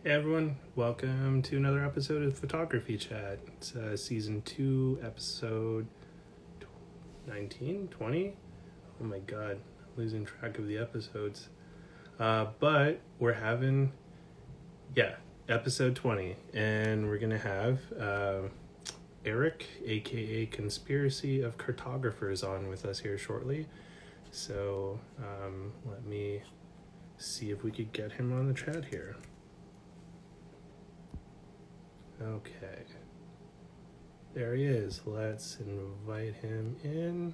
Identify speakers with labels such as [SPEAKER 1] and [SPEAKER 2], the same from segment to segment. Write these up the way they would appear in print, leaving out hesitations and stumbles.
[SPEAKER 1] Hey everyone, welcome to another episode of Photography Chat. It's season 2, episode 19, 20? Oh my god, I'm losing track of the episodes. But we're having, episode 20, and we're going to have Eric, aka Conspiracy of Cartographers, on with us here shortly. So let me see if we could get him on the chat here. Okay. There he is. Let's invite him in.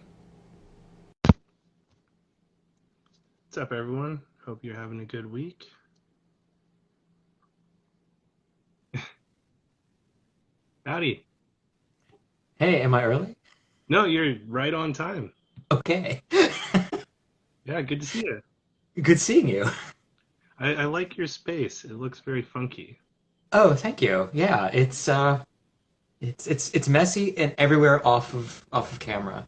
[SPEAKER 1] What's up, everyone? Hope you're having a good week. Howdy.
[SPEAKER 2] Hey, am I early?
[SPEAKER 1] No, you're right on time.
[SPEAKER 2] Okay.
[SPEAKER 1] Yeah, good to see you.
[SPEAKER 2] Good seeing you.
[SPEAKER 1] I like your space. It looks very funky.
[SPEAKER 2] Oh, thank you. Yeah, it's messy and everywhere off of camera.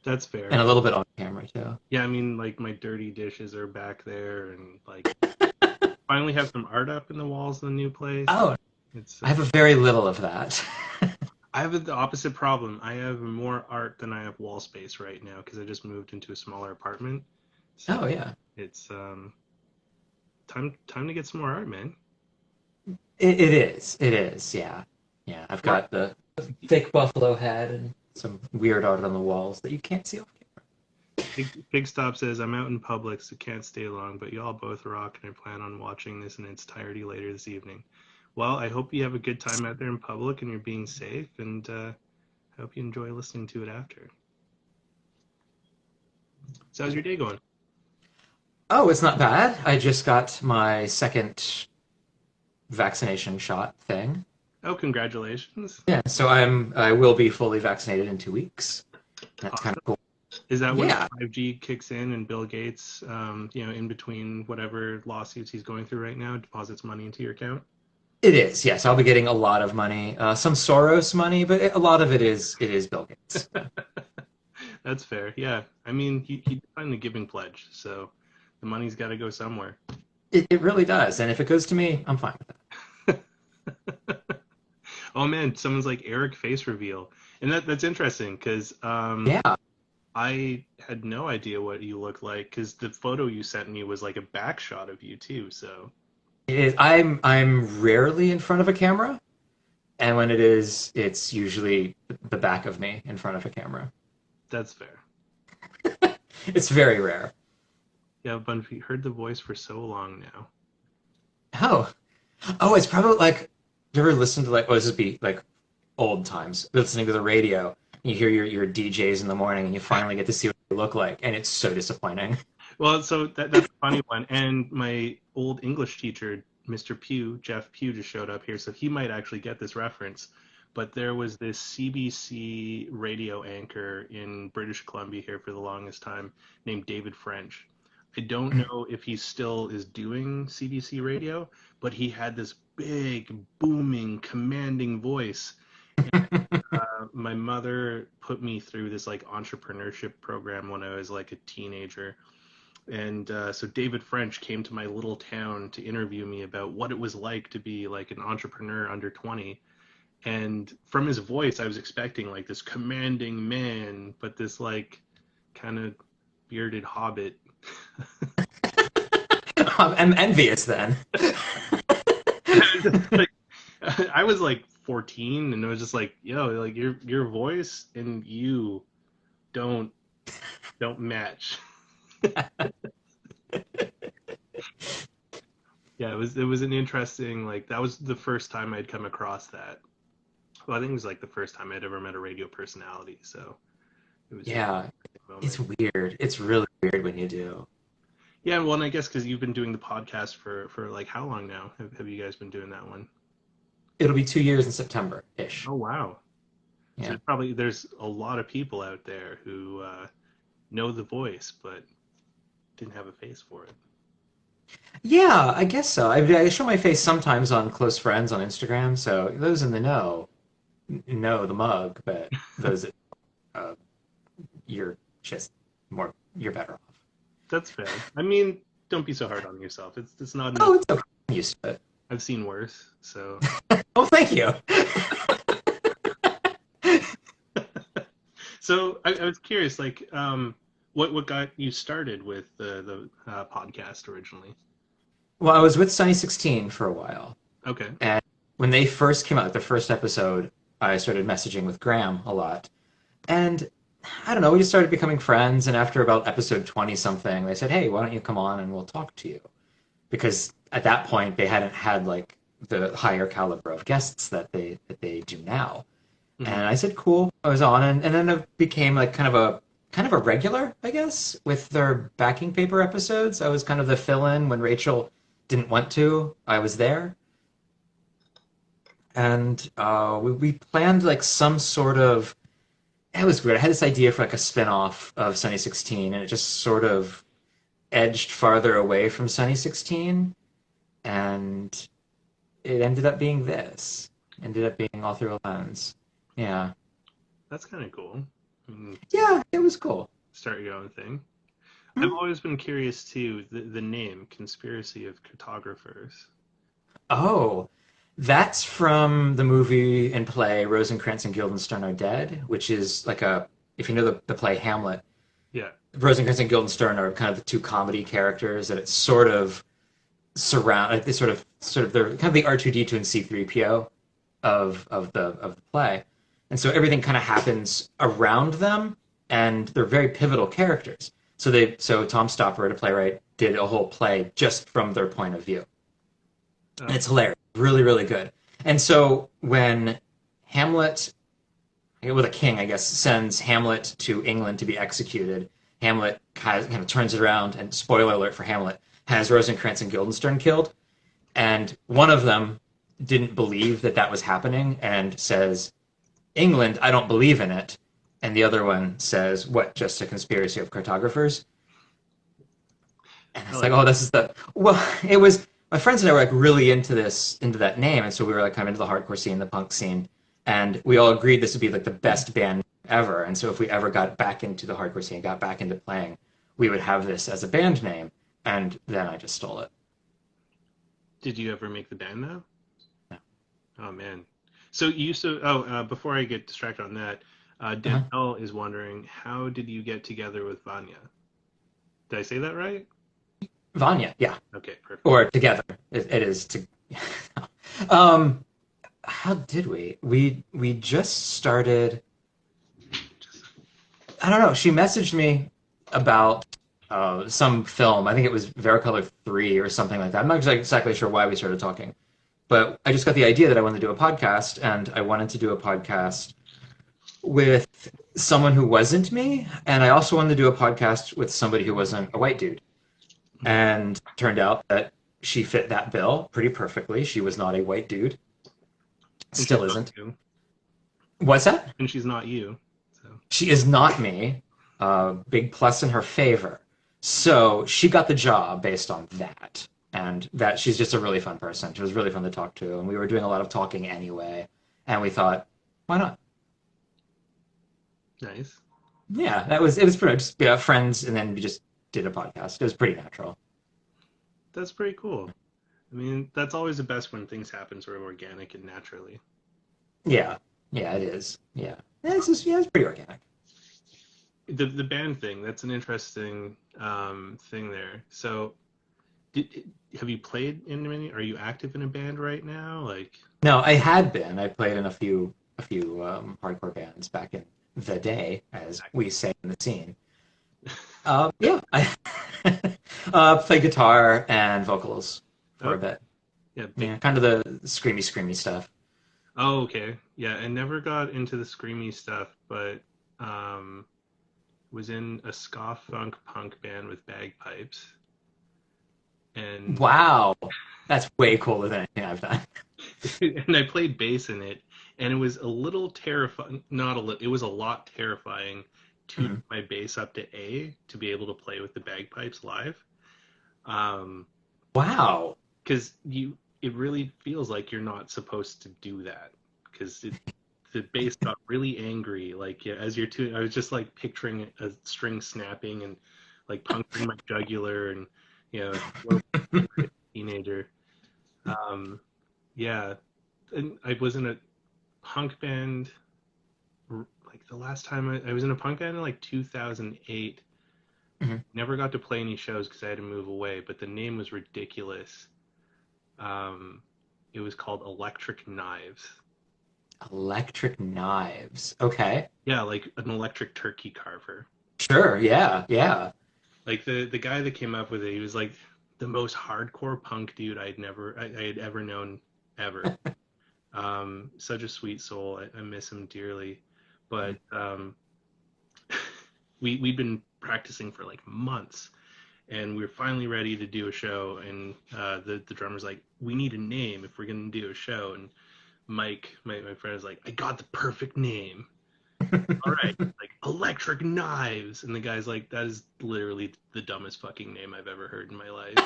[SPEAKER 1] That's
[SPEAKER 2] And
[SPEAKER 1] fair.
[SPEAKER 2] a little bit on camera too.
[SPEAKER 1] Yeah, I mean, like, my dirty dishes are back there, and, like, finally have some art up in the walls in the new place.
[SPEAKER 2] Oh,
[SPEAKER 1] It's
[SPEAKER 2] I have a very little of that.
[SPEAKER 1] I have the opposite problem. I have more art than I have wall space right now because I just moved into a smaller apartment. So
[SPEAKER 2] Oh yeah.
[SPEAKER 1] it's time to get some more art, man.
[SPEAKER 2] It is. It is. Yeah. Yeah. I've
[SPEAKER 1] Or
[SPEAKER 2] got the fake buffalo head and some weird art on the walls that you can't see off camera.
[SPEAKER 1] Big Stop says, I'm out in public, so can't stay long, but y'all both rock, and I plan on watching this in its entirety later this evening. Well, I hope you have a good time out there in public and you're being safe, and I hope you enjoy listening to it after. So, how's your day going?
[SPEAKER 2] Oh, it's not bad. I just got my second vaccination shot thing.
[SPEAKER 1] Oh, congratulations.
[SPEAKER 2] Yeah, so I will be fully vaccinated in 2 weeks. That's kind
[SPEAKER 1] Awesome.
[SPEAKER 2] of cool.
[SPEAKER 1] Is that when
[SPEAKER 2] Yeah,
[SPEAKER 1] 5G kicks in and Bill Gates, in between whatever lawsuits he's going through right now, deposits money into your account?
[SPEAKER 2] it is. Yes, I'll be getting a lot of money, some Soros money, but a lot of it is Bill Gates. Yeah.
[SPEAKER 1] That's fair. Yeah. I mean, he signed the giving pledge, so the money's got to go somewhere.
[SPEAKER 2] It really does, and if it goes to me, I'm fine with that.
[SPEAKER 1] Oh man, someone's like Eric face reveal, and that's interesting because
[SPEAKER 2] Yeah,
[SPEAKER 1] I had no idea what you looked like because the photo you sent me was like a back shot of you too. So
[SPEAKER 2] it is. I'm rarely in front of a camera, and when it is, it's usually the back of me in front of a camera.
[SPEAKER 1] that's fair.
[SPEAKER 2] It's very rare.
[SPEAKER 1] Yeah, but you heard the voice for so long now.
[SPEAKER 2] Oh, oh, it's probably like you ever listen to like this would be like old times listening to the radio. You hear your DJs in the morning, and you finally get to see what they look like, and it's so disappointing.
[SPEAKER 1] Well, so that's a funny one. And my old English teacher, Mr. Pugh, Jeff Pugh, just showed up here, so he might actually get this reference. But there was this CBC radio anchor in British Columbia here for the longest time named David French. I don't know if he still is doing CBC radio, but he had this big, booming, commanding voice. My mother put me through this like entrepreneurship program when I was like a teenager, and so David French came to my little town to interview me about what it was like to be like an entrepreneur under 20. And from his voice, I was expecting like this commanding man, but this like kind of bearded hobbit.
[SPEAKER 2] I'm envious then.
[SPEAKER 1] Like, I was like 14, and it was just like, yo, like your voice and you don't don't match. Yeah, it was an interesting, like, that was the first time I'd come across that. Well, I think it was like the first time I'd ever met a radio personality, so it was just
[SPEAKER 2] Yeah,
[SPEAKER 1] a
[SPEAKER 2] it's
[SPEAKER 1] moment.
[SPEAKER 2] weird. It's really weird when you do.
[SPEAKER 1] Yeah, well, and I guess because you've been doing the podcast for like how long now? Have you guys been doing that one?
[SPEAKER 2] It'll be 2 years in September ish.
[SPEAKER 1] Oh wow! So
[SPEAKER 2] Yeah.
[SPEAKER 1] there's a lot of people out there who know the voice but didn't have a face for it.
[SPEAKER 2] Yeah, I guess so. I show my face sometimes on close friends on Instagram, so those in the know know the mug, but those uh, you're just you're better off.
[SPEAKER 1] That's fair. I mean, don't be so hard on yourself. It's not an
[SPEAKER 2] Oh, it's okay. I'm used to it.
[SPEAKER 1] I've seen worse. So,
[SPEAKER 2] Oh, thank you.
[SPEAKER 1] so I was curious, like, what got you started with the podcast originally?
[SPEAKER 2] Well, I was with Sunny 16 for a while,
[SPEAKER 1] Okay.
[SPEAKER 2] and when they first came out, the first episode, I started messaging with Graham a lot, and I don't know, we just started becoming friends. And after about episode 20 something, they said, "Hey, why don't you come on and we'll talk to you?" Because at that point, they hadn't had like the higher caliber of guests that they do now.
[SPEAKER 1] Hmm.
[SPEAKER 2] And I said, "Cool." I was on, and then it became like kind of a regular, I guess, with their backing paper episodes. I was kind of the fill-in when Rachel didn't want to. I was there, and we planned like some sort of. It was weird. I had this idea for like a spin-off of Sunny 16, and it just sort of edged farther away from Sunny 16, and it ended up being this. Ended up being all through a lens. Yeah.
[SPEAKER 1] That's kind of cool. I mean,
[SPEAKER 2] Yeah, it was cool.
[SPEAKER 1] start your own thing. I've
[SPEAKER 2] Hmm.
[SPEAKER 1] always been curious too. The name Conspiracy of Cartographers.
[SPEAKER 2] Oh, that's from the movie and play Rosencrantz and Guildenstern Are Dead, which is like a, if you know the play Hamlet,
[SPEAKER 1] Yeah.
[SPEAKER 2] Rosencrantz and Guildenstern are kind of the two comedy characters that it's sort of surround, like they sort of they're kind of the R2D2 and C3PO of the play. And so everything kind of happens around them, and they're very pivotal characters. So Tom Stopper, the playwright, did a whole play just from their point of view. And
[SPEAKER 1] Oh,
[SPEAKER 2] it's hilarious, really, really good. And so when Hamlet, with a king, I guess, sends Hamlet to England to be executed, Hamlet kind of turns it around, and spoiler alert for Hamlet, has Rosencrantz and Guildenstern killed. And one of them didn't believe that that was happening and says, "England, I don't believe in it." And the other one says, "What, just a conspiracy of cartographers?" And
[SPEAKER 1] I
[SPEAKER 2] it's like,
[SPEAKER 1] like
[SPEAKER 2] oh,
[SPEAKER 1] that.
[SPEAKER 2] this is the, well, it was, my friends and I were like really into this, into that name. And so we were like kind of into the hardcore scene, the punk scene. And we all agreed this would be like the best band ever. And so if we ever got back into the hardcore scene, got back into playing, we would have this as a band name. And then I just stole it.
[SPEAKER 1] Did you ever make the band now?
[SPEAKER 2] No.
[SPEAKER 1] Oh man. So you used to. Oh, before I get distracted on that,
[SPEAKER 2] Uh-huh.
[SPEAKER 1] Danielle is wondering how did you get together with Vanya? Did I say that right?
[SPEAKER 2] Vanya, yeah.
[SPEAKER 1] Okay, perfect.
[SPEAKER 2] Or together. It is to, um, how did we just started, I don't know. She messaged me about some film. I think it was Vericolor 3 or something like that. I'm not exactly sure why we started talking, but I just got the idea that I wanted to do a podcast, and I wanted to do a podcast with someone who wasn't me, and I also wanted to do a podcast with somebody who wasn't a white dude.
[SPEAKER 1] Mhm.
[SPEAKER 2] And turned out that she fit that bill pretty perfectly. She was not a white dude,
[SPEAKER 1] And she's
[SPEAKER 2] still
[SPEAKER 1] not
[SPEAKER 2] isn't.
[SPEAKER 1] you.
[SPEAKER 2] What's that?
[SPEAKER 1] And she's not you. So
[SPEAKER 2] She is not me. Big plus in her favor. So she got the job based on that. And that she's just a really fun person. She was really fun to talk to. And we were doing a lot of talking anyway. And we thought, why not?
[SPEAKER 1] nice.
[SPEAKER 2] Yeah, it was pretty much just friends. And then we just did a podcast. It was pretty natural.
[SPEAKER 1] That's pretty cool. I mean, that's always the best when things happen sort of organic and naturally.
[SPEAKER 2] Yeah. Yeah, it is. Yeah. It's pretty organic.
[SPEAKER 1] The band thing, that's an interesting thing there. So, did, have you played in many? Are you active in a band right now? Like,
[SPEAKER 2] No, I had been. I played in a few hardcore bands back in the day, as we say in the scene. Yeah, I played guitar and vocals for a
[SPEAKER 1] okay,
[SPEAKER 2] bit.
[SPEAKER 1] yeah, big.
[SPEAKER 2] Yeah, kind of the screamy, screamy stuff.
[SPEAKER 1] Oh, okay, yeah. I never got into the screamy stuff, but um, was in a ska funk punk band with bagpipes, and
[SPEAKER 2] Wow, that's way cooler than anything I've done.
[SPEAKER 1] and I played bass in it, and it was a little terrifying. Not a little. It was a lot terrifying tuning
[SPEAKER 2] Mhm.
[SPEAKER 1] my bass up to A to be able to play with the bagpipes live. Um,
[SPEAKER 2] Wow.
[SPEAKER 1] because it really feels like you're not supposed to do that because the bass got really angry. Like yeah, as you're tuning, I was just like picturing a string snapping and like puncturing my jugular and you know, a little angry teenager. Um, yeah, and I was in a punk band like the last time I was in a punk band in like 2008.
[SPEAKER 2] Mhm.
[SPEAKER 1] Never got to play any shows because I had to move away, but the name was ridiculous. Um, it was called Electric Knives.
[SPEAKER 2] Electric knives. Okay.
[SPEAKER 1] Yeah, like an electric turkey carver.
[SPEAKER 2] Sure. Yeah. Yeah.
[SPEAKER 1] Like the guy that came up with it, he was like the most hardcore punk dude I had ever known ever. Such a sweet soul. I miss him dearly. But we'd been practicing for like months, and we were finally ready to do a show. And the drummer's like, "We need a name if we're gonna do a show." And Mike, my friend, is like, "I got the perfect name. All right, like Electric Knives." And the guy's like, "That is literally the dumbest fucking name I've ever heard in my life."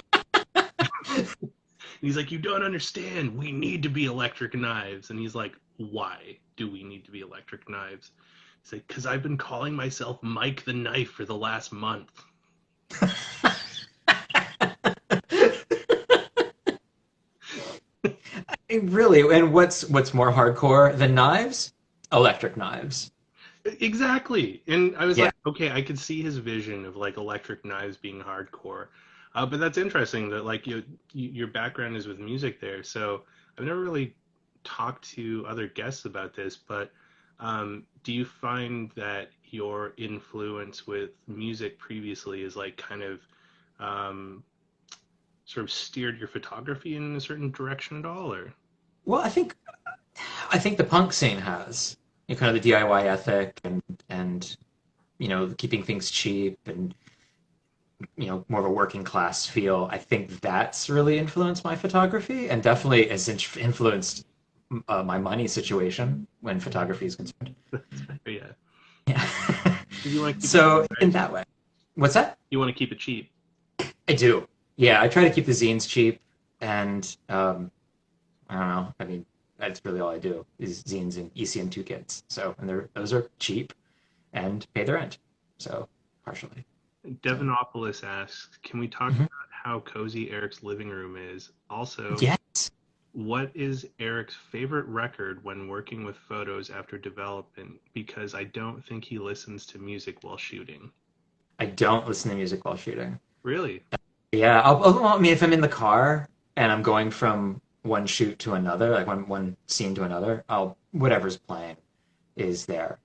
[SPEAKER 1] And he's like, "You don't understand. We need to be Electric Knives." And he's like, "Why do we need to be Electric Knives?" He's like, "Because I've been calling myself Mike the Knife for the last month."
[SPEAKER 2] Really, and what's more hardcore than knives? Electric knives.
[SPEAKER 1] Exactly. And I was
[SPEAKER 2] Yeah.
[SPEAKER 1] like, okay, I could see his vision of like Electric Knives being hardcore. But that's interesting that like your background is with music there. So I've never really talked to other guests about this, but do you find that your influence with music previously is like kind of um, sort of steered your photography in a certain direction at all, or?
[SPEAKER 2] Well, I think the punk scene has kind of the DIY ethic and keeping things cheap and more of a working class feel. I think that's really influenced my photography and definitely has influenced my money situation when photography is concerned.
[SPEAKER 1] That's fair, yeah.
[SPEAKER 2] Yeah.
[SPEAKER 1] You want to keep it cheap,
[SPEAKER 2] So in
[SPEAKER 1] right?
[SPEAKER 2] that way, what's that?
[SPEAKER 1] You want to keep it cheap.
[SPEAKER 2] I do. Yeah, I try to keep the zines cheap, and I don't know. I mean, that's really all I do is zines and ECM2 kits. So, and those are cheap and pay the rent. So, partially. So,
[SPEAKER 1] Devonopoulos asks, can we talk
[SPEAKER 2] mhm.
[SPEAKER 1] about how cozy Eric's living room is? Also,
[SPEAKER 2] Yes,
[SPEAKER 1] what is Eric's favorite record when working with photos after development? Because I don't think he listens to music while shooting.
[SPEAKER 2] I don't listen to music while shooting.
[SPEAKER 1] Really?
[SPEAKER 2] Yeah, I mean, if I'm in the car and I'm going from one shoot to another, like one scene to another, I'll whatever's playing is there.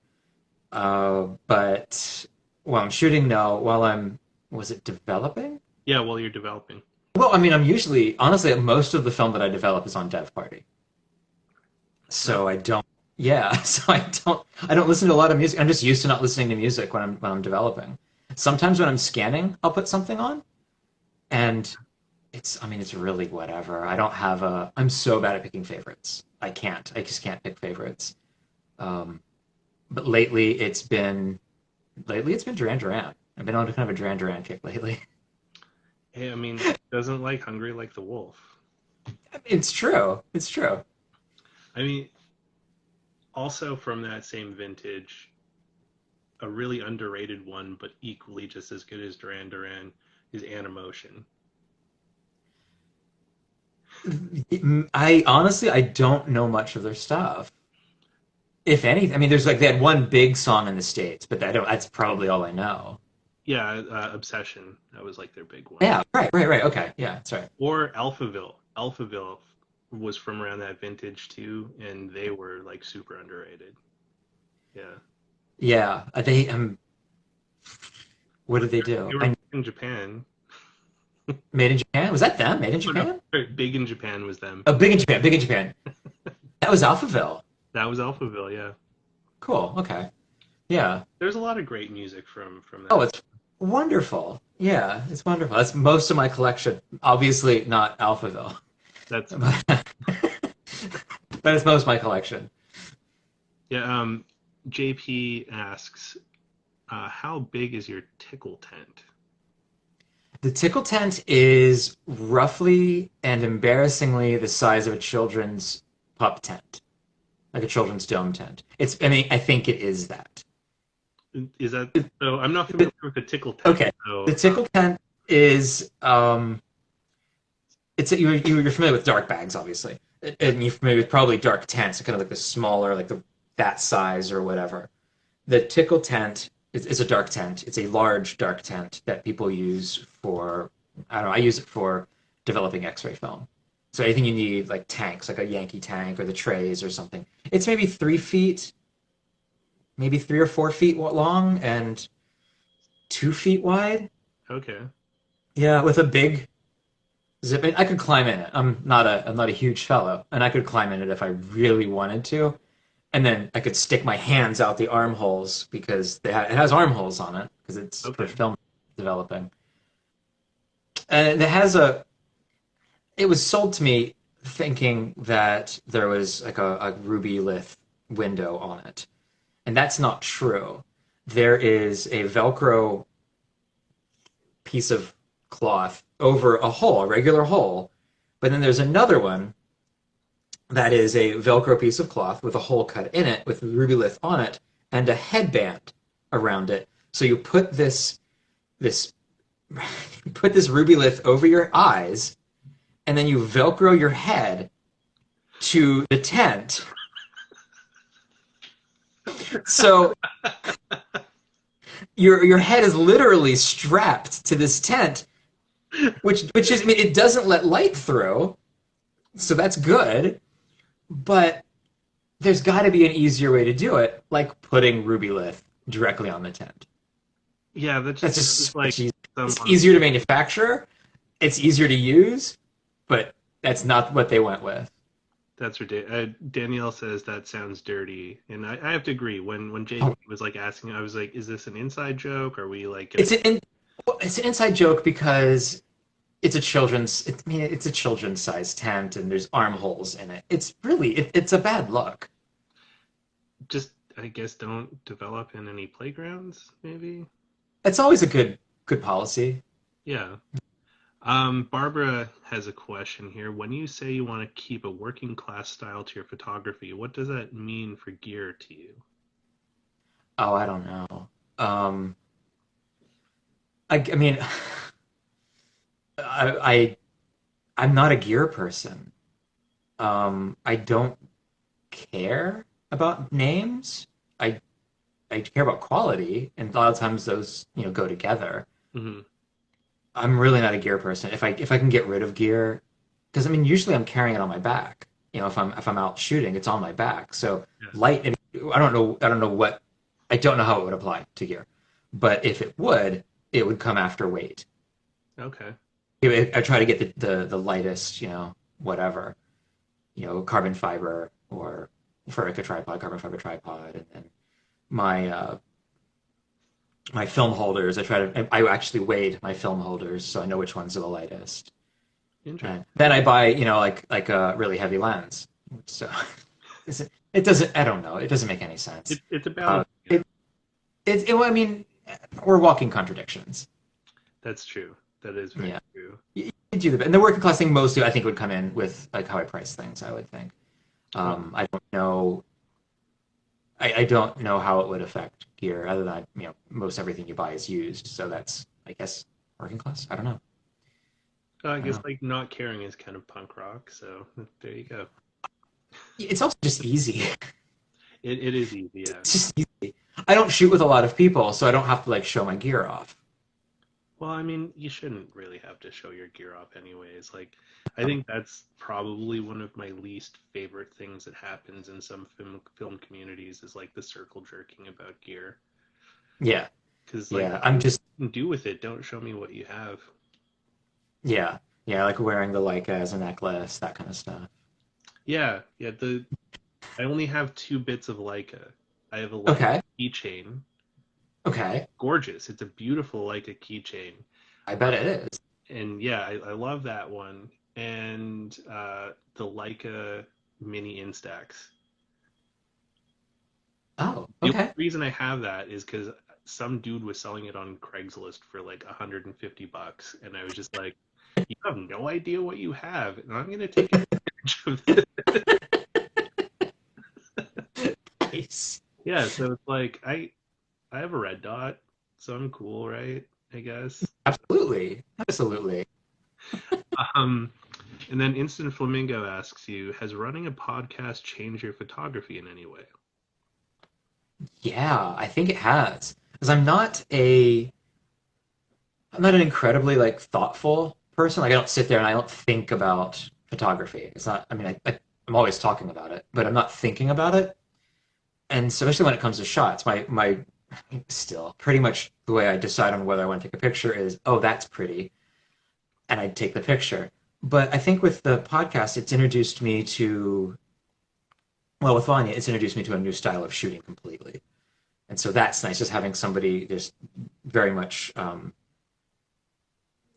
[SPEAKER 2] But while I'm shooting, no. Was it developing?
[SPEAKER 1] Yeah, while you're developing.
[SPEAKER 2] Well, I mean, I'm usually, honestly, most of the film that I develop is on Dev Party.
[SPEAKER 1] Nice.
[SPEAKER 2] So I don't, yeah, so I don't listen to a lot of music. I'm just used to not listening to music when I'm developing. Sometimes when I'm scanning, I'll put something on, and I mean, it's really whatever. I'm so bad at picking favorites. I just can't pick favorites. Um, but lately it's been Duran Duran. I've been on kind of a Duran Duran kick lately.
[SPEAKER 1] Hey, I mean, doesn't like Hungry like the Wolf.
[SPEAKER 2] It's true. It's true.
[SPEAKER 1] I mean, also from that same vintage, a really underrated one, but equally just as good as Duran Duran is Animotion.
[SPEAKER 2] I honestly I don't know much of their stuff. If anything, I mean, there's like they had one big song in the States, but I don't. That's probably all I know.
[SPEAKER 1] Yeah, Obsession. That was like their big one.
[SPEAKER 2] Yeah, right. Okay, yeah, that's right.
[SPEAKER 1] Or Alphaville. Alphaville was from around that vintage too, and they were like super underrated. Yeah.
[SPEAKER 2] Yeah, they what did they do?
[SPEAKER 1] They were
[SPEAKER 2] I
[SPEAKER 1] in Japan.
[SPEAKER 2] Made in Japan. Was that them? Made in
[SPEAKER 1] Oh no,
[SPEAKER 2] Japan?
[SPEAKER 1] sorry, Big in Japan was them.
[SPEAKER 2] Oh, big in Japan. Big in Japan. That was Alphaville.
[SPEAKER 1] That was Alphaville, yeah.
[SPEAKER 2] Cool. Okay. Yeah.
[SPEAKER 1] There's a lot of great music from
[SPEAKER 2] Oh,
[SPEAKER 1] that.
[SPEAKER 2] it's wonderful. Yeah, it's wonderful. That's most of my collection. Obviously not Alphaville,
[SPEAKER 1] That's
[SPEAKER 2] but, but it's most of my collection.
[SPEAKER 1] yeah. JP asks, how big is your Tickle Tent?
[SPEAKER 2] The Tickle Tent is roughly and embarrassingly the size of a children's pup tent, like a children's dome tent. I mean, I think it is that.
[SPEAKER 1] Is that so? I'm not familiar with the Tickle Tent,
[SPEAKER 2] Okay. The
[SPEAKER 1] so
[SPEAKER 2] Tickle Tent is you're familiar with dark bags, obviously, and you're familiar with probably dark tents, kind of like the smaller, like that size or whatever. The Tickle Tent is a dark tent. It's a large dark tent that people use for, I don't know, I use it for developing X-ray film. So anything you need, like tanks, like a Yankee tank or the trays or something. It's maybe 3 feet, maybe 3 or 4 feet long and 2 feet wide.
[SPEAKER 1] Okay.
[SPEAKER 2] Yeah, with a big zip. I could climb in it. I'm not a huge fellow, and I could climb in it if I really wanted to. And then I could stick my hands out the armholes because it has armholes on it because it's for
[SPEAKER 1] Okay.
[SPEAKER 2] film developing. And it has a. It was sold to me thinking that there was like a ruby lith window on it, and that's not true. There is a Velcro piece of cloth over a hole, a regular hole, but then there's another one that is a Velcro piece of cloth with a hole cut in it with rubylith on it and a headband around it. So you put this put this rubylith over your eyes, and then you Velcro your head to the tent. So your head is literally strapped to this tent, which is, I mean, it doesn't let light through, so that's good. But there's got to be an easier way to do it, like putting rubylith directly on the tent.
[SPEAKER 1] Yeah, that
[SPEAKER 2] That's
[SPEAKER 1] just
[SPEAKER 2] just
[SPEAKER 1] sounds
[SPEAKER 2] so
[SPEAKER 1] like
[SPEAKER 2] much easier. It's
[SPEAKER 1] someone.
[SPEAKER 2] easier to manufacture, it's easier to use, but that's not what they went with.
[SPEAKER 1] That's ridiculous. Danielle says that sounds dirty, and I have to agree. When Jake
[SPEAKER 2] Oh,
[SPEAKER 1] was like asking, I was like, "Is this an inside joke? Are we like gonna?"
[SPEAKER 2] it's it's an inside joke because I mean, it's a children's size tent and there's armholes in it. It's really it's a bad look.
[SPEAKER 1] Just I guess don't develop in any playgrounds, maybe.
[SPEAKER 2] It's always a good policy.
[SPEAKER 1] Yeah. Barbara has a question here. When you say you want to keep a working class style to your photography, what does that mean for gear to you?
[SPEAKER 2] Oh, I don't know. Um, I mean, I I'm not a gear person. I don't care about names. I I care about quality, and a lot of times those go together.
[SPEAKER 1] Hmm.
[SPEAKER 2] I'm really not a gear person. If I can get rid of gear, because I mean usually I'm carrying it on my back. If I'm out shooting, it's on my back. So
[SPEAKER 1] Yeah.
[SPEAKER 2] light. I don't know how it would apply to gear, but if it would, it would come after weight.
[SPEAKER 1] Okay.
[SPEAKER 2] I try to get the lightest, whatever, carbon fiber or for like a tripod, carbon fiber tripod, and then my my film holders. I actually weighed my film holders, so I know which ones are the lightest.
[SPEAKER 1] Interesting.
[SPEAKER 2] And then I buy, like a really heavy lens. So it doesn't. I don't know. It doesn't make any sense.
[SPEAKER 1] It's a
[SPEAKER 2] Uh,
[SPEAKER 1] balance.
[SPEAKER 2] it, I mean, we're walking contradictions.
[SPEAKER 1] That's true. That is very
[SPEAKER 2] Yeah.
[SPEAKER 1] true.
[SPEAKER 2] You do the and the working class thing mostly I think would come in with like how I price things. I would think.
[SPEAKER 1] Well,
[SPEAKER 2] I don't know. I don't know how it would affect gear, other than most everything you buy is used. So that's I guess working class. I don't know.
[SPEAKER 1] I
[SPEAKER 2] I don't
[SPEAKER 1] guess
[SPEAKER 2] know.
[SPEAKER 1] like not caring is kind of punk rock. So there you go.
[SPEAKER 2] It's also just easy.
[SPEAKER 1] It is easy. Yeah.
[SPEAKER 2] It's just easy. I don't shoot with a lot of people, so I don't have to like show my gear off.
[SPEAKER 1] Well, I mean, you shouldn't really have to show your gear off anyways. Like, I think that's probably one of my least favorite things that happens in some film communities is like the circle jerking about gear.
[SPEAKER 2] Yeah,
[SPEAKER 1] Because like,
[SPEAKER 2] yeah. I'm just
[SPEAKER 1] do with it. Don't show me what you have.
[SPEAKER 2] yeah, yeah. Like wearing the Leica as a necklace, that kind of stuff.
[SPEAKER 1] Yeah, yeah. I only have two bits of Leica. I have a Leica
[SPEAKER 2] Okay,
[SPEAKER 1] keychain.
[SPEAKER 2] okay.
[SPEAKER 1] Gorgeous. It's a beautiful Leica keychain.
[SPEAKER 2] I bet it is.
[SPEAKER 1] And yeah, I love that one. And the Leica mini Instax.
[SPEAKER 2] Oh,
[SPEAKER 1] The only
[SPEAKER 2] okay.
[SPEAKER 1] reason I have that is because some dude was selling it on Craigslist for like $150, and I was just like, "You have no idea what you have, and I'm gonna take advantage of this."
[SPEAKER 2] Nice.
[SPEAKER 1] Yeah, so it's like I have a red dot, so I'm cool, right? I guess.
[SPEAKER 2] Absolutely, absolutely.
[SPEAKER 1] Um, And then Instant Flamingo asks you, has running a podcast changed your photography in any way?
[SPEAKER 2] Yeah, I think it has. Because I'm not an incredibly like thoughtful person. Like I don't sit there and I don't think about photography. It's not. I mean, I'm always talking about it, but I'm not thinking about it. And especially when it comes to shots, my still pretty much the way I decide on whether I want to take a picture is, oh, that's pretty, and I take the picture. But I think with the podcast, it's introduced me to well, with Vanya, it's introduced me to a new style of shooting completely, and so that's nice. Just having somebody just very much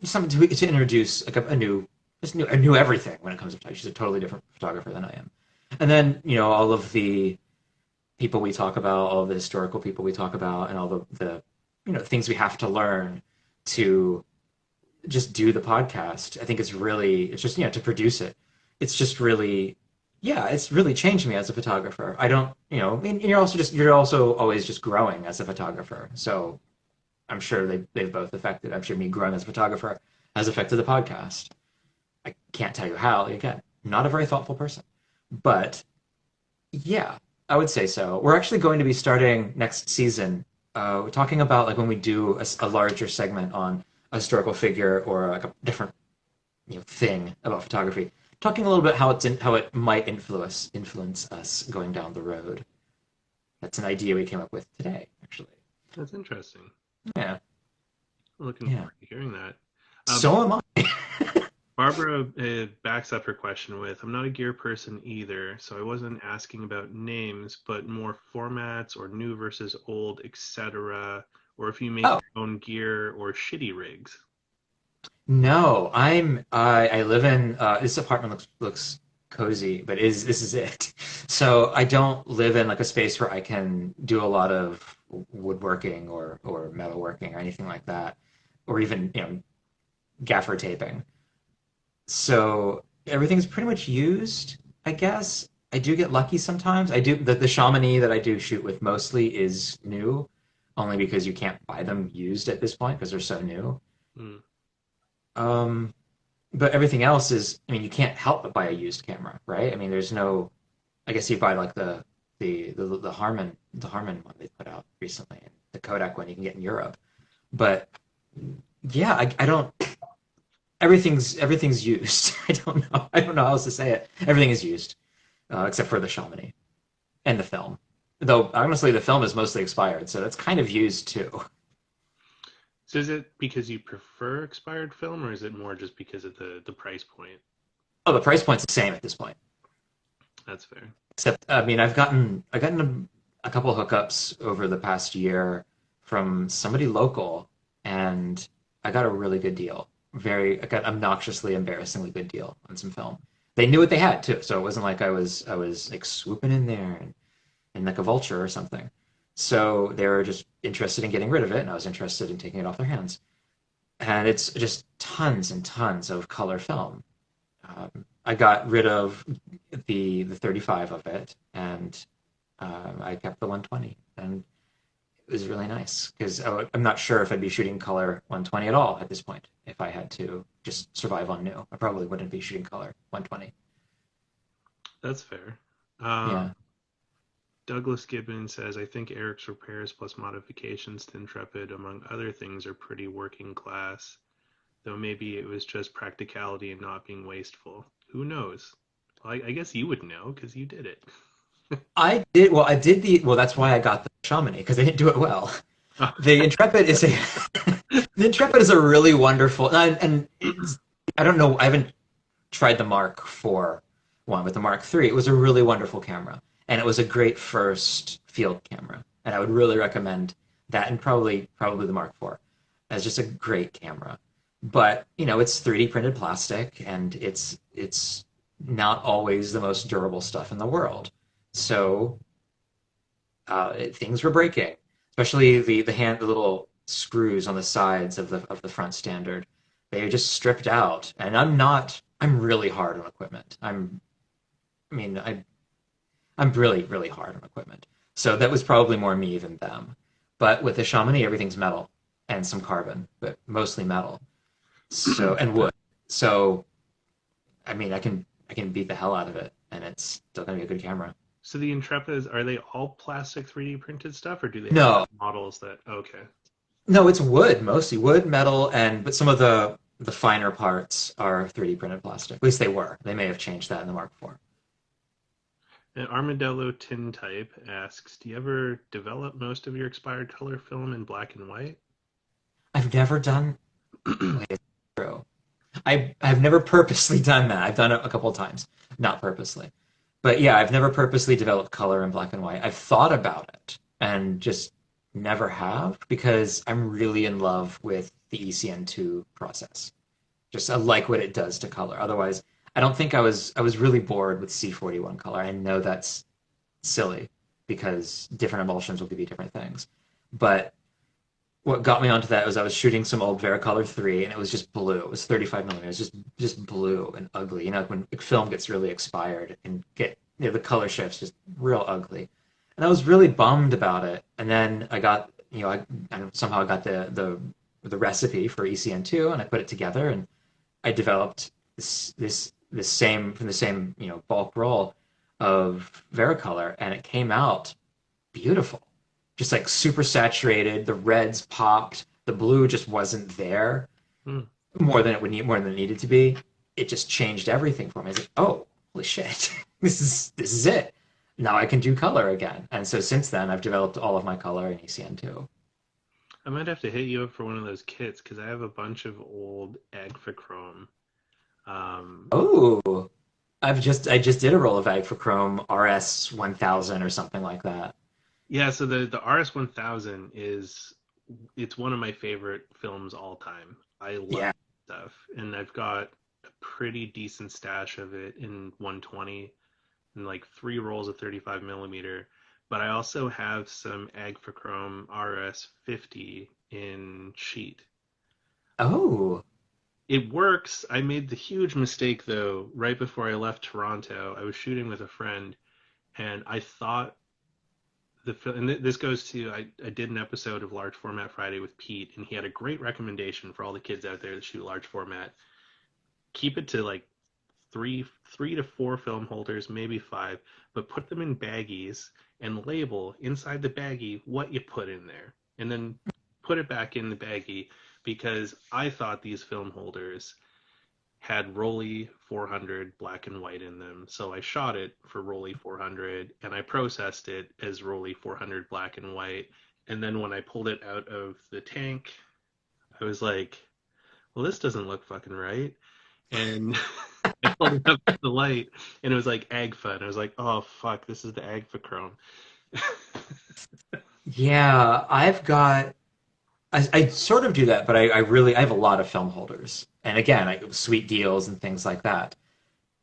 [SPEAKER 2] something to introduce like a new everything when it comes to photography. She's a totally different photographer than I am. And then all of the people we talk about, all of the historical people we talk about, and all the things we have to learn to just do the podcast. I think it's just to produce it. It's just really yeah, it's really changed me as a photographer. I don't and you're also always just growing as a photographer. So I'm sure they've both affected. I'm sure me growing as a photographer has affected the podcast. I can't tell you how. Again, not a very thoughtful person, but yeah, I would say so. We're actually going to be starting next season. We're talking about like when we do a larger segment on a historical figure or like a different thing about photography. Talking a little bit how it might influence us going down the road. That's an idea we came up with today, actually.
[SPEAKER 1] That's interesting.
[SPEAKER 2] Yeah,
[SPEAKER 1] Looking
[SPEAKER 2] yeah.
[SPEAKER 1] forward to hearing that.
[SPEAKER 2] So am I.
[SPEAKER 1] Barbara backs up her question with, I'm not a gear person either, so I wasn't asking about names, but more formats or new versus old, etc. Or if you make
[SPEAKER 2] Oh,
[SPEAKER 1] your own gear or shitty rigs.
[SPEAKER 2] no, I live in this apartment looks cozy, but is this is it. So I don't live in like a space where I can do a lot of woodworking or metalworking or anything like that, or even gaffer taping. So everything's pretty much used, I guess. I do get lucky sometimes. I do the Chamonix that I do shoot with mostly is new, only because you can't buy them used at this point because they're so new.
[SPEAKER 1] Hmm.
[SPEAKER 2] Um, but everything else is, I mean, you can't help but buy a used camera, right? I mean, there's no, I guess you buy like the Harman one they put out recently, the Kodak one you can get in Europe. But yeah, I don't. Everything's used. I don't know how else to say it. Everything is used, except for the Chamonix and the film. Though honestly, the film is mostly expired, so that's kind of used too.
[SPEAKER 1] So is it because you prefer expired film, or is it more just because of the price point?
[SPEAKER 2] Oh, the price point's the same at this point.
[SPEAKER 1] That's fair.
[SPEAKER 2] Except, I mean, I've gotten a couple hookups over the past year from somebody local, and I got a really good deal. I got obnoxiously, embarrassingly good deal on some film. They knew what they had too, so it wasn't like I was like swooping in there and like a vulture or something. So they were just interested in getting rid of it, and I was interested in taking it off their hands. And it's just tons and tons of color film. I got rid of the 35 of it, and I kept the 120, and it was really nice because I'm not sure if I'd be shooting color 120 at all at this point if I had to just survive on new. I probably wouldn't be shooting color 120.
[SPEAKER 1] That's fair.
[SPEAKER 2] Yeah.
[SPEAKER 1] Douglas Gibbons says, I think Eric's repairs plus modifications to Intrepid, among other things, are pretty working class, though maybe it was just practicality and not being wasteful. Who knows? Well, I guess you would know because you did it.
[SPEAKER 2] I did well, that's why I got the Chamonix because they didn't do it well.
[SPEAKER 1] Oh,
[SPEAKER 2] The Intrepid is a the Intrepid is a really wonderful and I don't know, I haven't tried the Mark IV one, but the Mark III, it was a really wonderful camera. And it was a great first field camera. And I would really recommend that and probably the Mark IV as just a great camera. But, it's 3D printed plastic and it's not always the most durable stuff in the world. So things were breaking, especially the little screws on the sides of the front standard. They are just stripped out, and I'm really hard on equipment. I mean, I'm really really hard on equipment. So that was probably more me than them. But with the Chamonix, everything's metal and some carbon, but mostly metal. So and wood. So I mean, I can beat the hell out of it, and it's still gonna be a good camera.
[SPEAKER 1] So the Intrepids, are they all plastic 3D printed stuff, or do they have
[SPEAKER 2] No,
[SPEAKER 1] models that? Okay.
[SPEAKER 2] no, it's wood mostly wood, metal, and but some of the finer parts are 3D printed plastic. At least they were. They may have changed that in the Mark IV.
[SPEAKER 1] And Armadillo Tin Type asks, do you ever develop most of your expired color film in black and white?
[SPEAKER 2] I've never done. Wait, it's true. I've never purposely done that. I've done it a couple of times, not purposely. But yeah, I've never purposely developed color in black and white. I've thought about it and just never have because I'm really in love with the ECN2 process. Just I like what it does to color. Otherwise, I don't think I was really bored with C41 color. I know that's silly because different emulsions will give you different things. But what got me onto that was I was shooting some old Vericolor 3 and it was just blue. It was 35 millimeters, just blue and ugly. You know, when film gets really expired and the color shifts just real ugly. And I was really bummed about it. And then I got, I somehow got the recipe for ECN2 and I put it together and I developed this same from the same, bulk roll of Vericolor and it came out beautiful. Just like super saturated. The reds popped. The blue just wasn't there
[SPEAKER 1] Hmm.
[SPEAKER 2] more than it needed to be. It just changed everything for me. I was like, oh, holy shit, this is it. Now I can do color again. And so since then, I've developed all of my color in ECN2.
[SPEAKER 1] I might have to hit you up for one of those kits because I have a bunch of old Agfachrome. Um,
[SPEAKER 2] Oh, I just did a roll of Ag for Chrome RS 1000 or something like that.
[SPEAKER 1] yeah, so the RS 1000 it's one of my favorite films all time. I love
[SPEAKER 2] Yeah.
[SPEAKER 1] stuff, and I've got a pretty decent stash of it in 120 and like three rolls of 35 millimeter. But I also have some Agfachrome RS 50 in sheet.
[SPEAKER 2] Oh.
[SPEAKER 1] It works. I made the huge mistake though, right before I left Toronto. I was shooting with a friend, and I thought and this goes to I did an episode of Large Format Friday with Pete, and he had a great recommendation for all the kids out there that shoot large format. Keep it to like three to four film holders, maybe five, but put them in baggies and label inside the baggie what you put in there, and then put it back in the baggie because I thought these film holders had Rolly 400 black and white in them. So I shot it for Rolly 400 and I processed it as Rolly 400 black and white. And then when I pulled it out of the tank, I was like, well, this doesn't look fucking right. And I pulled it up to the light and it was like Agfa. And I was like, oh, fuck, this is the Agfa Chrome.
[SPEAKER 2] Yeah, I sort of do that, but I have a lot of film holders. And again, sweet deals and things like that.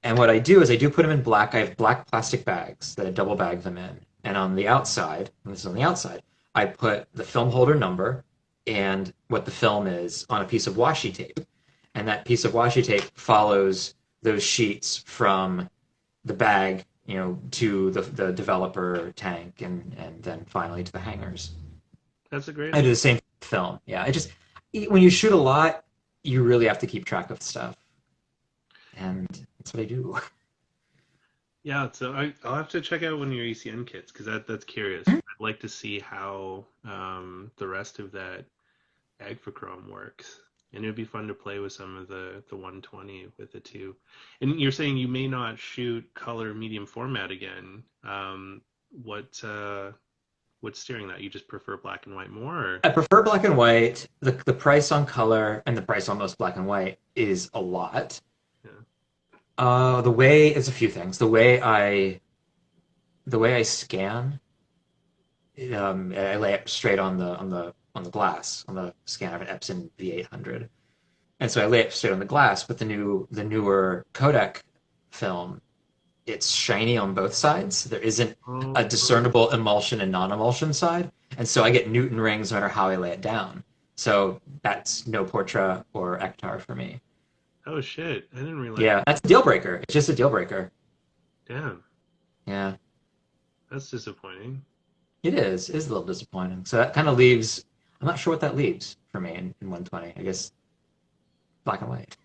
[SPEAKER 2] And what I do is I do put them in black. I have black plastic bags that I double bag them in. And on the outside, and this is on the outside, I put the film holder number and what the film is on a piece of washi tape. And that piece of washi tape follows those sheets from the bag, to the developer tank and then finally to the hangers.
[SPEAKER 1] That's a great
[SPEAKER 2] I do
[SPEAKER 1] idea.
[SPEAKER 2] the same film. Yeah, it just when you shoot a lot, you really have to keep track of stuff, and that's what I do.
[SPEAKER 1] Yeah, so I'll have to check out one of your ECN kits because that's curious. I'd like to see how the rest of that Agfachrome works. And it would be fun to play with some of the 120 with it too. And you're saying you may not shoot color medium format again. What's steering that? You just prefer black and white more, or?
[SPEAKER 2] I prefer black and white. The price on color and the price on most black and white is a lot.
[SPEAKER 1] Yeah.
[SPEAKER 2] The way it's a few things. The way I scan, I lay it straight on the glass on the scanner of an Epson V800. And so I lay it straight on the glass, but the newer codec film, it's shiny on both sides. There isn't a
[SPEAKER 1] Oh,
[SPEAKER 2] discernible emulsion and non-emulsion side. And so I get Newton rings no matter how I lay it down. So that's no Portra or Ektar for me.
[SPEAKER 1] oh shit! I didn't realize.
[SPEAKER 2] Yeah, that's a deal breaker. It's just a deal breaker.
[SPEAKER 1] Damn,
[SPEAKER 2] Yeah,
[SPEAKER 1] that's disappointing.
[SPEAKER 2] it is. It is a little disappointing. So that kind of leaves, I'm not sure what that leaves for me in 120. I guess black and white.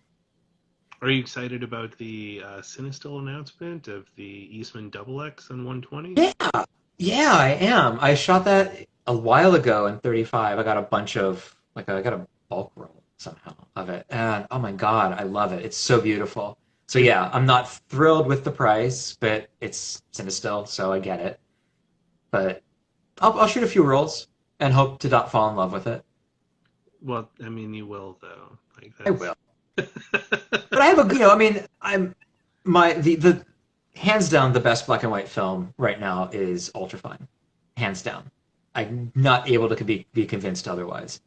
[SPEAKER 1] Are you excited about the Cinestill announcement of the Eastman Double X on 120?
[SPEAKER 2] Yeah, yeah, I am. I shot that a while ago in 35. I got a bunch of like I got a bulk roll somehow of it, and oh my God, I love it. It's so beautiful. So
[SPEAKER 1] It
[SPEAKER 2] yeah, I'm not thrilled with the price, but it's Cinestill, so I get it. But I'll shoot a few rolls and hope to not fall in love with it.
[SPEAKER 1] well, I mean, you will though. Like
[SPEAKER 2] I will.
[SPEAKER 1] that's
[SPEAKER 2] But I have a, I mean, I'm my the hands down the best black and white film right now is Ultrafine, hands down. I'm not able to be convinced otherwise,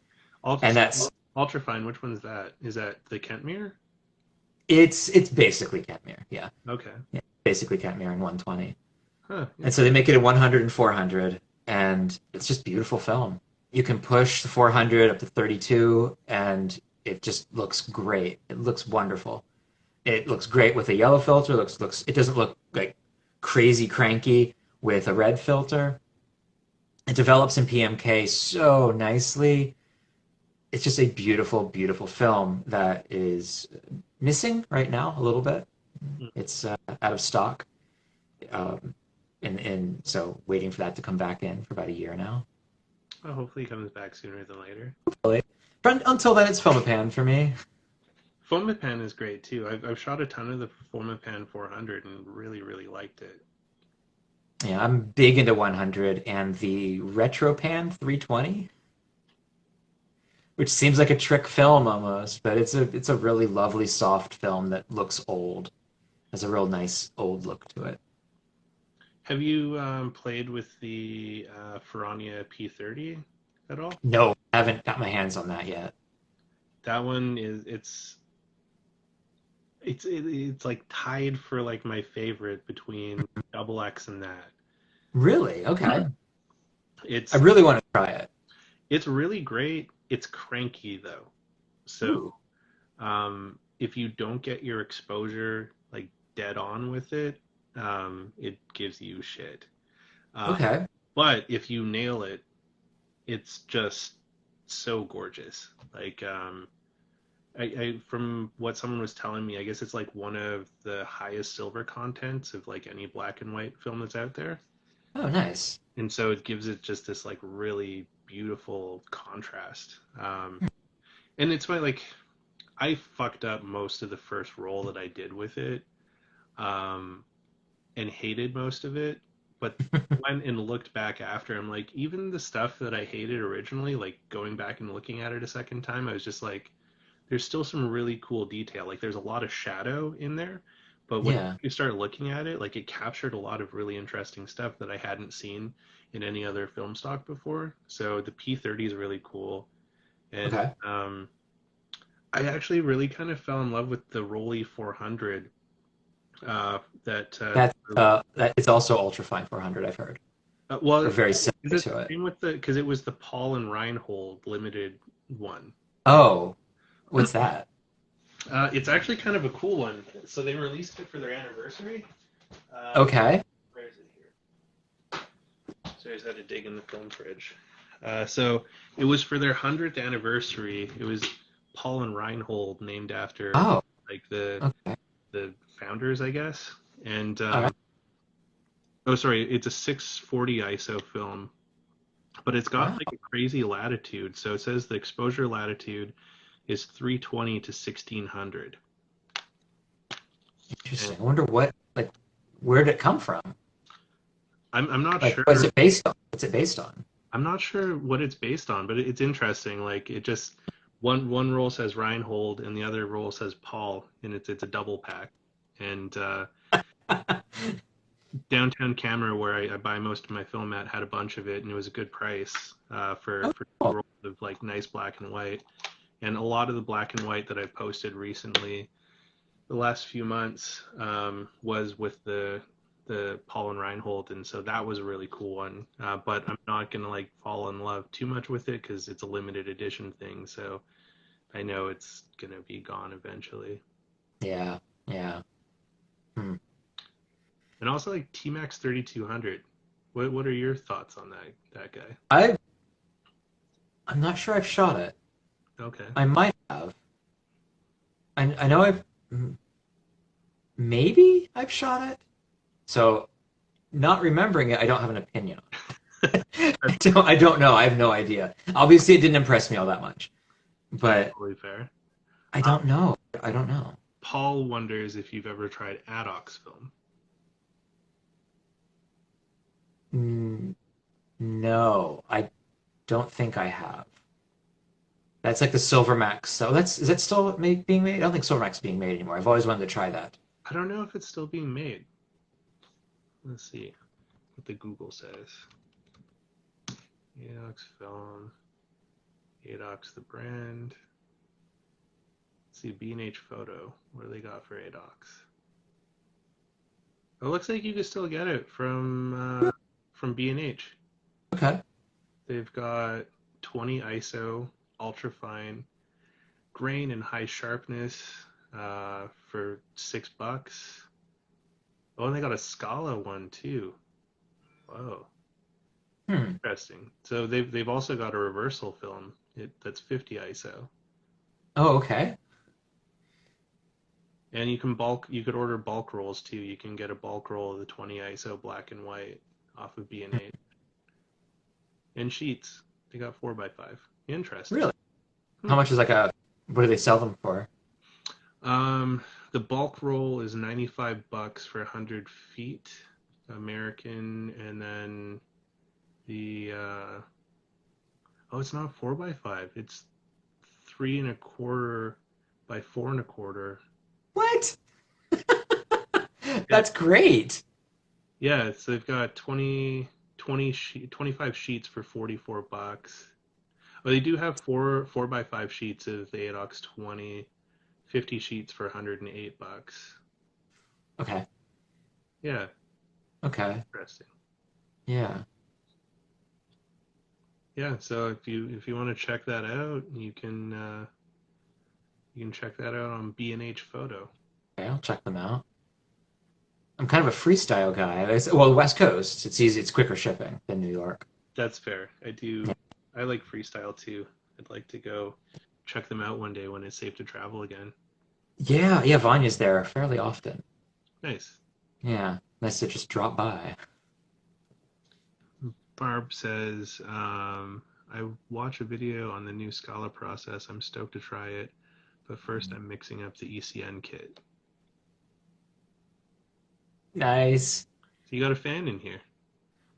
[SPEAKER 2] and
[SPEAKER 1] Ultra
[SPEAKER 2] that's
[SPEAKER 1] Ultrafine. Which one's that? Is that the Kentmere?
[SPEAKER 2] it's basically Kentmere, yeah,
[SPEAKER 1] Okay.
[SPEAKER 2] yeah, basically Kentmere in 120,
[SPEAKER 1] Huh.
[SPEAKER 2] and so they make it in 100 and 400, and it's just beautiful film. You can push the 400 up to 32, and it just looks great. It looks wonderful. It looks great with a yellow filter. Looks it doesn't look like crazy cranky with a red filter. It develops in PMK so nicely. It's just a beautiful, beautiful film that is missing right now a little bit.
[SPEAKER 1] Mm.
[SPEAKER 2] It's out of stock, um, and so waiting for that to come back in for about a year now.
[SPEAKER 1] Well, hopefully, it comes back sooner than later.
[SPEAKER 2] Hopefully. But until then, it's Filmapan for me.
[SPEAKER 1] Fomapan is great too. I've shot a ton of the Fomapan 400 and really, really liked it.
[SPEAKER 2] Yeah, I'm big into 100 and the Retropan 320, which seems like a trick film almost, but it's a really lovely soft film that looks old. Has a real nice old look to it.
[SPEAKER 1] Have you played with the Ferrania P30 at all?
[SPEAKER 2] No, I haven't got my hands on that yet.
[SPEAKER 1] That one is it's like tied for like my favorite between Double X and that.
[SPEAKER 2] Really? Okay. I
[SPEAKER 1] It's
[SPEAKER 2] really want to try it.
[SPEAKER 1] it's really great. It's cranky though. So
[SPEAKER 2] Ooh.
[SPEAKER 1] if you don't get your exposure like dead on with it, it gives you shit. Um,
[SPEAKER 2] Okay.
[SPEAKER 1] but if you nail it, it's just so gorgeous. Like from what someone was telling me, I guess it's like one of the highest silver contents of like any black and white film that's out there.
[SPEAKER 2] Oh, nice.
[SPEAKER 1] And so it gives it just this like really beautiful contrast. And it's my like I fucked up most of the first roll that I did with it, um, and hated most of it. But went and looked back after, I'm like, even the stuff that I hated originally, like going back and looking at it a second time, I was just like, there's still some really cool detail. Like there's a lot of shadow in there, but when
[SPEAKER 2] Yeah.
[SPEAKER 1] you start looking at it, like it captured a lot of really interesting stuff that I hadn't seen in any other film stock before. So the P30 is really cool, and
[SPEAKER 2] Okay.
[SPEAKER 1] I actually really kind of fell in love with the Rolly 400. That
[SPEAKER 2] That it's also Ultrafine 400, I've heard. Or
[SPEAKER 1] well,
[SPEAKER 2] very
[SPEAKER 1] is
[SPEAKER 2] similar
[SPEAKER 1] it
[SPEAKER 2] to
[SPEAKER 1] the
[SPEAKER 2] it.
[SPEAKER 1] same with the because it was the Paul and Reinhold limited one.
[SPEAKER 2] Oh, what's that?
[SPEAKER 1] It's actually kind of a cool one. So they released it for their anniversary. Um,
[SPEAKER 2] Okay.
[SPEAKER 1] where is it here? So I just had to dig in the film fridge. So it was for their 100th anniversary. It was Paul and Reinhold, named after
[SPEAKER 2] Oh,
[SPEAKER 1] like
[SPEAKER 2] okay.
[SPEAKER 1] the founders, I guess. And
[SPEAKER 2] All right.
[SPEAKER 1] oh, sorry, it's a 640 ISO film, but it's got
[SPEAKER 2] Wow.
[SPEAKER 1] like a crazy latitude. So it says the exposure latitude is 320 to 1600. And
[SPEAKER 2] Interesting. I wonder where did it come from?
[SPEAKER 1] I'm not
[SPEAKER 2] Like, what's
[SPEAKER 1] sure.
[SPEAKER 2] it based on? What's it based on?
[SPEAKER 1] I'm not sure what it's based on, but it's interesting. Like it just one roll says Reinhold and the other roll says Paul, and it's a double pack. And downtown camera where I buy most of my film at had a bunch of it, and it was a good price
[SPEAKER 2] Oh,
[SPEAKER 1] for two
[SPEAKER 2] cool.
[SPEAKER 1] rolls of like nice black and white. And a lot of the black and white that I've posted recently, the last few months, was with the Paul and Reinhold, and so that was a really cool one. But I'm not gonna like fall in love too much with it because it's a limited edition thing. So I know it's gonna be gone eventually.
[SPEAKER 2] Yeah. Yeah. Hmm.
[SPEAKER 1] And also like T Max 3200. What are your thoughts on that guy?
[SPEAKER 2] I I'm not sure I've shot it.
[SPEAKER 1] Okay.
[SPEAKER 2] I might have. I know I've. maybe I've shot it. So not remembering it, I don't have an opinion. I don't know. I have no idea. Obviously, it didn't impress me all that much,
[SPEAKER 1] That's
[SPEAKER 2] but
[SPEAKER 1] totally fair.
[SPEAKER 2] I don't know. I don't know.
[SPEAKER 1] Paul wonders if you've ever tried Adox film.
[SPEAKER 2] Mm, no, I don't think I have. That's like the Silver Max. So that's is that still being made? I don't think Silver Max is being made anymore. I've always wanted to try that.
[SPEAKER 1] I don't know if it's still being made. Let's see what the Google says. Adox film. Adox the brand. Let's see B&H photo. What do they got for Adox? It looks like you can still get it from B&H.
[SPEAKER 2] Okay.
[SPEAKER 1] They've got 20 ISO, ultra fine, grain and high sharpness for $6. Oh, and they got a Scala one too. Whoa,
[SPEAKER 2] Hmm.
[SPEAKER 1] interesting. So they've also got a reversal film. That's 50 ISO,
[SPEAKER 2] Oh, okay.
[SPEAKER 1] and you could order bulk rolls too. You can get a bulk roll of the 20 ISO black and white off of B&H and sheets. They got 4x5. Interesting.
[SPEAKER 2] Really?
[SPEAKER 1] Hmm.
[SPEAKER 2] How much is like a? What do they sell them for?
[SPEAKER 1] The bulk roll is $95 for 100 feet American, and then the oh, it's not 4x5. It's 3.25 by 4.25.
[SPEAKER 2] What?
[SPEAKER 1] Yeah,
[SPEAKER 2] That's great.
[SPEAKER 1] yeah. So they've got 25 sheets for $44. But they do have four by five sheets of the ADOX 20, 50 sheets for $108.
[SPEAKER 2] Okay.
[SPEAKER 1] Yeah,
[SPEAKER 2] Okay.
[SPEAKER 1] interesting.
[SPEAKER 2] Yeah.
[SPEAKER 1] Yeah, so if you want to check that out, you can check that out on B&H Photo.
[SPEAKER 2] Okay, I'll check them out. I'm kind of a freestyle guy. Well, West Coast, it's easy. It's quicker shipping than New York.
[SPEAKER 1] That's fair. I like freestyle too. I'd like to go check them out one day when it's safe to travel again.
[SPEAKER 2] Yeah, yeah. Vanya's there fairly often.
[SPEAKER 1] Nice.
[SPEAKER 2] Yeah, nice to just drop by.
[SPEAKER 1] Barb says, I watch a video on the new Scala process. I'm stoked to try it, but first I'm mixing up the ECN kit.
[SPEAKER 2] Nice.
[SPEAKER 1] So you got a fan in here.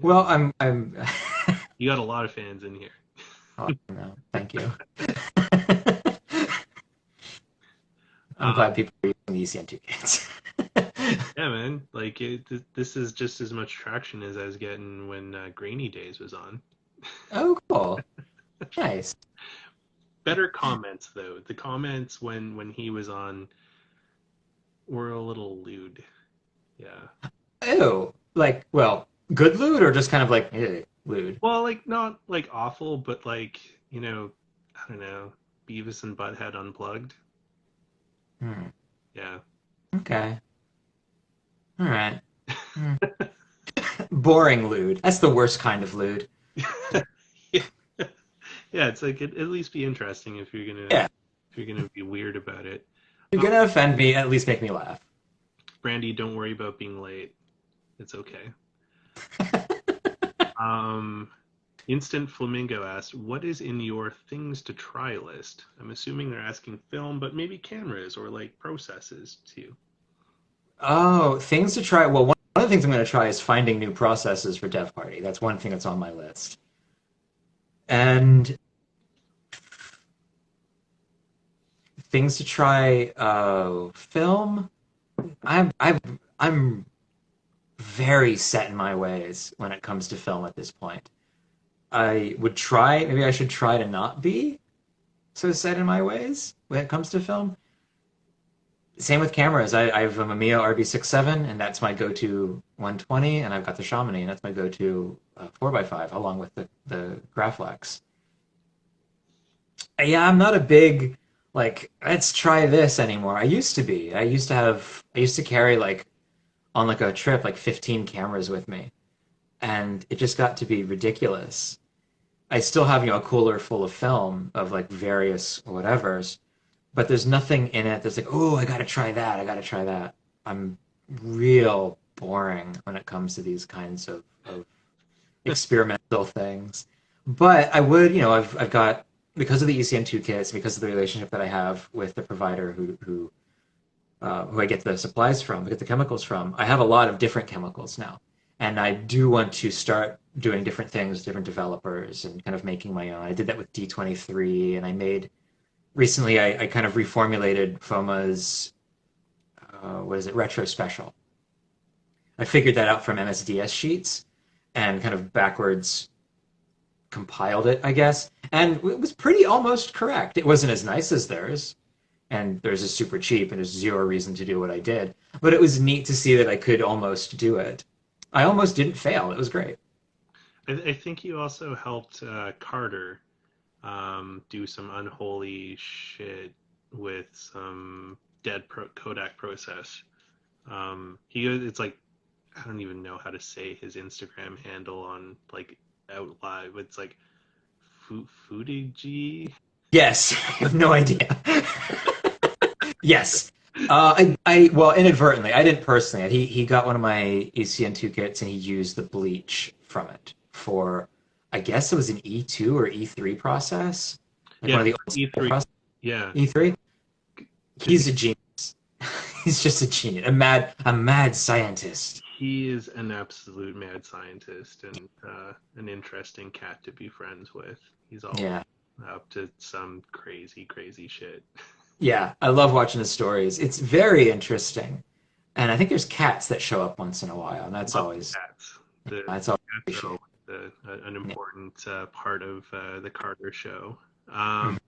[SPEAKER 2] Well, I'm.
[SPEAKER 1] You got a lot of fans in here.
[SPEAKER 2] Oh, no, thank you. I'm
[SPEAKER 1] Uh,
[SPEAKER 2] glad people are using the ECN2 kits.
[SPEAKER 1] yeah, man. Like this is just as much traction as I was getting when Grainy Days was on.
[SPEAKER 2] Oh, cool. Nice.
[SPEAKER 1] Better comments though. The comments when he was on were a little lewd. Yeah.
[SPEAKER 2] Oh, like, well, good lewd or just kind of like lewd?
[SPEAKER 1] Well, like not like awful, but like I don't know, Beavis and Butthead unplugged.
[SPEAKER 2] Hmm.
[SPEAKER 1] Yeah.
[SPEAKER 2] Okay. All right. Hmm. Boring lewd. That's the worst kind of lewd.
[SPEAKER 1] Yeah. Yeah, it's like at least be interesting
[SPEAKER 2] Yeah.
[SPEAKER 1] if you're gonna be weird about it.
[SPEAKER 2] If you're gonna offend me, at least make me laugh.
[SPEAKER 1] Brandy, don't worry about being late. It's okay. Um, Instant Flamingo asked, "What is in your things to try list?" I'm assuming they're asking film, but maybe cameras or like processes too.
[SPEAKER 2] Oh, things to try. Well, one of the things I'm going to try is finding new processes for Dev Party. That's one thing that's on my list. And things to try, film. I'm very set in my ways when it comes to film at this point. I would try. Maybe I should try to not be so set in my ways when it comes to film. Same with cameras. I have a Mamiya RB67, and that's my go-to 120, and I've got the Chamonix, and that's my go-to 4x5, along with the Graflex. Yeah, I'm not a big like let's try this anymore. I used to be. I used to carry like on like a trip like 15 cameras with me, and it just got to be ridiculous. I still have a cooler full of film of like various whatevers, but there's nothing in it that's like, oh, I gotta try that. I gotta try that. I'm real boring when it comes to these kinds of experimental things. But I would, I've got because of the ECN2 kits, because of the relationship that I have with the provider who I get the supplies from, I get the chemicals from. I have a lot of different chemicals now, and I do want to start doing different things, different developers, and kind of making my own. I did that with D23, and I made recently. I kind of reformulated FOMA's what is it, retro special. I figured that out from MSDS sheets and kind of backwards compiled it, I guess. And it was pretty almost correct. It wasn't as nice as theirs, and theirs is super cheap, and there's zero reason to do what I did. But it was neat to see that I could almost do it. I almost didn't fail. It was great.
[SPEAKER 1] I think you also helped Carter do some unholy shit with some Kodak process. It's like I don't even know how to say his Instagram handle on like out live. It's like Fudigi.
[SPEAKER 2] Yes, I have no idea. Yes. Well, inadvertently, I didn't personally. He got one of my ECN2 kits and he used the bleach from it for, I guess it was an E2 or E3 process, like
[SPEAKER 1] Yeah,
[SPEAKER 2] one of the
[SPEAKER 1] for
[SPEAKER 2] old school
[SPEAKER 1] E3.
[SPEAKER 2] process.
[SPEAKER 1] Yeah,
[SPEAKER 2] E3.
[SPEAKER 1] because
[SPEAKER 2] He's a genius. He's just a genius, a mad scientist.
[SPEAKER 1] he is an absolute mad scientist and an interesting cat to be friends with. He's always
[SPEAKER 2] Yeah,
[SPEAKER 1] up to some crazy, crazy shit.
[SPEAKER 2] yeah. I love watching the stories. It's very interesting, and I think there's cats that show up once in a while, and
[SPEAKER 1] Lots of cats.
[SPEAKER 2] that's always
[SPEAKER 1] Cats are
[SPEAKER 2] appreciated.
[SPEAKER 1] always an
[SPEAKER 2] Yeah.
[SPEAKER 1] important part of the Carter show.
[SPEAKER 2] Mhm.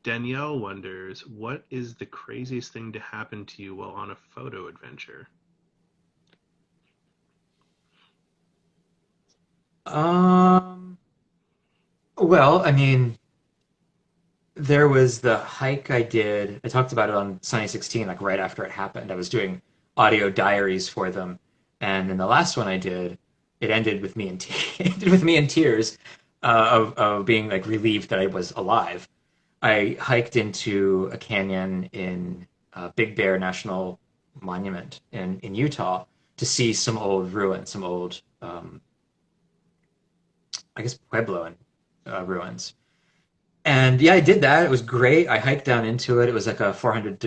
[SPEAKER 1] Danielle wonders, what is the craziest thing to happen to you while on a photo adventure?
[SPEAKER 2] Um. Well, I mean, there was the hike I did. I talked about it on Sunny 16, like right after it happened. I was doing audio diaries for them, and then the last one I did, it ended with me in ended with me in tears of being like relieved that I was alive. I hiked into a canyon in Big Bear National Monument in Utah to see some old ruins, some old, I guess, Puebloan ruins. And yeah, I did that. It was great. I hiked down into it. It was like a 400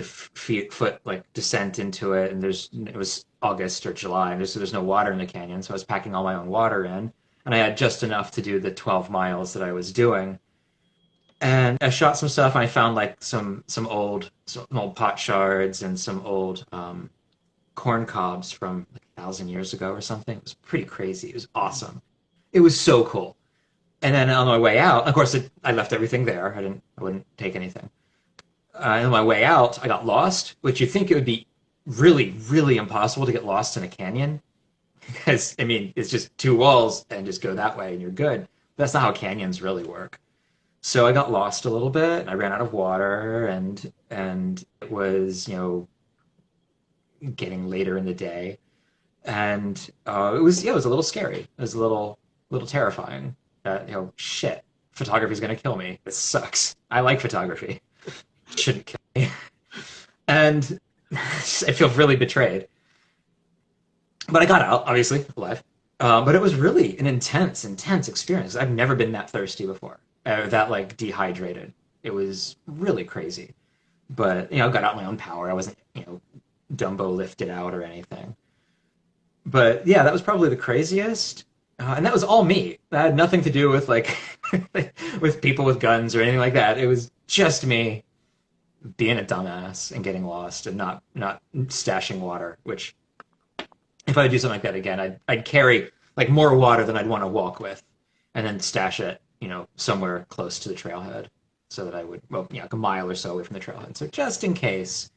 [SPEAKER 2] foot like descent into it, and it was August or July, and there's no water in the canyon, so I was packing all my own water in, and I had just enough to do the 12 miles that I was doing. And I shot some stuff, and I found like some old pot shards and some old corn cobs from like 1,000 years ago or something. It was pretty crazy. It was awesome. It was so cool. And then on my way out, of course, I left everything there. I wouldn't take anything. And on my way out, I got lost, which you think it would be really, really impossible to get lost in a canyon because I mean it's just two walls and just go that way and you're good. But that's not how canyons really work. So I got lost a little bit. And I ran out of water, and it was getting later in the day, and it was a little scary. It was a little terrifying. That shit, photography is gonna kill me. This sucks. I like photography. It shouldn't kill me, and I feel really betrayed. But I got out, obviously alive. But it was really an intense experience. I've never been that thirsty before, that like dehydrated. It was really crazy. But got out my own power. I wasn't Dumbo lifted out or anything. But yeah, that was probably the craziest. And that was all me. That had nothing to do with like with people with guns or anything like that. It was just me being a dumbass and getting lost and not stashing water. Which, if I would do something like that again, I'd carry like more water than I'd want to walk with, and then stash it, somewhere close to the trailhead, so that I would, well, like a mile or so away from the trailhead. So just in case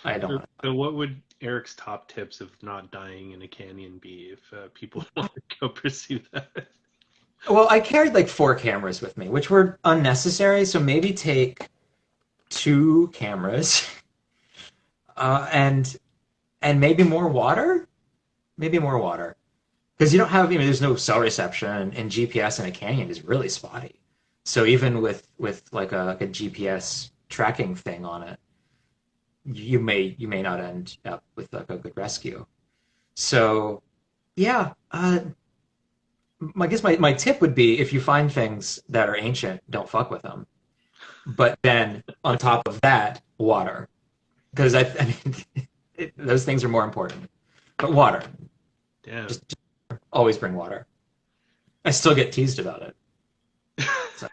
[SPEAKER 2] I don't
[SPEAKER 1] So,
[SPEAKER 2] want to.
[SPEAKER 1] so what would Eric's top tips of not dying in a canyon be if people want to go pursue that?
[SPEAKER 2] Well, I carried like four cameras with me, which were unnecessary. So maybe take two cameras, and maybe more water. Maybe more water, because you don't have. There's no cell reception, and GPS in a canyon is really spotty. So even with like a GPS tracking thing on it, you may not end up with like a good rescue. So yeah, I guess my tip would be if you find things that are ancient, don't fuck with them. But then on top of that, water, because I mean those things are more important. But water,
[SPEAKER 1] Damn.
[SPEAKER 2] just always bring water. I still get teased about it. So,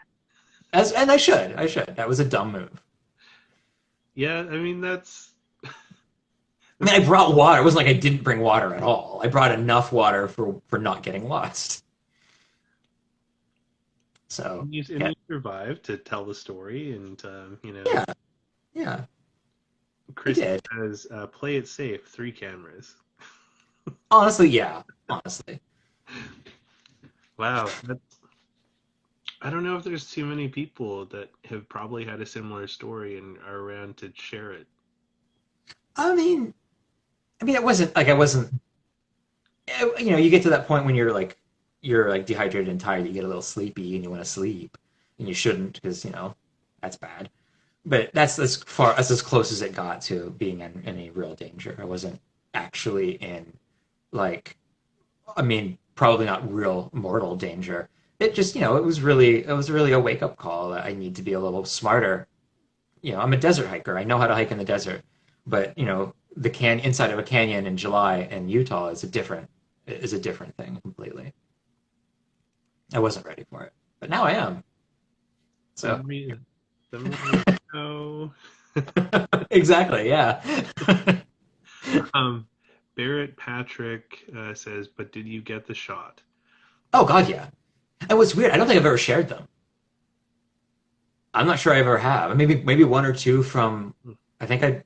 [SPEAKER 2] and I should. That was a dumb move.
[SPEAKER 1] Yeah, I mean
[SPEAKER 2] I mean, I
[SPEAKER 1] that's
[SPEAKER 2] brought water. It wasn't like I didn't bring water at all. I brought enough water for not getting lost. So
[SPEAKER 1] and
[SPEAKER 2] yeah,
[SPEAKER 1] you survived to tell the story, and
[SPEAKER 2] yeah, yeah. I
[SPEAKER 1] Christy
[SPEAKER 2] did.
[SPEAKER 1] says, "Play it safe. 3 cameras."
[SPEAKER 2] Honestly, yeah. Honestly,
[SPEAKER 1] Wow, I don't know if there's too many people that have probably had a similar story and are around to share it.
[SPEAKER 2] I mean, it wasn't like I wasn't. You get to that point when you're like dehydrated and tired. You get a little sleepy and you want to sleep, and you shouldn't because that's bad. But that's as close as it got to being in any real danger. I wasn't actually in like I mean, probably not real mortal danger. It just, it was really a wake up call that I need to be a little smarter. I'm a desert hiker. I know how to hike in the desert, but the can inside of a canyon in July in Utah is a different thing completely. I wasn't ready for it, but now I am. So
[SPEAKER 1] Some reason, no.
[SPEAKER 2] exactly, yeah.
[SPEAKER 1] Um, Barrett Patrick says, "But did you get the shot?"
[SPEAKER 2] Oh God, yeah. And what's weird, I don't think I've ever shared them. I'm not sure I ever have. Maybe one or two from. I think I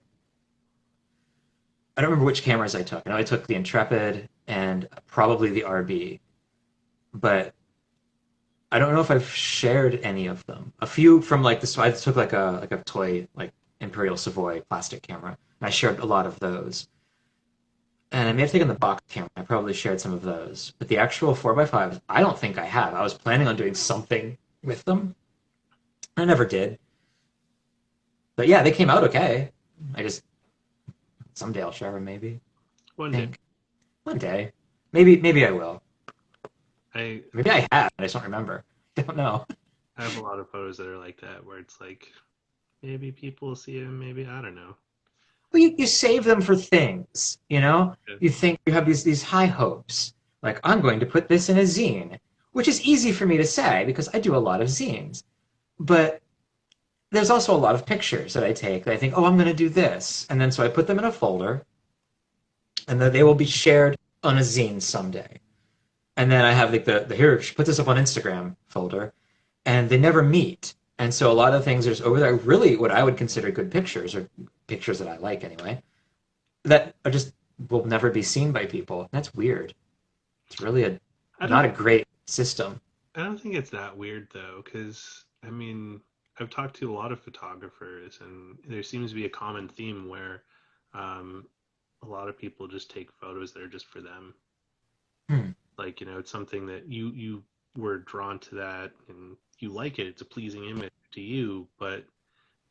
[SPEAKER 2] don't remember which cameras I took. I know I took the Intrepid and probably the RB, but I don't know if I've shared any of them. A few from like this. I took like a toy like Imperial Savoy plastic camera, and I shared a lot of those. And I may have taken the box camera. I probably shared some of those, but the actual 4x5s, I don't think I have. I was planning on doing something with them. I never did. But yeah, they came out okay. I just someday I'll share them. Maybe.
[SPEAKER 1] One
[SPEAKER 2] I
[SPEAKER 1] day,
[SPEAKER 2] think one day. Maybe I will.
[SPEAKER 1] I
[SPEAKER 2] Maybe I have. I just don't remember. I don't know.
[SPEAKER 1] I have a lot of photos that are like that, where it's like maybe people will see them, maybe I don't know.
[SPEAKER 2] Well, you save them for things, you know?
[SPEAKER 1] Yeah.
[SPEAKER 2] You think you have these high hopes. Like, I'm going to put this in a zine, which is easy for me to say because I do a lot of zines. But there's also a lot of pictures that I take that I think, oh, I'm going to do this. And then so I put them in a folder and then they will be shared on a zine someday. And then I have like the here, put this up on Instagram folder and they never meet. And so a lot of things there's over there really what I would consider good pictures or pictures that I like anyway that are just will never be seen by people. That's weird. It's really a
[SPEAKER 1] I
[SPEAKER 2] not
[SPEAKER 1] don't
[SPEAKER 2] a great system.
[SPEAKER 1] I don't think it's that weird though, because I mean I've talked to a lot of photographers, and there seems to be a common theme where um, a lot of people just take photos that are just for them.
[SPEAKER 2] Hmm.
[SPEAKER 1] Like it's something that you were drawn to that, and you like it. It's a pleasing image to you, but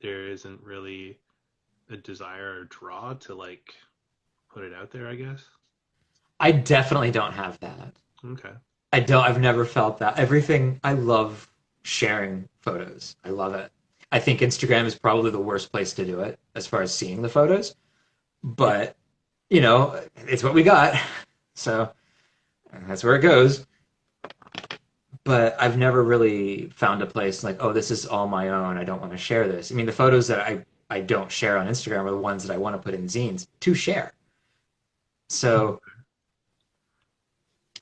[SPEAKER 1] there isn't really a desire or draw to like put it out there, I guess.
[SPEAKER 2] I definitely don't have that.
[SPEAKER 1] Okay.
[SPEAKER 2] I don't. I've never felt that. Everything. I love sharing photos. I love it. I think Instagram is probably the worst place to do it as far as seeing the photos,
[SPEAKER 1] Yeah.
[SPEAKER 2] but it's what we got. So that's where it goes. But I've never really found a place like, oh, this is all my own. I don't want to share this. I mean, the photos that I don't share on Instagram are the ones that I want to put in zines to share. So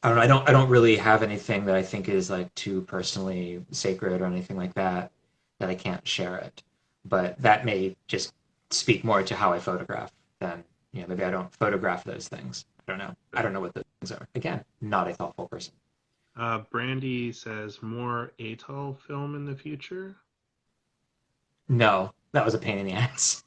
[SPEAKER 2] I don't know. I don't really have anything that I think is like too personally sacred or anything like that that I can't share it. But that may just speak more to how I photograph than maybe I don't photograph those things. I don't know. I don't know what those things are. Again, not a thoughtful person.
[SPEAKER 1] Brandy says more atoll film in the future.
[SPEAKER 2] No, that was a pain in the ass.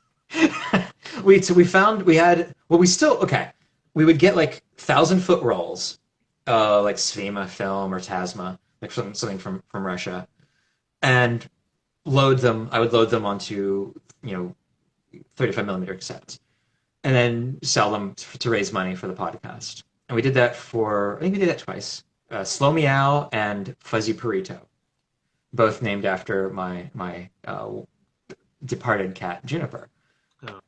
[SPEAKER 2] We found we had well we still okay. We would get like 1,000 foot rolls, like Svima film or Tasma, like something from Russia, and load them. I would load them onto 35 millimeter cassettes, and then sell them to raise money for the podcast. And we did that for, I think we did that twice. Slow Meow and Fuzzy Burrito, both named after my departed cat Juniper.
[SPEAKER 1] Oh,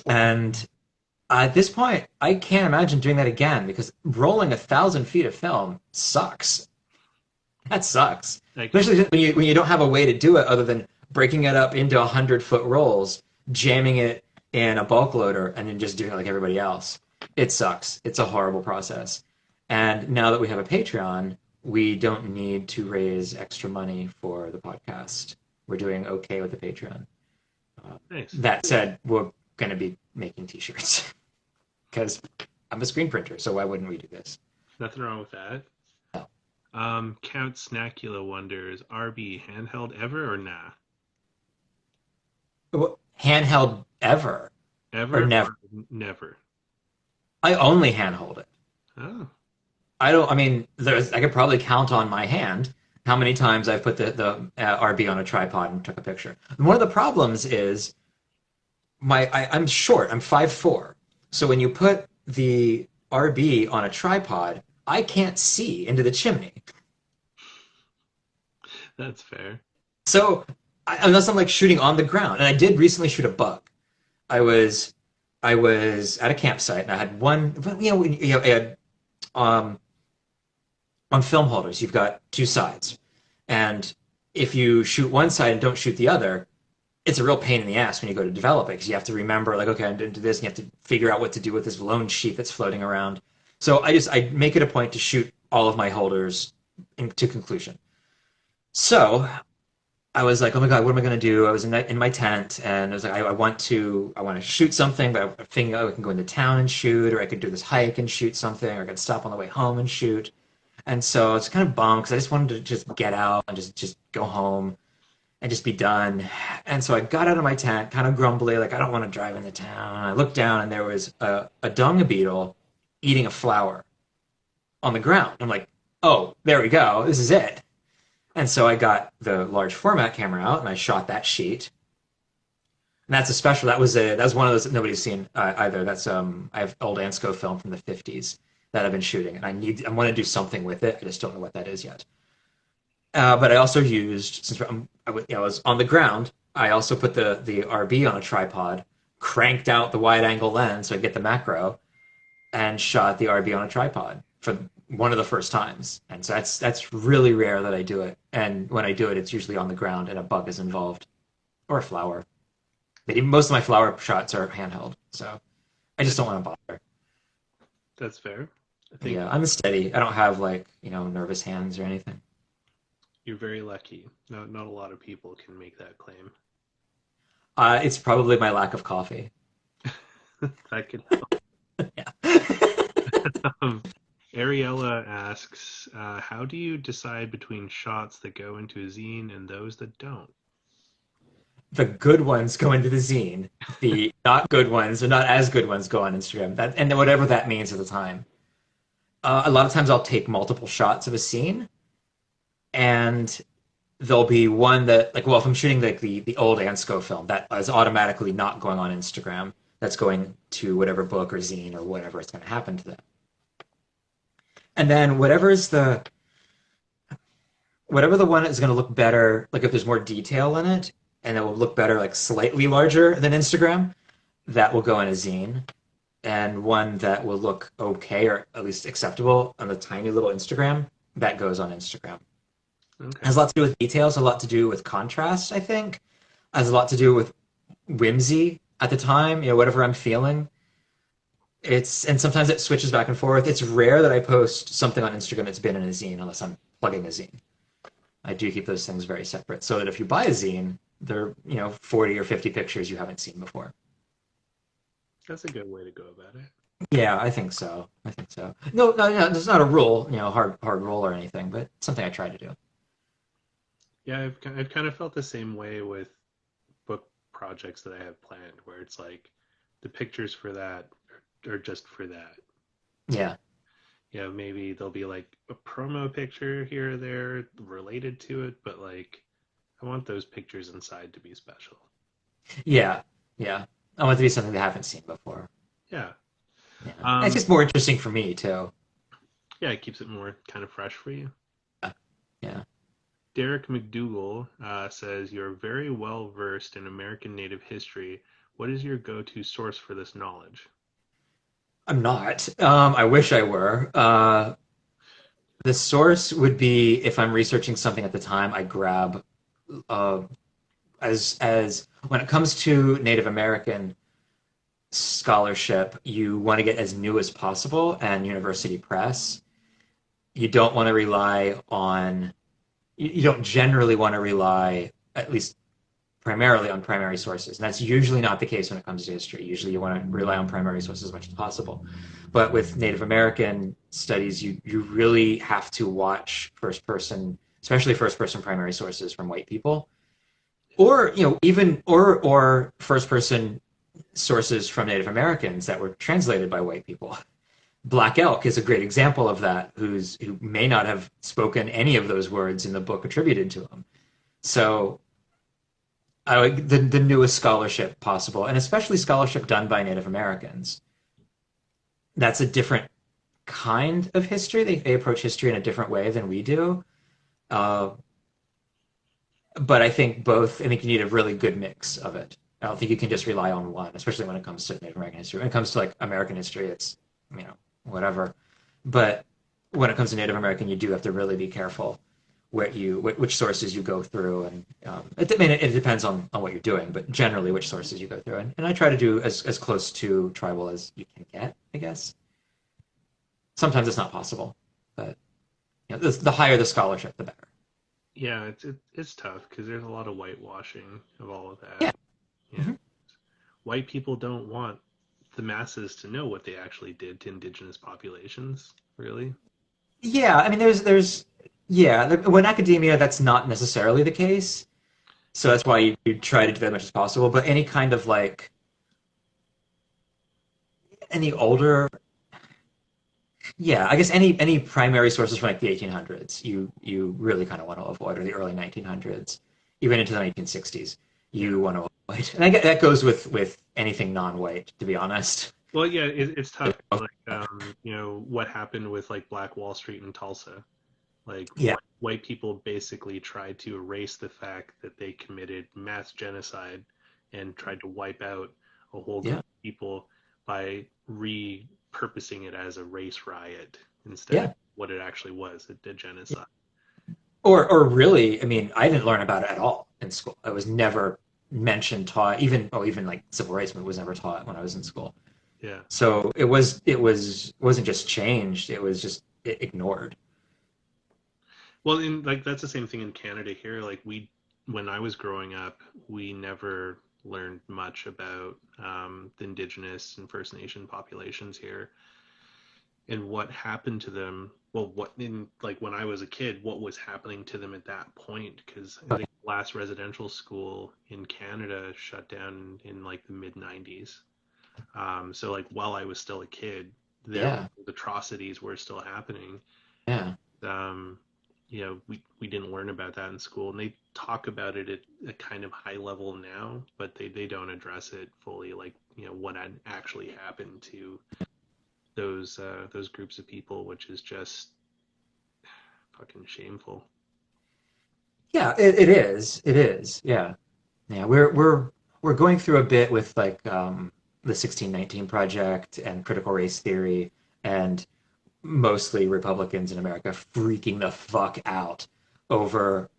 [SPEAKER 2] And at this point, I can't imagine doing that again because rolling 1,000 feet of film sucks. That sucks,
[SPEAKER 1] like
[SPEAKER 2] especially when you don't have a way to do it other than breaking it up into 100-foot rolls, jamming it in a bulk loader, and then just doing it like everybody else. It sucks. It's a horrible process. And now that we have a Patreon, we don't need to raise extra money for the podcast. We're doing okay with the Patreon.
[SPEAKER 1] nice.
[SPEAKER 2] That said, we're going to be making T-shirts because I'm a screen printer, so why wouldn't we do this?
[SPEAKER 1] Nothing wrong with that.
[SPEAKER 2] No.
[SPEAKER 1] Count Snackula wonders, RB handheld ever or nah?
[SPEAKER 2] Handheld ever or
[SPEAKER 1] Ever
[SPEAKER 2] never?
[SPEAKER 1] or never?
[SPEAKER 2] I only handhold it.
[SPEAKER 1] Oh,
[SPEAKER 2] I don't. I mean, I could probably count on my hand how many times I've put the RB on a tripod and took a picture. And one of the problems is I'm short. I'm 5'4". So when you put the RB on a tripod, I can't see into the chimney.
[SPEAKER 1] that's fair.
[SPEAKER 2] So unless I'm like shooting on the ground, and I did recently shoot a bug. I was I was at a campsite and I had one. I had, um, on film holders, you've got two sides, and if you shoot one side and don't shoot the other, it's a real pain in the ass when you go to develop it because you have to remember, like, okay, I'm doing this, and you have to figure out what to do with this lone sheet that's floating around. So I make it a point to shoot all of my holders to conclusion. So I was like, oh my god, what am I going to do? I was in my tent, and I was like, I want to shoot something, but I'm thinking, oh, I can go into town and shoot, or I could do this hike and shoot something, or I could stop on the way home and shoot. And so it's kind of bummed because I just wanted to just get out and just go home and just be done. And so I got out of my tent, kind of grumbly, like I don't want to drive into town. And I looked down, and there was a dung beetle eating a flower on the ground. I'm like, oh, there we go, this is it. And so I got the large format camera out and I shot that sheet. And that's a special. That was one of those that nobody's seen either. I have old Ansco film from the 50s that I've been shooting, and I want to do something with it. I just don't know what that is yet. But I also used, since I was on the ground, I also put the RB on a tripod, cranked out the wide angle lens so I get the macro, and shot the RB on a tripod for one of the first times. And so that's really rare that I do it. And when I do it, it's usually on the ground and a bug is involved or a flower. But even most of my flower shots are handheld, so I just don't want to bother.
[SPEAKER 1] That's fair. I think
[SPEAKER 2] Yeah, I'm steady. I don't have like nervous hands or anything.
[SPEAKER 1] you're very lucky. Not a lot of people can make that claim.
[SPEAKER 2] It's probably my lack of coffee.
[SPEAKER 1] That could
[SPEAKER 2] Yeah.
[SPEAKER 1] help. Ariella asks, how do you decide between shots that go into a zine and those that don't?
[SPEAKER 2] The good ones go into the zine. The not good ones or not as good ones go on Instagram. And whatever that means at the time. A lot of times I'll take multiple shots of a scene, and there'll be one that, like, well, if I'm shooting like the old Ansco film, that is automatically not going on Instagram. That's going to whatever book or zine or whatever it's going to happen to them. And then whatever the one is going to look better, like if there's more detail in it, and it will look better, like slightly larger than Instagram, that will go in a zine. And one that will look okay or at least acceptable on the tiny little Instagram, that goes on Instagram. It
[SPEAKER 1] Okay.
[SPEAKER 2] has a lot to do with details, a lot to do with contrast, I think. It has a lot to do with whimsy at the time, whatever I'm feeling. And sometimes it switches back and forth. It's rare that I post something on Instagram that's been in a zine unless I'm plugging a zine. I do keep those things very separate so that if you buy a zine, they're 40 or 50 pictures you haven't seen before.
[SPEAKER 1] That's a good way to go about it.
[SPEAKER 2] Yeah, I think so. I think so. No, no, no, there's not a rule, hard rule or anything, but something I try to do.
[SPEAKER 1] Yeah, I've kind of felt the same way with book projects that I have planned, where it's like the pictures for that are just for that.
[SPEAKER 2] Yeah.
[SPEAKER 1] Maybe there'll be like a promo picture here or there related to it, but like I want those pictures inside to be special.
[SPEAKER 2] Yeah. Yeah. I want it to be something they haven't seen before.
[SPEAKER 1] Yeah.
[SPEAKER 2] Yeah. It's
[SPEAKER 1] Um,
[SPEAKER 2] just more interesting for me too.
[SPEAKER 1] yeah, it keeps it more kind of fresh for you.
[SPEAKER 2] Yeah. Yeah.
[SPEAKER 1] Derek McDougall says, you're very well versed in American Native history. What is your go-to source for this knowledge?
[SPEAKER 2] I'm not. I wish I were. The source would be if I'm researching something at the time, I grab uh, as when it comes to Native American scholarship, you want to get as new as possible and university press. You don't want to rely on you don't generally want to rely, at least primarily, on primary sources. And that's usually not the case when it comes to history. Usually you want to rely on primary sources as much as possible. But with Native American studies, you really have to watch first person, especially first person primary sources from white people. Or, even or first person sources from Native Americans that were translated by white people. Black Elk is a great example of that, who may not have spoken any of those words in the book attributed to him. So the newest scholarship possible, and especially scholarship done by Native Americans. That's a different kind of history. They approach history in a different way than we do. Uh, but I think you need a really good mix of it. I don't think you can just rely on one, especially when it comes to Native American history. When it comes to like American history, it's, whatever. But when it comes to Native American, you do have to really be careful which sources you go through, and it depends on what you're doing, but generally which sources you go through, and I try to do as close to tribal as you can get, I guess. Sometimes it's not possible, but the higher the scholarship, the better.
[SPEAKER 1] Yeah, it's tough because there's a lot of whitewashing of all of that.
[SPEAKER 2] Yeah.
[SPEAKER 1] Yeah,
[SPEAKER 2] Mhm.
[SPEAKER 1] white people don't want the masses to know what they actually did to indigenous populations, really.
[SPEAKER 2] Yeah, I mean, yeah, when academia, that's not necessarily the case, so that's why you try to do that as much as possible. But any kind of like any older Yeah, I guess any primary sources from like the 1800s, you really kind of want to avoid, or the early 1900s, even into the 1960s,
[SPEAKER 1] Yeah.
[SPEAKER 2] you want to avoid. And I get that goes with anything non-white, to be honest.
[SPEAKER 1] Well, yeah, it's tough. Like, what happened with like Black Wall Street in Tulsa? Like,
[SPEAKER 2] Yeah,
[SPEAKER 1] white people basically tried to erase the fact that they committed mass genocide and tried to wipe out a whole group
[SPEAKER 2] yeah,
[SPEAKER 1] of people by repurposing it as a race riot instead of
[SPEAKER 2] yeah.
[SPEAKER 1] what it actually was, a genocide.
[SPEAKER 2] Or really, I mean, I didn't learn about it at all in school. It was never mentioned, taught, even like civil rights movement was never taught when I was in school.
[SPEAKER 1] Yeah.
[SPEAKER 2] So it wasn't just changed, it was just ignored.
[SPEAKER 1] Well, in like that's the same thing in Canada here. Like when I was growing up, we never learned much about the Indigenous and First Nation populations here and what happened to them. Well, what in like when I was a kid, what was happening to them at that point? Because I think the last residential school in Canada shut down in like the mid '90s. So like while I was still a kid, there
[SPEAKER 2] Yeah,
[SPEAKER 1] atrocities were still happening.
[SPEAKER 2] yeah.
[SPEAKER 1] um, we didn't learn about that in school, and they talk about it at a kind of high level now, but they don't address it fully, like what had actually happened to those groups of people, which is just fucking shameful.
[SPEAKER 2] Yeah, it is. It is. Yeah. Yeah, we're going through a bit with like the 1619 project and critical race theory, and mostly Republicans in America freaking the fuck out over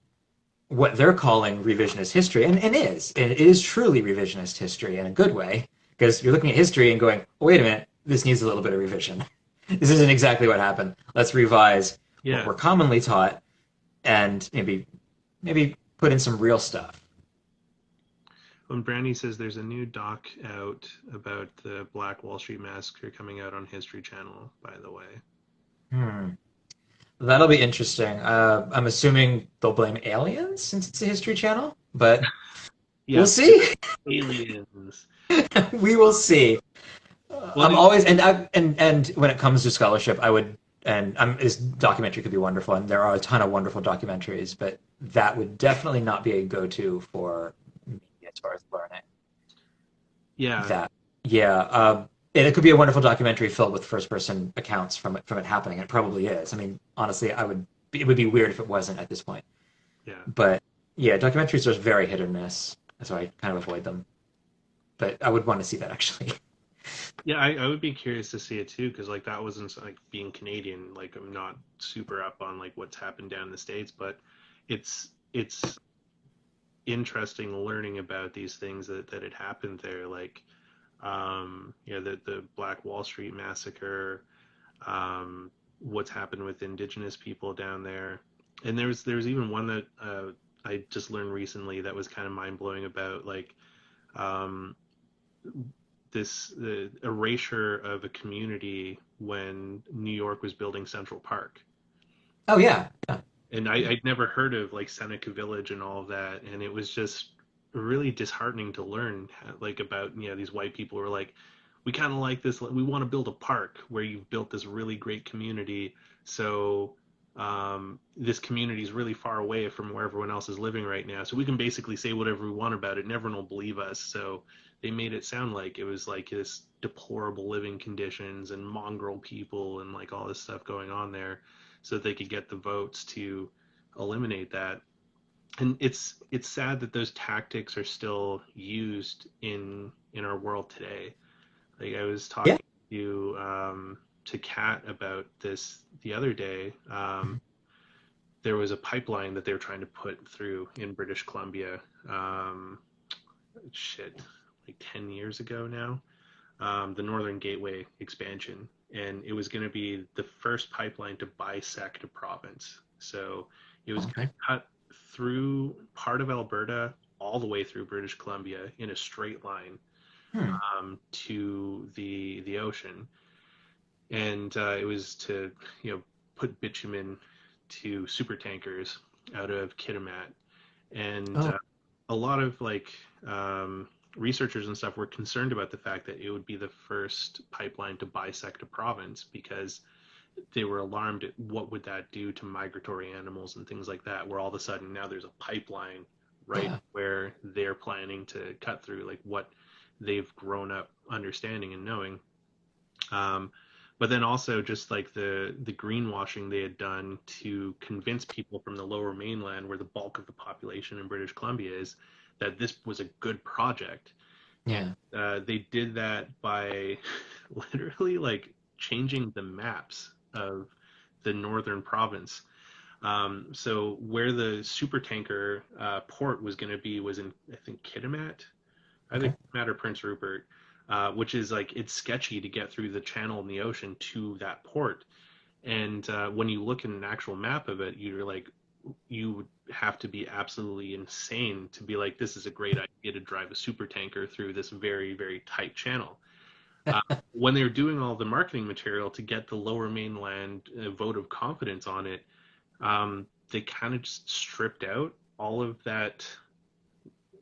[SPEAKER 2] what they're calling revisionist history, and it is truly revisionist history in a good way, because you're looking at history and going, oh, wait a minute, this needs a little bit of revision. This isn't exactly what happened. Let's revise what
[SPEAKER 1] Yeah.
[SPEAKER 2] we're commonly taught, and maybe put in some real stuff.
[SPEAKER 1] When Brandy says there's a new doc out about the Black Wall Street Massacre coming out on History Channel, by the way.
[SPEAKER 2] Hmm. That'll be interesting. I'm assuming they'll blame aliens since it's a History Channel, but we'll
[SPEAKER 1] Yes,
[SPEAKER 2] see.
[SPEAKER 1] aliens.
[SPEAKER 2] We will see.
[SPEAKER 1] Well,
[SPEAKER 2] I'm always and when it comes to scholarship, I would and this documentary could be wonderful, and there are a ton of wonderful documentaries, but that would definitely not be a go-to for me as far as learning.
[SPEAKER 1] Yeah,
[SPEAKER 2] that. Yeah, and it could be a wonderful documentary filled with first-person accounts from it happening. It probably is. I mean, honestly, it would be weird if it wasn't at this point.
[SPEAKER 1] yeah.
[SPEAKER 2] But yeah, documentaries are very hit or miss, so I kind of avoid them. But I would want to see that actually.
[SPEAKER 1] Yeah, I would be curious to see it too, because like that wasn't like being Canadian. Like I'm not super up on like what's happened down in the States, but it's interesting learning about these things that had happened there. Like the Black Wall Street massacre, what's happened with indigenous people down there, and there's even one that I just learned recently that was kind of mind blowing about like um, this the erasure of a community when New York was building Central Park.
[SPEAKER 2] Oh yeah, yeah,
[SPEAKER 1] And I'd never heard of like Seneca Village and all of that, and it was just really disheartening to learn like about these white people who were like, we kind of like this, we want to build a park where you've built this really great community, so this community is really far away from where everyone else is living right now, so we can basically say whatever we want about it, and everyone will believe us. So they made it sound like it was like this deplorable living conditions and mongrel people and like all this stuff going on there so that they could get the votes to eliminate that. And it's sad that those tactics are still used in our world today. Like I was
[SPEAKER 2] yeah.
[SPEAKER 1] talking to Kat about this the other day. There was a pipeline that they were trying to put through in British Columbia. Um, shit, like 10 years ago now. The Northern Gateway expansion, and it was going to be the first pipeline to bisect a province. So it was going
[SPEAKER 2] Okay.
[SPEAKER 1] to cut through part of Alberta all the way through British Columbia in a straight line
[SPEAKER 2] Hmm.
[SPEAKER 1] to the ocean, and it was to put bitumen to super tankers out of Kitimat, and
[SPEAKER 2] Oh
[SPEAKER 1] a lot of like researchers and stuff were concerned about the fact that it would be the first pipeline to bisect a province because they were alarmed at what would that do to migratory animals and things like that, where all of a sudden now there's a pipeline right
[SPEAKER 2] yeah,
[SPEAKER 1] where they're planning to cut through like what they've grown up understanding and knowing. um, but then also just like the greenwashing they had done to convince people from the lower mainland, where the bulk of the population in British Columbia is, that this was a good project. And
[SPEAKER 2] yeah.
[SPEAKER 1] they did that by literally like changing the maps of the northern province. So where the supertanker port was going to be was in, I think, Kitimat, either
[SPEAKER 2] Okay.
[SPEAKER 1] Kitimat or Prince Rupert, which is like it's sketchy to get through the channel in the ocean to that port. And when you look at an actual map of it, you're like, you would have to be absolutely insane to be like, this is a great idea to drive a super tanker through this very, very tight channel. Uh, when they were doing all the marketing material to get the lower mainland vote of confidence on it, they kind of just stripped out all of that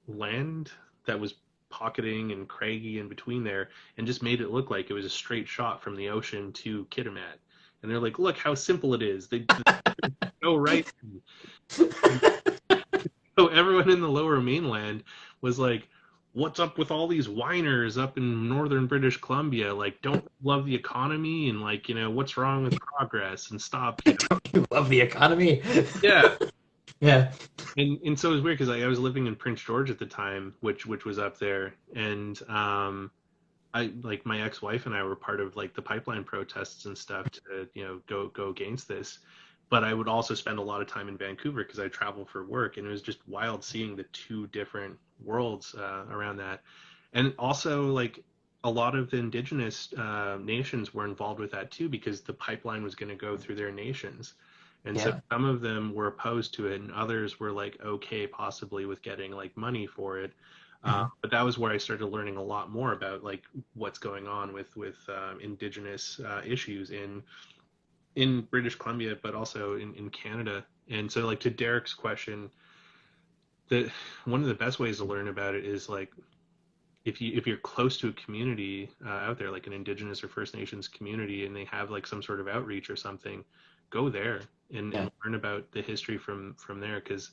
[SPEAKER 1] land that was pocketing and craggy in between there and just made it look like it was a straight shot from the ocean to Kitimat. And they're like, look how simple it is. They go right. So everyone in the lower mainland was like, what's up with all these whiners up in northern British Columbia? Like, don't love the economy and like, what's wrong with progress and stop,
[SPEAKER 2] Don't you love the economy?
[SPEAKER 1] Yeah.
[SPEAKER 2] Yeah,
[SPEAKER 1] And so it was weird because I was living in Prince George at the time, which was up there, and I like my ex-wife and I were part of like the pipeline protests and stuff to go against this. But I would also spend a lot of time in Vancouver because I travel for work, and it was just wild seeing the two different worlds around that. And also like a lot of the indigenous nations were involved with that too because the pipeline was going to go through their nations. And so
[SPEAKER 2] yeah.
[SPEAKER 1] some of them were opposed to it, and others were like okay, possibly with getting like money for it.
[SPEAKER 2] Mhm.
[SPEAKER 1] But that was where I started learning a lot more about like what's going on with indigenous issues in British Columbia, but also in Canada. And so, like to Derek's question, that one of the best ways to learn about it is like if you're close to a community out there, like an Indigenous or First Nations community, and they have like some sort of outreach or something, go there and
[SPEAKER 2] Yeah.
[SPEAKER 1] learn about the history from there because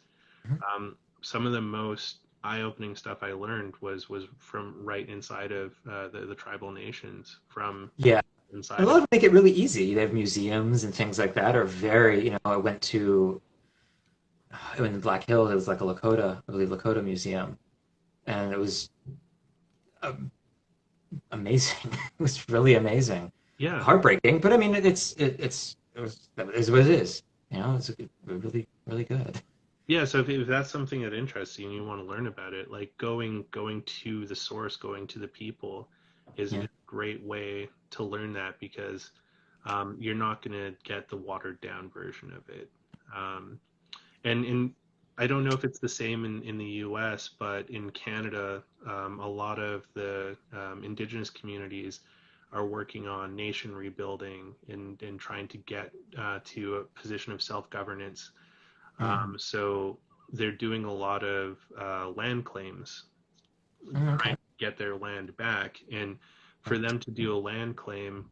[SPEAKER 2] Mhm.
[SPEAKER 1] some of the most eye-opening stuff I learned was from right inside of the tribal nations, from
[SPEAKER 2] Yeah. And
[SPEAKER 1] inside
[SPEAKER 2] a
[SPEAKER 1] of.
[SPEAKER 2] lot of them make it really easy. They have museums and things like that are very, I went to in the Black Hills, it was like a Lakota, I believe Lakota museum, and it was um, amazing. It was really amazing.
[SPEAKER 1] Yeah,
[SPEAKER 2] Heartbreaking, but I mean, it is what it is. It's really, really good.
[SPEAKER 1] yeah. So if that's something that interests you and you want to learn about it, like going to the source, going to the people, is
[SPEAKER 2] Yeah.
[SPEAKER 1] a great way to learn that because you're not going to get the watered down version of it. Um, and I don't know if it's the same in the U.S., but in Canada, a lot of the indigenous communities are working on nation rebuilding and trying to get to a position of self-governance.
[SPEAKER 2] Mm.
[SPEAKER 1] So they're doing a lot of land claims, trying
[SPEAKER 2] Okay.
[SPEAKER 1] to get their land back. And for them to do a land claim,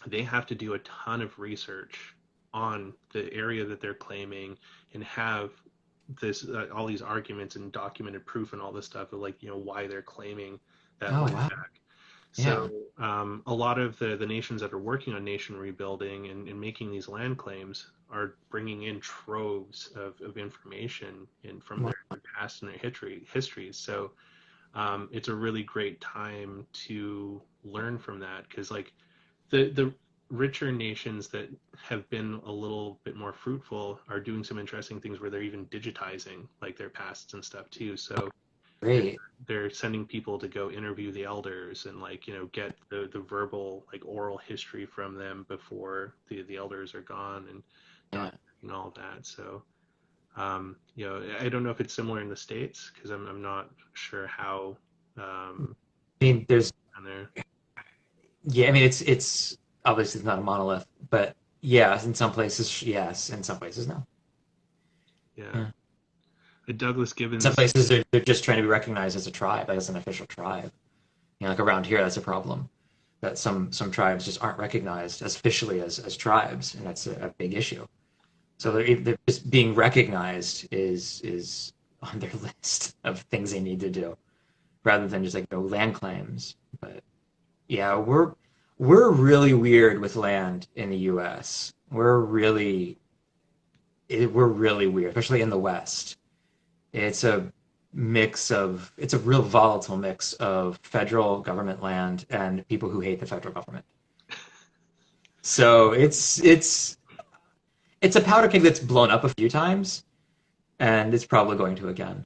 [SPEAKER 1] they have to do a ton of research on the area that they're claiming and have this all these arguments and documented proof and all this stuff of like why they're claiming that
[SPEAKER 2] Oh
[SPEAKER 1] land
[SPEAKER 2] wow.
[SPEAKER 1] back. So
[SPEAKER 2] Yeah.
[SPEAKER 1] a lot of the nations that are working on nation rebuilding and making these land claims are bringing in troves of information in from
[SPEAKER 2] Wow.
[SPEAKER 1] their past and their histories. So it's a really great time to learn from that because like the richer nations that have been a little bit more fruitful are doing some interesting things where they're even digitizing like their pasts and stuff too. So they're
[SPEAKER 2] Great.
[SPEAKER 1] they're sending people to go interview the elders and like get the verbal like oral history from them before the elders are gone and
[SPEAKER 2] Yeah.
[SPEAKER 1] documenting all of that. So I don't know if it's similar in the States because I'm not sure how um,
[SPEAKER 2] I mean, there's
[SPEAKER 1] down there.
[SPEAKER 2] yeah. I mean, it's obviously it's not a monolith, but yeah, in some places yes, in some places no.
[SPEAKER 1] Yeah,
[SPEAKER 2] Yeah.
[SPEAKER 1] Douglas
[SPEAKER 2] In some
[SPEAKER 1] Gibbons.
[SPEAKER 2] places they're just trying to be recognized as a tribe, like as an official tribe. Like around here, that's a problem. That some tribes just aren't recognized as officially as tribes, and that's a big issue. So they're just being recognized is on their list of things they need to do, rather than just like land claims. But yeah, we're really weird with land in the U.S. We're really weird, especially in the West. It's a real volatile mix of federal government land and people who hate the federal government. So it's a powder keg that's blown up a few times, and it's probably going to again.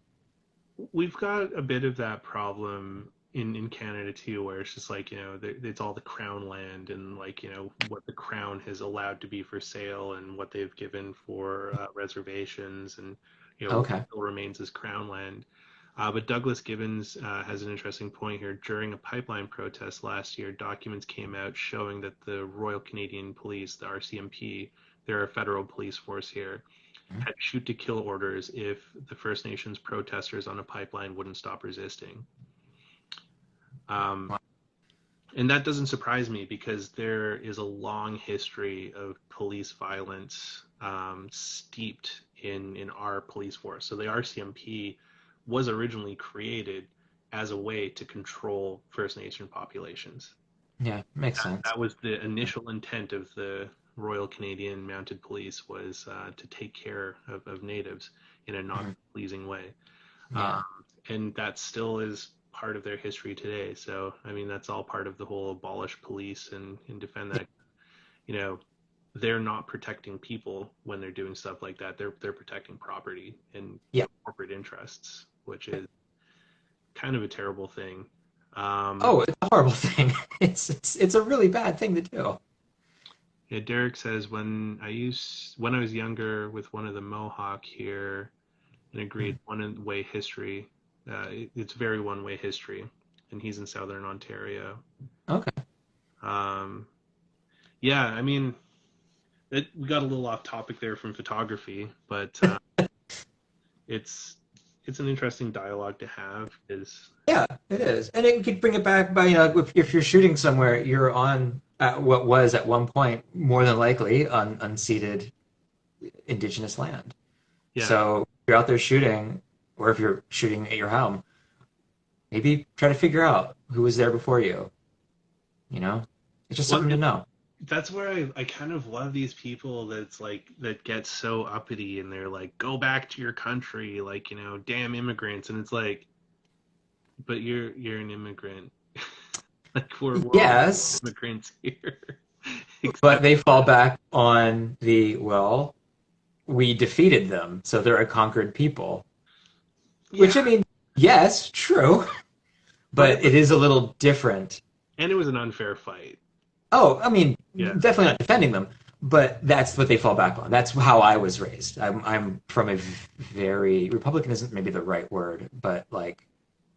[SPEAKER 1] We've got a bit of that problem in Canada too, where it's just like, it's all the crown land and like, what the crown has allowed to be for sale and what they've given for reservations and, what
[SPEAKER 2] Okay.
[SPEAKER 1] still remains as crown land. But Douglas Gibbons has an interesting point here. During a pipeline protest last year, documents came out showing that the Royal Canadian Police, the RCMP, they're a federal police force here, had shoot to kill orders if the First Nations protesters on a pipeline wouldn't stop resisting. Um, and that doesn't surprise me because there is a long history of police violence steeped in our police force. So the RCMP was originally created as a way to control First Nation populations.
[SPEAKER 2] Yeah, makes sense.
[SPEAKER 1] That was the initial intent of the Royal Canadian Mounted Police was to take care of natives in a not
[SPEAKER 2] Mhm.
[SPEAKER 1] pleasing way.
[SPEAKER 2] Yeah.
[SPEAKER 1] Um, and that still is part of their history today. So, I mean, that's all part of the whole abolish police and defend
[SPEAKER 2] Yeah.
[SPEAKER 1] that. You know, they're not protecting people when they're doing stuff like that. They're protecting property and
[SPEAKER 2] Yeah.
[SPEAKER 1] corporate interests, which is kind of a terrible thing. Um,
[SPEAKER 2] Oh, it's a horrible thing. It's a really bad thing to do.
[SPEAKER 1] yeah, Derek says when I was younger with one of the Mohawk here and agreed
[SPEAKER 2] Mm.
[SPEAKER 1] one way history. It's very one way history, and he's in Southern Ontario.
[SPEAKER 2] Okay.
[SPEAKER 1] Um, yeah, I mean, we got a little off topic there from photography, but it's it's an interesting dialogue to have. Is
[SPEAKER 2] Yeah, it is, and it could bring it back by if you're shooting somewhere, you're on what was at one point more than likely unceded indigenous land.
[SPEAKER 1] yeah,
[SPEAKER 2] So you're out there shooting. or if you're shooting at your home, maybe try to figure out who was there before you. You know, it's just
[SPEAKER 1] Well,
[SPEAKER 2] something to know.
[SPEAKER 1] that's where I kind of love these people that's like that get so uppity and they're like, go back to your country, like, damn immigrants. And it's like, but you're an immigrant. Like we're all
[SPEAKER 2] Yes,
[SPEAKER 1] immigrants here.
[SPEAKER 2] but
[SPEAKER 1] Except
[SPEAKER 2] they fall back on the, well, we defeated them, so they're a conquered people.
[SPEAKER 1] yeah,
[SPEAKER 2] Which, I mean, yes, true,
[SPEAKER 1] but
[SPEAKER 2] but it is a little different.
[SPEAKER 1] it was an unfair fight.
[SPEAKER 2] Oh, I mean,
[SPEAKER 1] Yeah.
[SPEAKER 2] definitely not defending them, but that's what they fall back on. That's how I was raised. I'm from a very, Republican isn't maybe the right word, but like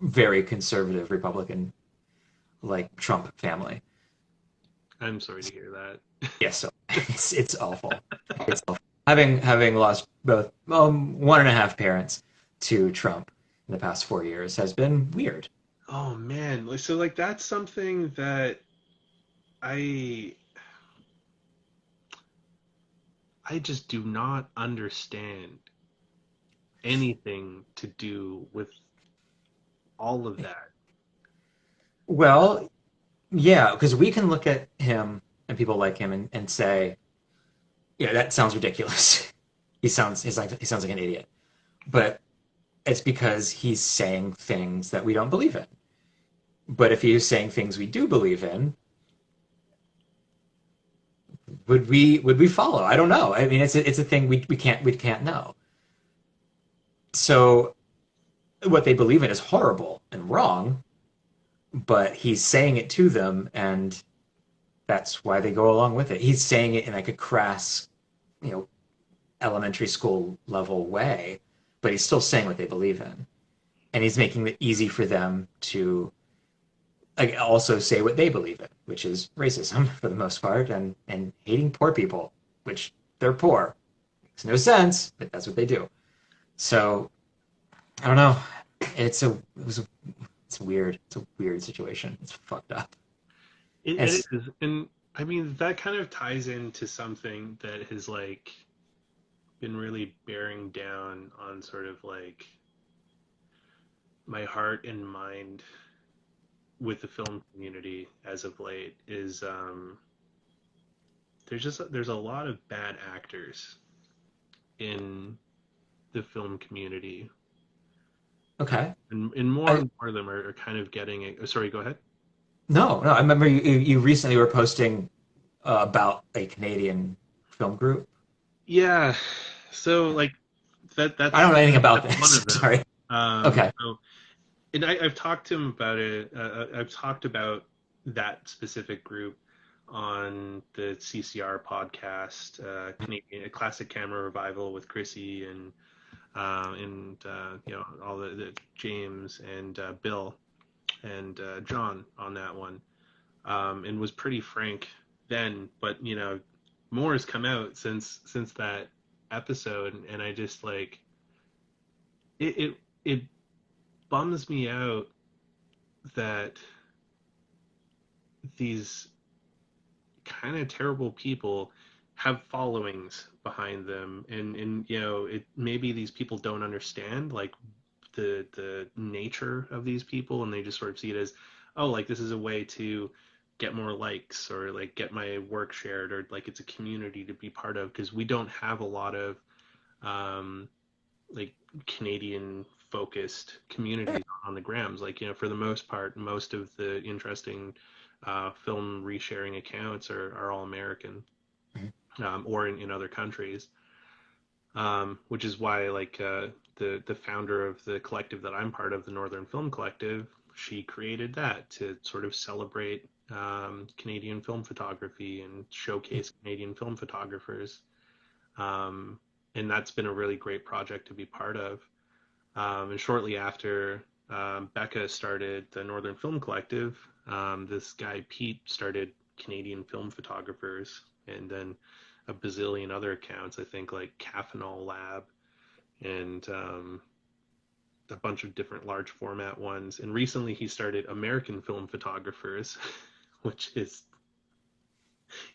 [SPEAKER 2] very conservative Republican, like Trump family.
[SPEAKER 1] I'm sorry to hear that.
[SPEAKER 2] Yes, so it's awful. It's awful. Having lost both one and a half parents to Trump in the past 4 years has been weird.
[SPEAKER 1] Oh man, so like that's something that I I just do not understand anything to do with all of that.
[SPEAKER 2] Well, yeah, because we can look at him and people like him and say, yeah, that sounds ridiculous. He sounds like an idiot. But it's because he's saying things that we don't believe in. But if he is saying things we do believe in, would we follow? I don't know. I mean, it's a thing we can't know. So what they believe in is horrible and wrong, but he's saying it to them, and that's why they go along with it. He's saying it in like a crass, you know, elementary school level way, but he's still saying what they believe in, and he's making it easy for them to like also say what they believe in, which is racism for the most part, and hating poor people, which they're poor. Makes no sense, but that's what they do. So I don't know. It's weird. It's a weird situation. It's fucked up.
[SPEAKER 1] It
[SPEAKER 2] It's
[SPEAKER 1] is, and I mean that kind of ties into something that has like been really bearing down on sort of like my heart and mind with the film community as of late is there's a lot of bad actors in the film community,
[SPEAKER 2] okay.
[SPEAKER 1] and more
[SPEAKER 2] I,
[SPEAKER 1] and more of them are kind of getting it. Oh, sorry, go ahead.
[SPEAKER 2] no, no. I remember you recently were posting about a Canadian film group.
[SPEAKER 1] Yeah, so like
[SPEAKER 2] I don't know anything about
[SPEAKER 1] that's one
[SPEAKER 2] this.
[SPEAKER 1] of them.
[SPEAKER 2] Sorry. Okay.
[SPEAKER 1] So and I've talked to him about it. I've talked about that specific group on the CCR podcast, Canadian a Classic Camera Revival with Chrissy and all the James and Bill and John on that one, and was pretty frank then. But more has come out since that episode, and I just like it bums me out that these kind of terrible people have followings behind them, and it maybe these people don't understand like the nature of these people, and they just sort of see it as, oh, like this is a way to get more likes or like get my work shared, or like it's a community to be part of, because we don't have a lot of um like Canadian focused communities on the grams. Like, for the most part, most of the interesting film resharing accounts are all American, or in other countries. Which is why, like, the founder of the collective that I'm part of, the Northern Film Collective, she created that to sort of celebrate Canadian film photography and showcase Canadian film photographers. Um, and that's been a really great project to be part of. And shortly after Becca started the Northern Film Collective, this guy Pete started Canadian Film Photographers, and then a bazillion other accounts. I think like Caffeinol Lab and a bunch of different large format ones. And recently he started American Film Photographers, which is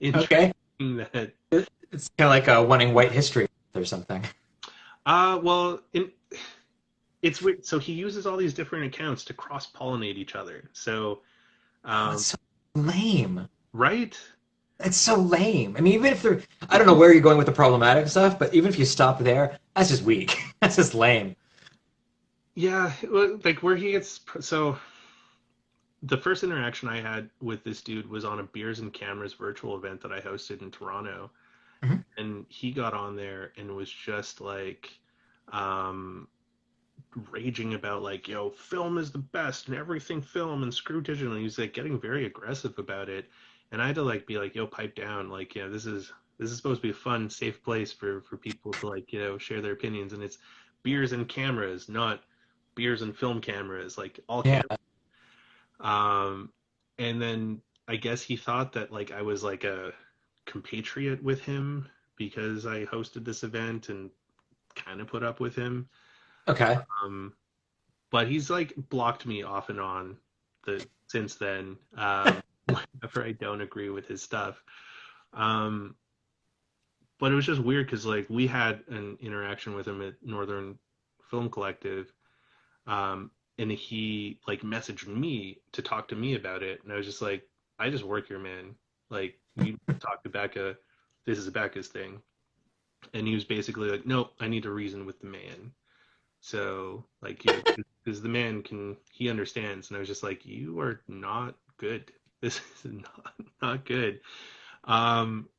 [SPEAKER 1] interesting.
[SPEAKER 2] Okay.
[SPEAKER 1] That
[SPEAKER 2] It's kind of like wanting white history or something.
[SPEAKER 1] well, it's weird. So he uses all these different accounts to cross pollinate each other. So,
[SPEAKER 2] Oh,
[SPEAKER 1] um,
[SPEAKER 2] it's so lame.
[SPEAKER 1] right?
[SPEAKER 2] It's so lame. I mean, even if they're, I don't know where you're going with the problematic stuff, but even if you stop there, that's just weak. That's just lame.
[SPEAKER 1] Yeah, well, like where he gets so the first interaction I had with this dude was on a Beers and Cameras virtual event that I hosted in Toronto,
[SPEAKER 2] Mhm.
[SPEAKER 1] and he got on there and was just like um raging about like, yo, film is the best and everything film and screw digital. And he was like getting very aggressive about it. And I had to like be like, yo, pipe down. Like, yeah, this is supposed to be a fun, safe place for people to like, share their opinions. And it's beers and cameras, not beers and film cameras, like all
[SPEAKER 2] Yeah.
[SPEAKER 1] cameras. Um, and then I guess he thought that like I was like a compatriot with him because I hosted this event and kind of put up with him.
[SPEAKER 2] Okay.
[SPEAKER 1] Um, but he's like blocked me off and on since then. Whenever I don't agree with his stuff. Um, but it was just weird because like we had an interaction with him at Northern Film Collective, and he like messaged me to talk to me about it, and I was just like, I just work here, man. Like you talk to Becca, this is Becca's thing, and he was basically like, nope, I need to reason with the man. So like because the man he understands, and I was just like, you are not good. This is not good.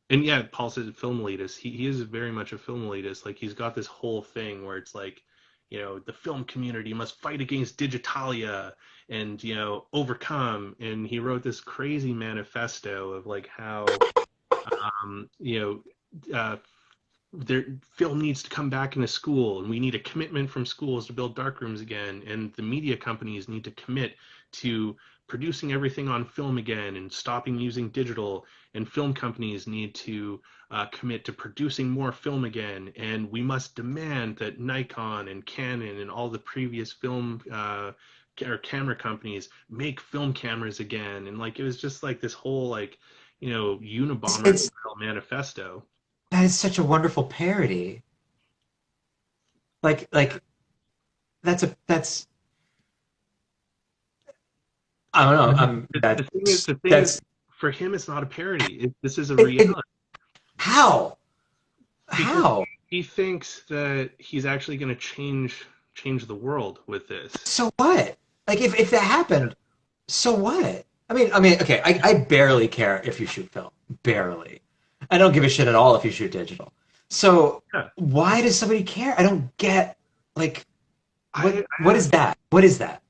[SPEAKER 1] And yeah, Paul says film elitist. He is very much a film elitist. Like he's got this whole thing where it's like, the film community must fight against digitalia and overcome. And he wrote this crazy manifesto of like how um, you uh, their film needs to come back into school, and we need a commitment from schools to build darkrooms again, and the media companies need to commit to producing everything on film again and stopping using digital, and film companies need to commit to producing more film again, and we must demand that Nikon and Canon and all the previous film or camera companies make film cameras again. And like it was just like this whole like Unabomber
[SPEAKER 2] It's
[SPEAKER 1] style manifesto.
[SPEAKER 2] that is such a wonderful parody. Like that's I don't know.
[SPEAKER 1] The thing is,
[SPEAKER 2] That's
[SPEAKER 1] for him, it's not a parody. This is a
[SPEAKER 2] it,
[SPEAKER 1] reality
[SPEAKER 2] how?
[SPEAKER 1] because
[SPEAKER 2] How?
[SPEAKER 1] he thinks that he's actually going to change the world with this.
[SPEAKER 2] So what? Like if that happened, so what? I mean, okay, I barely care if you shoot film. Barely. I don't give a shit at all if you shoot digital. So
[SPEAKER 1] Yeah,
[SPEAKER 2] why does somebody care? I don't get like
[SPEAKER 1] I
[SPEAKER 2] what is that? What is that?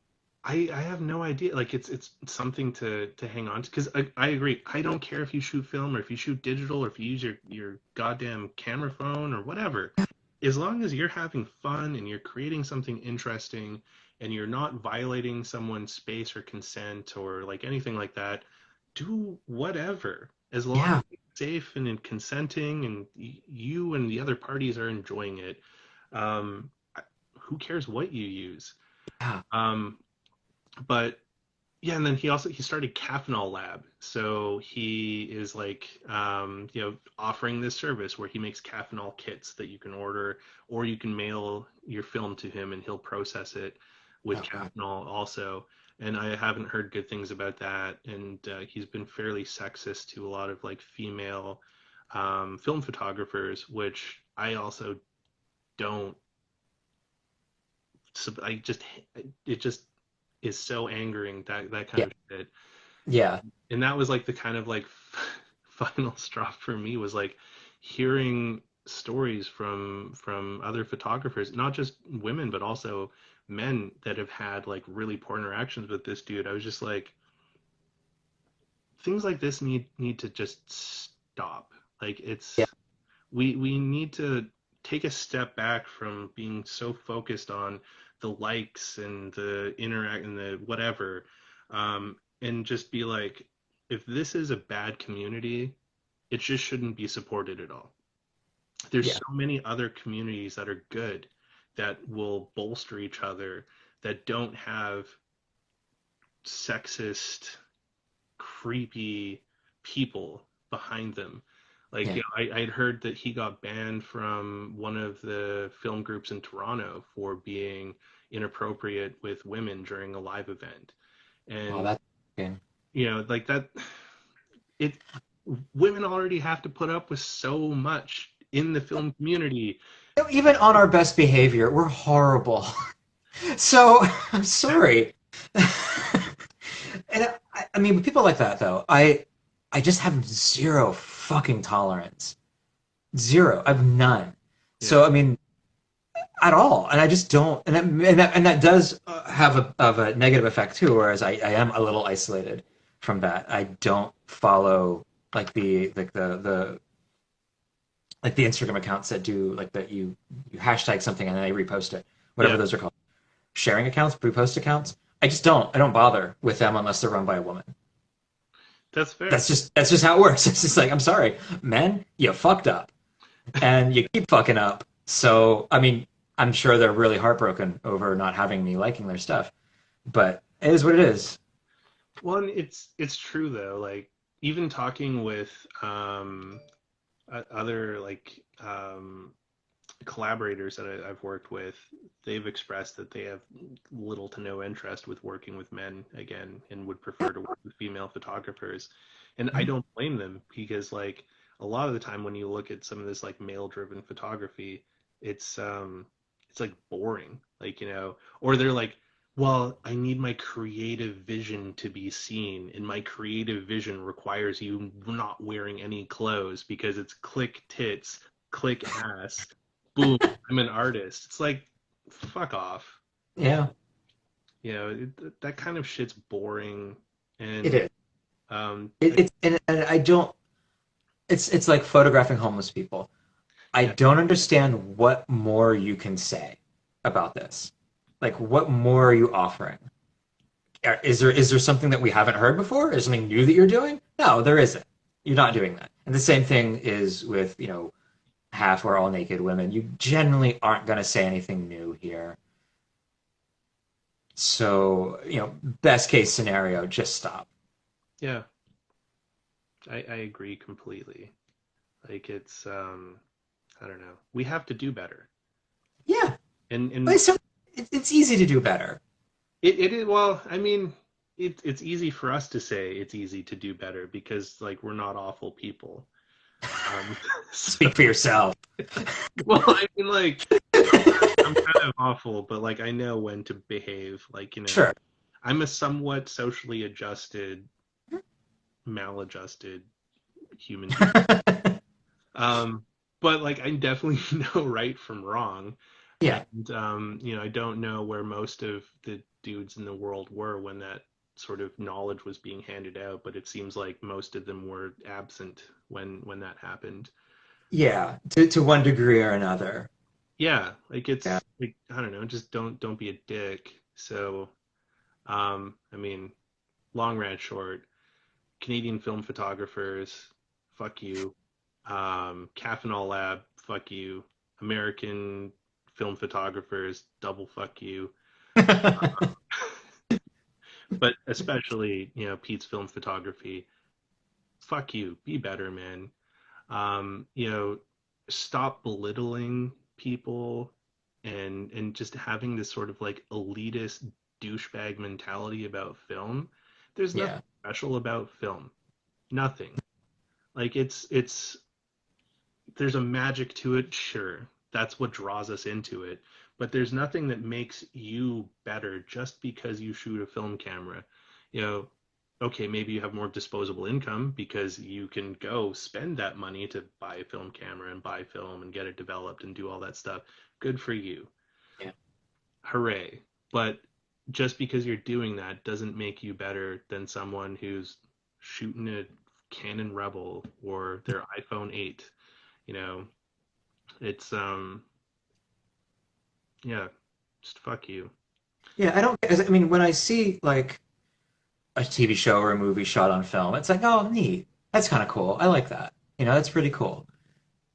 [SPEAKER 1] I have no idea. Like it's something to hang on to because I agree. I don't care if you shoot film or if you shoot digital or if you use your goddamn camera phone or whatever. As long as you're having fun and you're creating something interesting and you're not violating someone's space or consent or like anything like that, do whatever. As long
[SPEAKER 2] Yeah,
[SPEAKER 1] as it's safe and in consenting and you and the other parties are enjoying it, um, who cares what you use?
[SPEAKER 2] yeah,
[SPEAKER 1] Um, but yeah, and then he started Caffeinol Lab. So he is like offering this service where he makes caffeinol kits that you can order, or you can mail your film to him and he'll process it with
[SPEAKER 2] oh god,
[SPEAKER 1] caffeinol also. And I haven't heard good things about that. And he's been fairly sexist to a lot of like female film photographers, which I also don't. I just it just is so angering, that kind
[SPEAKER 2] yeah,
[SPEAKER 1] of shit.
[SPEAKER 2] yeah,
[SPEAKER 1] And that was like the kind of like final straw for me was like hearing stories from other photographers, not just women but also men that have had like really poor interactions with this dude. I was just like, things like this need to just stop. Like
[SPEAKER 2] yeah,
[SPEAKER 1] we need to take a step back from being so focused on the likes and the interact and the whatever, and just be like, if this is a bad community, it just shouldn't be supported at all. There's
[SPEAKER 2] yeah,
[SPEAKER 1] so many other communities that are good, that will bolster each other, that don't have sexist, creepy people behind them. Like,
[SPEAKER 2] yeah.
[SPEAKER 1] I'd heard that he got banned from one of the film groups in Toronto for being inappropriate with women during a live event.
[SPEAKER 2] Oh,
[SPEAKER 1] And
[SPEAKER 2] that's okay.
[SPEAKER 1] like that, it women already have to put up with so much in the film community.
[SPEAKER 2] Even on our best behavior, we're horrible. So I'm sorry. And I mean, with people like that though, I just have zero fucking tolerance. Zero. I've none.
[SPEAKER 1] Yeah.
[SPEAKER 2] So I mean, at all, and I just don't, and that does have a negative effect too. Whereas I am a little isolated from that. I don't follow like the Instagram accounts that do like that you hashtag something and then they repost it, whatever
[SPEAKER 1] Yeah,
[SPEAKER 2] those are called, sharing accounts, repost accounts. I don't bother with them unless they're run by a woman.
[SPEAKER 1] that's fair.
[SPEAKER 2] That's just how it works. It's just like, I'm sorry, men, you fucked up and you keep fucking up. So I mean, I'm sure they're really heartbroken over not having me liking their stuff, but it is what it is.
[SPEAKER 1] Well, and it's true though. Like even talking with other collaborators that I've worked with, they've expressed that they have little to no interest with working with men again and would prefer to work with female photographers. And I don't blame them because like a lot of the time when you look at some of this like male driven photography, it's like boring. Like, or they're like, well, I need my creative vision to be seen, and my creative vision requires you not wearing any clothes because it's click tits, click ass, boom, I'm an artist. It's like, fuck off.
[SPEAKER 2] Yeah,
[SPEAKER 1] That kind of shit's boring.
[SPEAKER 2] it
[SPEAKER 1] And
[SPEAKER 2] is.
[SPEAKER 1] like,
[SPEAKER 2] And I don't. It's like photographing homeless people. I
[SPEAKER 1] yeah,
[SPEAKER 2] don't understand what more you can say about this. Like, what more are you offering? Is there something that we haven't heard before? Is something new that you're doing? No, there isn't. You're not doing that. And the same thing is with, half or all naked women. You generally aren't going to say anything new here. So, best case scenario, just stop.
[SPEAKER 1] yeah, I agree completely. Like it's, I don't know. We have to do better.
[SPEAKER 2] Yeah,
[SPEAKER 1] And
[SPEAKER 2] but it's easy to do better.
[SPEAKER 1] it is, well, I mean, it's easy for us to say it's easy to do better because like we're not awful people. So,
[SPEAKER 2] Speak for yourself.
[SPEAKER 1] well, I mean, like I'm kind of awful, but like I know when to behave. Like,
[SPEAKER 2] Sure.
[SPEAKER 1] I'm a somewhat socially adjusted, maladjusted human being. Um, but like I definitely know right from wrong.
[SPEAKER 2] Yeah.
[SPEAKER 1] And I don't know where most of the dudes in the world were when that sort of knowledge was being handed out, but it seems like most of them were absent when that happened.
[SPEAKER 2] Yeah, to one degree or another.
[SPEAKER 1] Yeah, like
[SPEAKER 2] Yeah.
[SPEAKER 1] it's like I don't know, just don't be a dick. So, I mean, long rant short, Canadian film photographers, fuck you. Caffeinol Lab, fuck you. American film photographers, double fuck you. But especially, Pete's film photography, fuck you. Be better, man. Um, you know, Stop belittling people and just having this sort of like elitist douchebag mentality about film. There's nothing
[SPEAKER 2] Yeah.
[SPEAKER 1] special about film. Nothing. Like it's there's a magic to it, sure. That's what draws us into it. But there's nothing that makes you better just because you shoot a film camera. You know, okay, maybe you have more disposable income because you can go spend that money to buy a film camera and buy film and get it developed and do all that stuff. Good for you.
[SPEAKER 2] Yeah.
[SPEAKER 1] Hooray. But just because you're doing that doesn't make you better than someone who's shooting a Canon Rebel or their iPhone 8. You know, it's yeah, just fuck you.
[SPEAKER 2] Yeah, I don't. I mean, when I see like a TV show or a movie shot on film, it's like, oh, neat. That's kind of cool. I like that. That's pretty cool.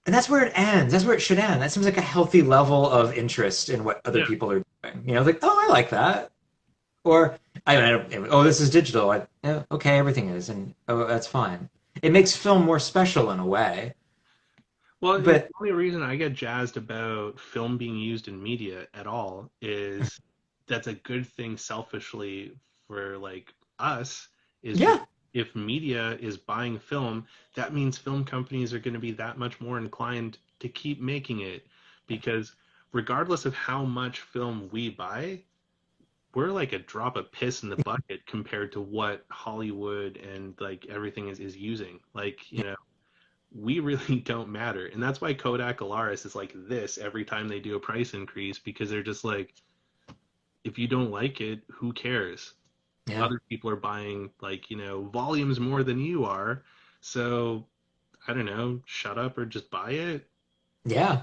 [SPEAKER 2] And that's where it ends. That's where it should end. That seems like a healthy level of interest in what other
[SPEAKER 1] Yeah.
[SPEAKER 2] people are doing. Like, oh, I like that. Or I don't, oh, this is digital. Okay, everything is, and oh, that's fine. It makes film more special in a way.
[SPEAKER 1] Well, and the
[SPEAKER 2] But
[SPEAKER 1] only reason I get jazzed about film being used in media at all is that's a good thing selfishly for like us is because
[SPEAKER 2] Yeah,
[SPEAKER 1] if media is buying film, that means film companies are going to be that much more inclined to keep making it because regardless of how much film we buy, we're like a drop of piss in the bucket compared to what Hollywood and like everything is using. Like, we really don't matter. And that's why Kodak Alaris is like this every time they do a price increase because they're just like, if you don't like it, who cares?
[SPEAKER 2] yeah,
[SPEAKER 1] Other people are buying like, volumes more than you are. So I don't know, shut up or just buy it.
[SPEAKER 2] yeah,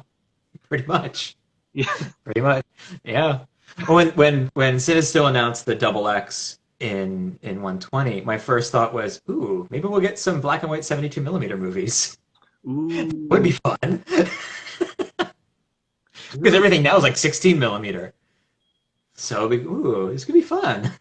[SPEAKER 2] pretty much.
[SPEAKER 1] Yeah.
[SPEAKER 2] Pretty much. Yeah. When Cinestill announced the double X in 120, my first thought was, ooh, maybe we'll get some black and white 72 millimeter movies. Would
[SPEAKER 1] Ooh.
[SPEAKER 2] be fun. Because
[SPEAKER 1] Really?
[SPEAKER 2] everything now is like 16 millimeter. So, ooh, this could be fun.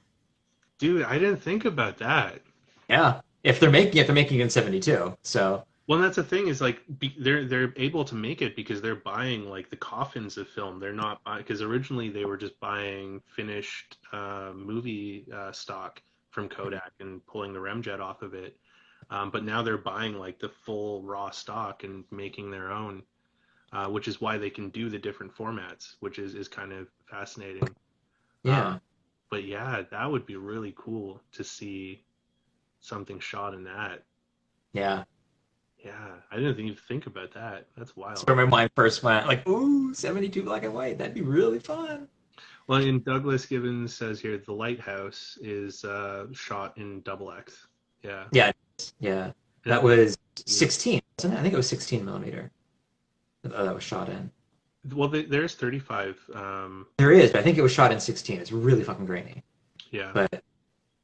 [SPEAKER 1] Dude, I didn't think about that.
[SPEAKER 2] Yeah. If they're making it in 72. So,
[SPEAKER 1] Well, that's the thing is like they're able to make it because they're buying like the coffins of film. They're not buying because originally they were just buying finished movie stock from Kodak and pulling the remjet off of it. But now they're buying like the full raw stock and making their own, which is why they can do the different formats, which is kind of fascinating. Uh,
[SPEAKER 2] yeah.
[SPEAKER 1] but yeah, that would be really cool to see something shot in that.
[SPEAKER 2] Yeah.
[SPEAKER 1] Yeah, I didn't even think about that. That's
[SPEAKER 2] That's
[SPEAKER 1] wild.
[SPEAKER 2] where my mind first went, like, ooh, 72 black and white. That'd be really fun.
[SPEAKER 1] Well, in Douglas Gibbons says here, the lighthouse is shot in double X. Yeah,
[SPEAKER 2] Yeah. Yeah.
[SPEAKER 1] and
[SPEAKER 2] That
[SPEAKER 1] it looks
[SPEAKER 2] was
[SPEAKER 1] beautiful.
[SPEAKER 2] 16, wasn't it? I think it was 16 millimeter that was shot in.
[SPEAKER 1] Well, there's 35.
[SPEAKER 2] There is, but I think it was shot in 16. It's really fucking grainy.
[SPEAKER 1] Yeah.
[SPEAKER 2] But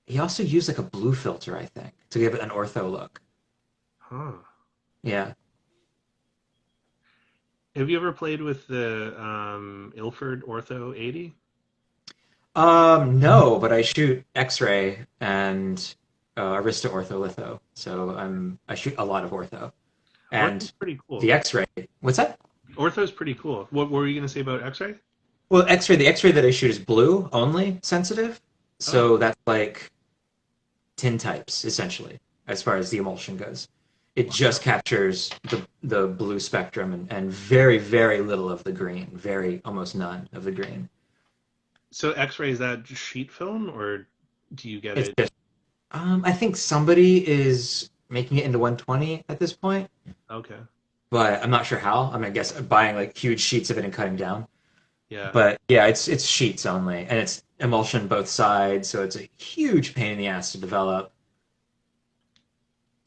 [SPEAKER 2] he also used like a blue filter, I think, to give it an ortho look.
[SPEAKER 1] Huh.
[SPEAKER 2] Yeah.
[SPEAKER 1] Have you ever played with the Ilford Ortho 80?
[SPEAKER 2] No, but I shoot X-ray and Arista ortholitho, so I shoot a lot of ortho.
[SPEAKER 1] Ortho's
[SPEAKER 2] And
[SPEAKER 1] pretty
[SPEAKER 2] the
[SPEAKER 1] cool.
[SPEAKER 2] X-ray, what's that?
[SPEAKER 1] Ortho's pretty cool. What were you going to say about X-ray?
[SPEAKER 2] Well, the X-ray that I shoot is blue only sensitive,
[SPEAKER 1] Oh,
[SPEAKER 2] so that's like tintypes essentially, as far as the emulsion goes. It
[SPEAKER 1] wow.
[SPEAKER 2] just captures the blue spectrum and very, very little of the green, very almost none of the green.
[SPEAKER 1] So X-ray is that just sheet film, or do you get
[SPEAKER 2] It's
[SPEAKER 1] it?
[SPEAKER 2] just I think somebody is making it into 120 at this point,
[SPEAKER 1] Okay.
[SPEAKER 2] but I'm not sure how. I mean, I guess buying like huge sheets of it and cutting down.
[SPEAKER 1] Yeah.
[SPEAKER 2] But yeah, it's sheets only, and it's emulsion both sides, so it's a huge pain in the ass to develop,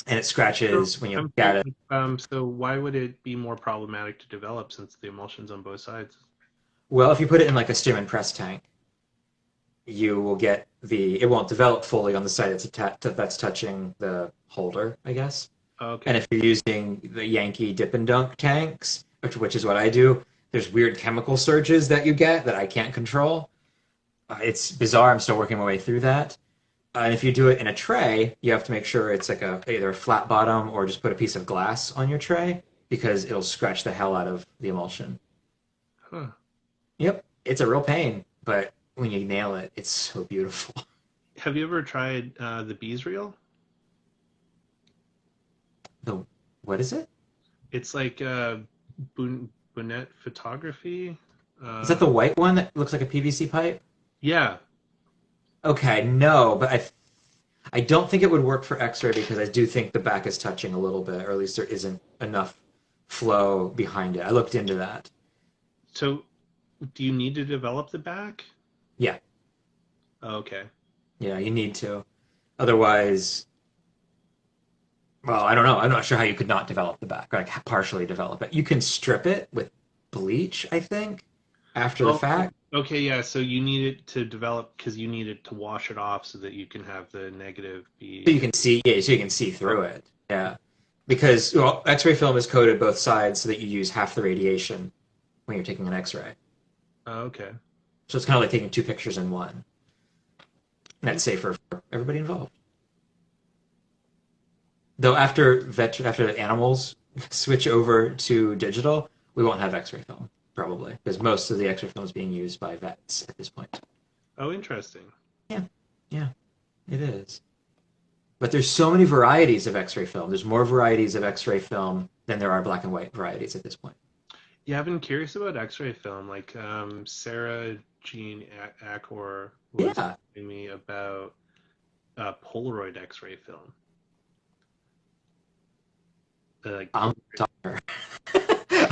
[SPEAKER 2] and it
[SPEAKER 1] So
[SPEAKER 2] scratches when you
[SPEAKER 1] I'm
[SPEAKER 2] look at
[SPEAKER 1] curious.
[SPEAKER 2] it.
[SPEAKER 1] So why would it be more problematic to develop since the emulsion's on both sides?
[SPEAKER 2] Well, if you put it in like a stim and press tank, you will get it won't develop fully on the side that's touching the holder, I guess. And
[SPEAKER 1] Okay.
[SPEAKER 2] if you're using the Yankee dip and dunk tanks, which is what I do, there's weird chemical surges that you get that I can't control. It's bizarre. I'm still working my way through that. And if you do it in a tray, you have to make sure it's like either a flat bottom or just put a piece of glass on your tray because it'll scratch the hell out of the emulsion.
[SPEAKER 1] Huh.
[SPEAKER 2] Yep, it's a real pain, but when you nail it, it's so beautiful.
[SPEAKER 1] Have you ever tried the bees reel?
[SPEAKER 2] The what is it?
[SPEAKER 1] It's like Burnett photography.
[SPEAKER 2] Is that
[SPEAKER 1] Uh,
[SPEAKER 2] the white one that looks like a PVC pipe?
[SPEAKER 1] yeah.
[SPEAKER 2] Okay, no, but I don't think it would work for X-ray because I do think the back is touching a little bit, or at least there isn't enough flow behind it. I looked into that.
[SPEAKER 1] So do you need to develop the back?
[SPEAKER 2] Yeah,
[SPEAKER 1] Okay.
[SPEAKER 2] yeah, you need to. Otherwise, well, I don't know. I'm not sure how you could not develop the back, or like partially develop it. You can strip it with bleach, I think, after the
[SPEAKER 1] Oh,
[SPEAKER 2] fact,
[SPEAKER 1] okay. Yeah. So you need it to develop because you need it to wash it off so that you can have the negative
[SPEAKER 2] so
[SPEAKER 1] be.
[SPEAKER 2] you can see, yeah, so you can see through
[SPEAKER 1] Okay.
[SPEAKER 2] it. Yeah, because well, X-ray film is coated both sides so that you use half the radiation when you're taking an X-ray.
[SPEAKER 1] Okay.
[SPEAKER 2] So it's kind of like taking two pictures in one. And that's safer for everybody involved. Though after the animals switch over to digital, we won't have X-ray film probably because most of the X-ray film is being used by vets at this point.
[SPEAKER 1] Oh, interesting.
[SPEAKER 2] Yeah, yeah, it is. But there's so many varieties of X-ray film. There's more varieties of X-ray film than there are black and white varieties at this point.
[SPEAKER 1] Yeah, I've been curious about X-ray film. Like Sarah Jean Accor was
[SPEAKER 2] Yeah,
[SPEAKER 1] telling me about Polaroid X-ray film. Like Polaroid.
[SPEAKER 2] tell her.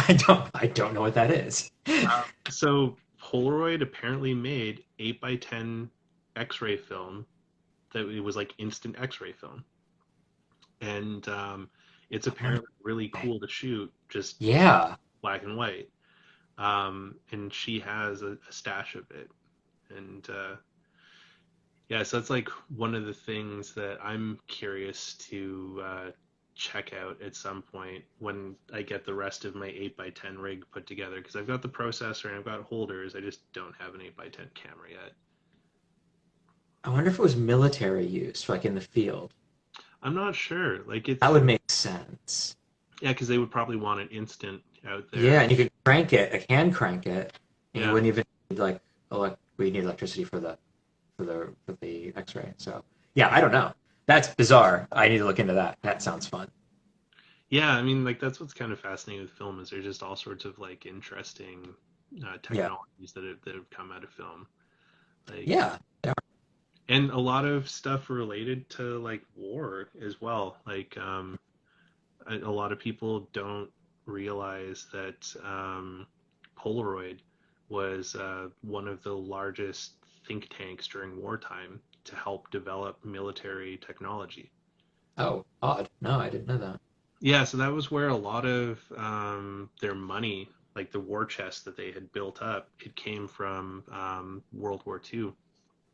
[SPEAKER 2] I don't know what that is.
[SPEAKER 1] So Polaroid apparently made 8 by 10 X-ray film that it was like instant X-ray film, and it's
[SPEAKER 2] I wonder.
[SPEAKER 1] apparently really cool to shoot, just
[SPEAKER 2] Yeah.
[SPEAKER 1] black and white. And she has a stash of it, and yeah, so that's like one of the things that I'm curious to check out at some point when I get the rest of my 8 by 10 rig put together because I've got the processor and I've got holders. I just don't have an 8 by 10 camera yet.
[SPEAKER 2] I wonder if it was military use, like in the field.
[SPEAKER 1] I'm not sure. Like
[SPEAKER 2] That
[SPEAKER 1] it's
[SPEAKER 2] would make sense.
[SPEAKER 1] yeah, because they would probably want it instant out
[SPEAKER 2] Yeah,
[SPEAKER 1] there.
[SPEAKER 2] and you could crank it, like hand crank it, and you
[SPEAKER 1] Yeah.
[SPEAKER 2] wouldn't even need like we need electricity for the X-ray. So yeah, I don't know. That's bizarre. I need to look into that. That sounds fun.
[SPEAKER 1] Yeah, I mean like that's what's kind of fascinating with film is there's just all sorts of like interesting
[SPEAKER 2] Yeah,
[SPEAKER 1] technologies that have come out of film. Like
[SPEAKER 2] yeah, yeah.
[SPEAKER 1] and a lot of stuff related to like war as well. Like a lot of people don't realize that Polaroid was one of the largest think tanks during wartime to help develop military technology.
[SPEAKER 2] Oh, odd. No, I didn't know that.
[SPEAKER 1] Yeah, so that was where a lot of their money, like the war chest that they had built up, it came from World War II,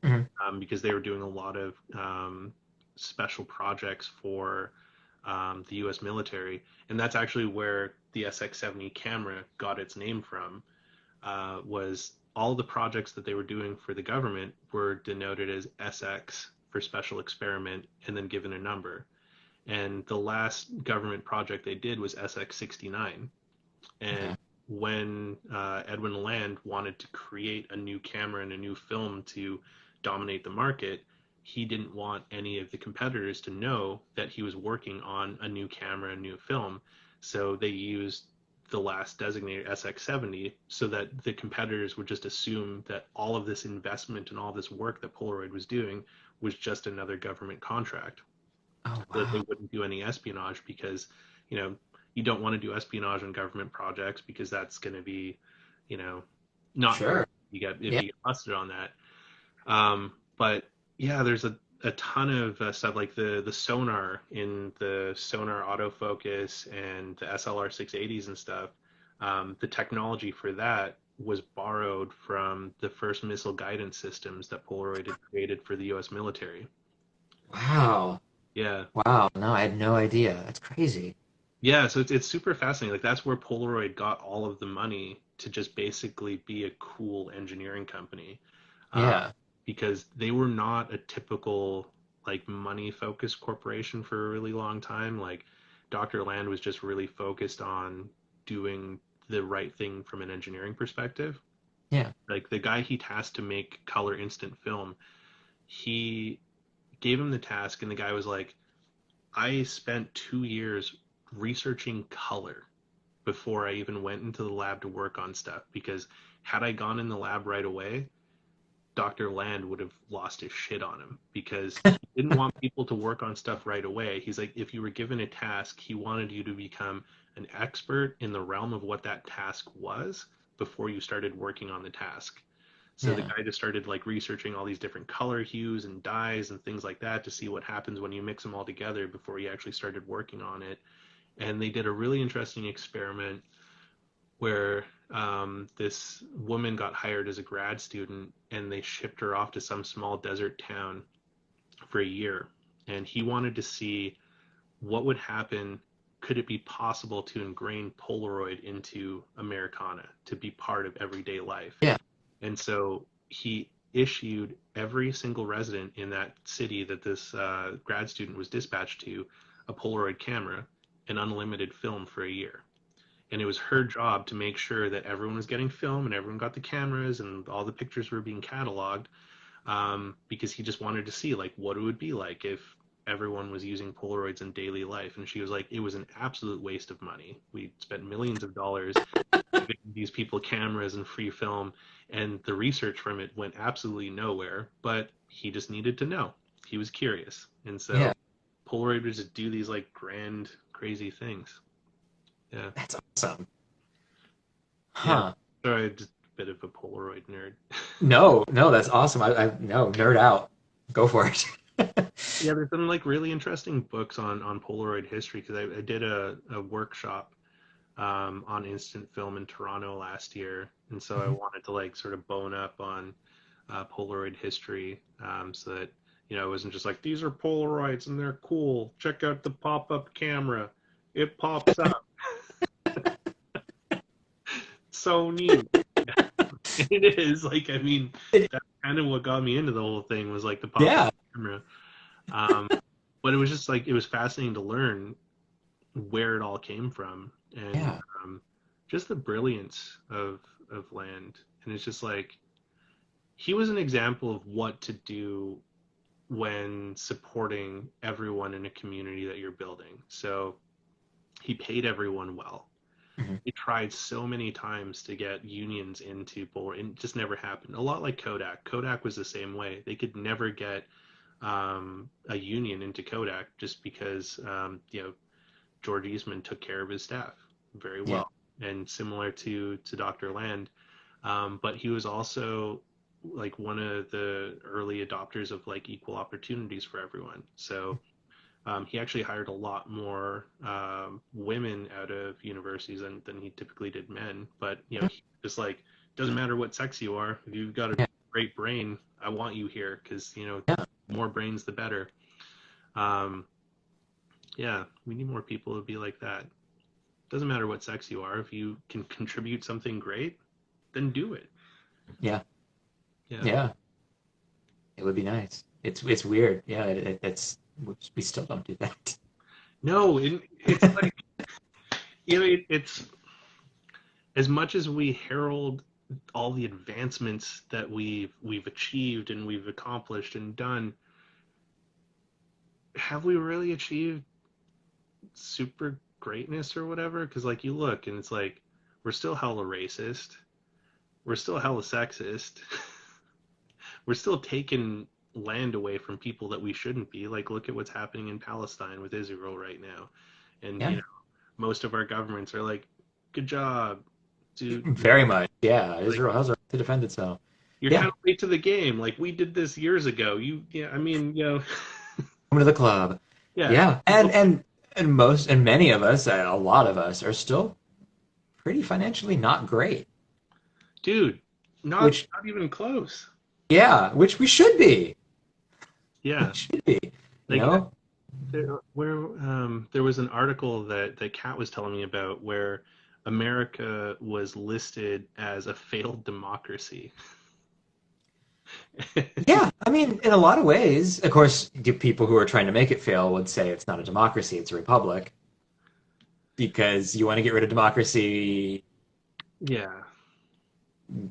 [SPEAKER 2] Hmm.
[SPEAKER 1] because they were doing a lot of special projects for the U.S. military, and that's actually where the SX70 camera got its name from. Was all the projects that they were doing for the government were denoted as SX for special experiment, and then given a number. And the last government project they did was SX69. And
[SPEAKER 2] Okay.
[SPEAKER 1] when Edwin Land wanted to create a new camera and a new film to dominate the market, he didn't want any of the competitors to know that he was working on a new camera, a new film. So they used the last designated SX70 so that the competitors would just assume that all of this investment and all this work that Polaroid was doing was just another government contract,
[SPEAKER 2] Oh
[SPEAKER 1] so that they
[SPEAKER 2] wow.
[SPEAKER 1] wouldn't do any espionage because, you know, you don't want to do espionage on government projects because that's going to be, you know, not great
[SPEAKER 2] Sure.
[SPEAKER 1] if
[SPEAKER 2] Yeah.
[SPEAKER 1] you get busted on that. But yeah, there's a ton of stuff like the sonar in the sonar autofocus and the SLR 680s and stuff. The technology for that was borrowed from the first missile guidance systems that Polaroid had created for the U.S. military.
[SPEAKER 2] Wow.
[SPEAKER 1] Yeah,
[SPEAKER 2] Wow. No, I had no idea. That's crazy.
[SPEAKER 1] yeah, so it's super fascinating. Like that's where Polaroid got all of the money to just basically be a cool engineering company, uh,
[SPEAKER 2] Yeah.
[SPEAKER 1] because they were not a typical like money focused corporation for a really long time. Like Dr. Land was just really focused on doing the right thing from an engineering perspective.
[SPEAKER 2] Yeah.
[SPEAKER 1] Like the guy he tasked to make color instant film, he gave him the task, and the guy was like, I spent 2 years researching color before I even went into the lab to work on stuff because had I gone in the lab right away, Dr. Land would have lost his shit on him because he didn't want people to work on stuff right away. He's like, if you were given a task, he wanted you to become an expert in the realm of what that task was before you started working on the task. So the
[SPEAKER 2] Yeah.
[SPEAKER 1] guy just started like researching all these different color hues and dyes and things like that to see what happens when you mix them all together before he actually started working on it. And they did a really interesting experiment where this woman got hired as a grad student and they shipped her off to some small desert town for a year. And he wanted to see what would happen. Could it be possible to ingrain Polaroid into Americana to be part of everyday life?
[SPEAKER 2] Yeah.
[SPEAKER 1] And so he issued every single resident in that city that this grad student was dispatched to a Polaroid camera and unlimited film for a year. And it was her job to make sure that everyone was getting film and everyone got the cameras and all the pictures were being cataloged. because he just wanted to see like what it would be like if everyone was using Polaroids in daily life. And she was like, it was an absolute waste of money. We spent millions of dollars giving these people cameras and free film, and the research from it went absolutely nowhere. But he just needed to know. He was curious, and so
[SPEAKER 2] Yeah,
[SPEAKER 1] Polaroid would just do these like grand, crazy things. Yeah,
[SPEAKER 2] that's awesome.
[SPEAKER 1] yeah.
[SPEAKER 2] Huh.
[SPEAKER 1] Sorry, just a bit of a Polaroid nerd.
[SPEAKER 2] No, no, that's awesome. No, nerd out. Go for it.
[SPEAKER 1] Yeah, there's some like really interesting books on Polaroid history because I did a workshop on instant film in Toronto last year, and so I
[SPEAKER 2] Mhm.
[SPEAKER 1] wanted to like sort of bone up on Polaroid history, so that it wasn't just like these are Polaroids and they're cool. Check out the pop-up camera, it pops up, so neat. It is like I mean that's kind of what got me into the whole thing was like the pop-up
[SPEAKER 2] Yeah,
[SPEAKER 1] camera, um, but it was just like it was fascinating to learn where it all came from and
[SPEAKER 2] yeah,
[SPEAKER 1] just the brilliance of Land. And it's just like he was an example of what to do when supporting everyone in a community that you're building. So he paid everyone well.
[SPEAKER 2] mhm,
[SPEAKER 1] He tried so many times to get unions into Polaroid, and it just never happened. A lot like Kodak. Kodak was the same way. They could never get a union into Kodak just because George Eastman took care of his staff very
[SPEAKER 2] yeah,
[SPEAKER 1] well, and similar to Dr. Land. But he was also like one of the early adopters of like equal opportunities for everyone. So he actually hired a lot more women out of universities than he typically did men. But he just like doesn't matter what sex you are. If you've got a
[SPEAKER 2] yeah,
[SPEAKER 1] great brain, I want you here because
[SPEAKER 2] yeah,
[SPEAKER 1] more brains the better. Um, yeah, we need more people to be like that. Doesn't matter what sex you are. If you can contribute something great, then do it.
[SPEAKER 2] yeah,
[SPEAKER 1] Yeah.
[SPEAKER 2] yeah. It would be nice. It's weird. Yeah, it's we still don't do that.
[SPEAKER 1] No, it's like it's as much as we herald all the advancements that we've achieved and we've accomplished and done, have we really achieved super greatness or whatever? Because like you look and it's like we're still hella racist, we're still hella sexist, we're still taking land away from people that we shouldn't be. Like look at what's happening in Palestine with Israel right now, and
[SPEAKER 2] Yeah,
[SPEAKER 1] most of our governments are like, "Good job, dude."
[SPEAKER 2] very much. Yeah,
[SPEAKER 1] Like
[SPEAKER 2] Israel has a right to defend itself.
[SPEAKER 1] you're kind
[SPEAKER 2] Yeah,
[SPEAKER 1] of late to the game. Like we did this years ago. Yeah. I mean,
[SPEAKER 2] come to the club.
[SPEAKER 1] yeah,
[SPEAKER 2] Yeah, and many of us, a lot of us, are still pretty financially not great.
[SPEAKER 1] dude, not
[SPEAKER 2] Which,
[SPEAKER 1] not even close.
[SPEAKER 2] yeah, which we should be. We
[SPEAKER 1] Yeah,
[SPEAKER 2] should be. You
[SPEAKER 1] like
[SPEAKER 2] know?
[SPEAKER 1] there was an article that Kat was telling me about where America was listed as a failed democracy.
[SPEAKER 2] Yeah, I mean, in a lot of ways, of course, the people who are trying to make it fail would say it's not a democracy, it's a republic, because you want to get rid of democracy.
[SPEAKER 1] Yeah,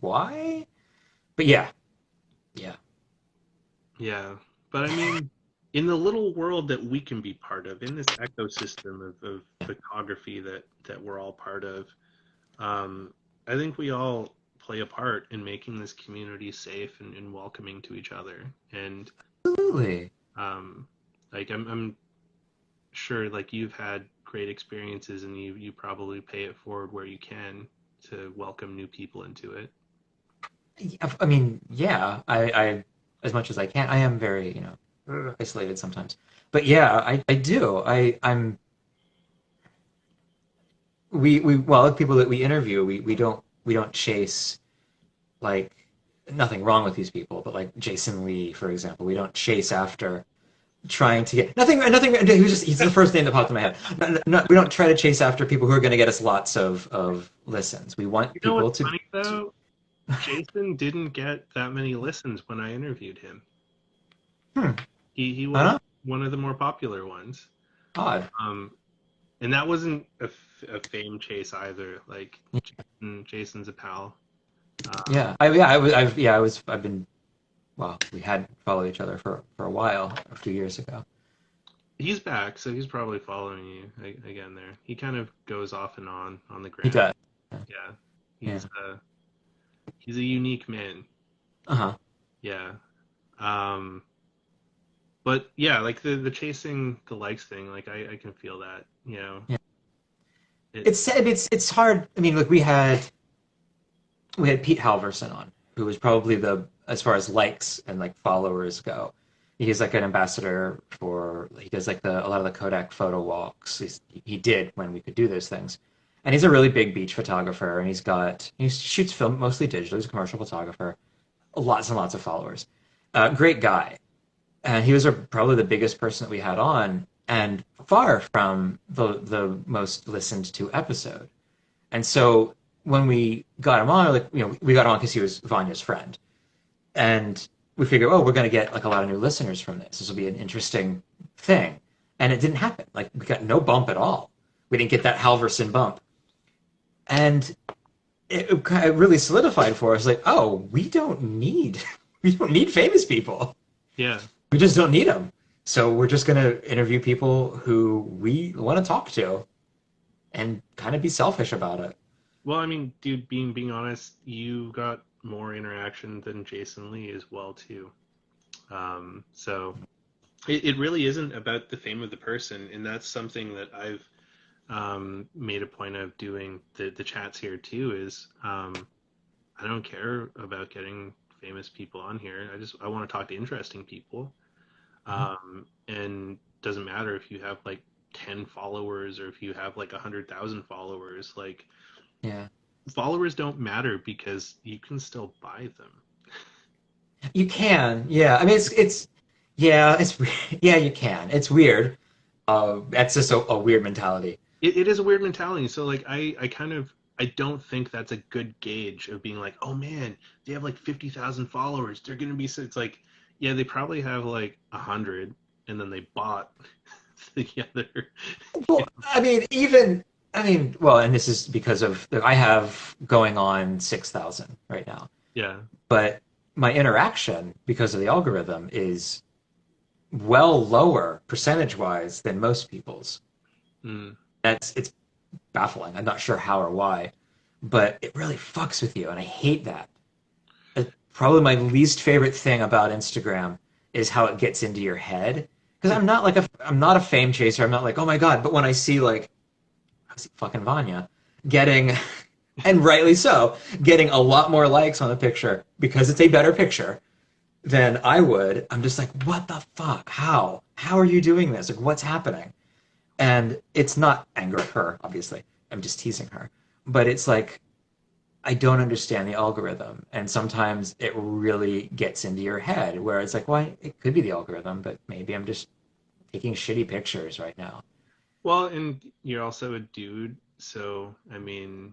[SPEAKER 2] Why? But yeah, yeah,
[SPEAKER 1] yeah. But I mean, in the little world that we can be part of, in this ecosystem of photography that we're all part of, I think we all play a part in making this community safe and welcoming to each other. And
[SPEAKER 2] absolutely.
[SPEAKER 1] um, like I'm sure like you've had great experiences and you probably pay it forward where you can to welcome new people into it.
[SPEAKER 2] Yeah, I mean, yeah, I as much as I can, I am very, isolated sometimes. But yeah, I do. Well, the people that we interview, we don't chase like nothing wrong with these people, but like Jason Lee, for example, we don't chase after trying to get nothing. He's the first name that popped in my head. We don't try to chase after people who are going to get us lots of listens. We want
[SPEAKER 1] You know
[SPEAKER 2] people
[SPEAKER 1] what's
[SPEAKER 2] to.
[SPEAKER 1] funny though? Jason didn't get that many listens when I interviewed him.
[SPEAKER 2] Hmm,
[SPEAKER 1] He was
[SPEAKER 2] huh?
[SPEAKER 1] one of the more popular ones.
[SPEAKER 2] Odd.
[SPEAKER 1] Um, and that wasn't a fame chase either. Like Jason's a pal. Um,
[SPEAKER 2] Yeah, I yeah, I was I've yeah, I was I've been well, we had followed each other for a while a few years ago.
[SPEAKER 1] He's back, so he's probably following you again there. He kind of goes off and on the
[SPEAKER 2] He
[SPEAKER 1] gram.
[SPEAKER 2] does.
[SPEAKER 1] Yeah.
[SPEAKER 2] Yeah.
[SPEAKER 1] He's a unique man.
[SPEAKER 2] Uh-huh.
[SPEAKER 1] Yeah. Um but yeah, like the chasing the likes thing, like I can feel that, you know.
[SPEAKER 2] Yeah.
[SPEAKER 1] It
[SPEAKER 2] It's hard. I mean, look, we had Pete Halverson on, who was probably the as far as likes and like followers go. He's like an ambassador for he does like a lot of the Kodak photo walks. He did when we could do those things, and he's a really big beach photographer. And he shoots film mostly digital. He's a commercial photographer. Lots and lots of followers. Great guy, and he was probably the biggest person that we had on, and far from the most listened to episode. And so when we got him on, like we got him on because he was Vanya's friend, and we figured, oh, we're going to get like a lot of new listeners from this. This will be an interesting thing, and it didn't happen. Like we got no bump at all. We didn't get that Halverson bump, and it really solidified for us. Like, oh, we don't need famous people.
[SPEAKER 1] yeah.
[SPEAKER 2] We just don't need them. So we're just going to interview people who we want to talk to and kind of be selfish about it.
[SPEAKER 1] Well, I mean, dude, being honest, you got more interaction than Jason Lee as well too. So it really isn't about the fame of the person, and that's something that I've made a point of doing the chats here too. Is I don't care about getting famous people on here. I want to talk to interesting people, and doesn't matter if you have like 10 followers or if you have like 100,000 followers. Like
[SPEAKER 2] Yeah.
[SPEAKER 1] followers don't matter because you can still buy them.
[SPEAKER 2] You can, yeah. I mean, yeah, yeah, you can. It's weird. That's just a weird mentality.
[SPEAKER 1] It is a weird mentality. So like I kind of I don't think that's a good gauge of being like, oh man, they have like 50,000 followers. They're gonna be so. It's like, yeah, they probably have like 100, and then they bought the other.
[SPEAKER 2] Well, well, and this is because of I have going on 6,000 right now,
[SPEAKER 1] Yeah.
[SPEAKER 2] but my interaction because of the algorithm is well lower percentage wise than most people's.
[SPEAKER 1] Mm.
[SPEAKER 2] It's baffling. I'm not sure how or why, but it really fucks with you, and I hate that. Probably my least favorite thing about Instagram is how it gets into your head. Because I'm not a fame chaser. I'm not like, oh my god. But when I see fucking Vanya getting, and rightly so, getting a lot more likes on the picture because it's a better picture than I would. I'm just like, what the fuck? How? How are you doing this? Like, what's happening? And it's not anger at her, obviously. I'm just teasing her. But it's like, I don't understand the algorithm. And sometimes it really gets into your head where it's like, well, it could be the algorithm, but maybe I'm just taking shitty pictures right now.
[SPEAKER 1] Well, and you're also a dude, so I mean,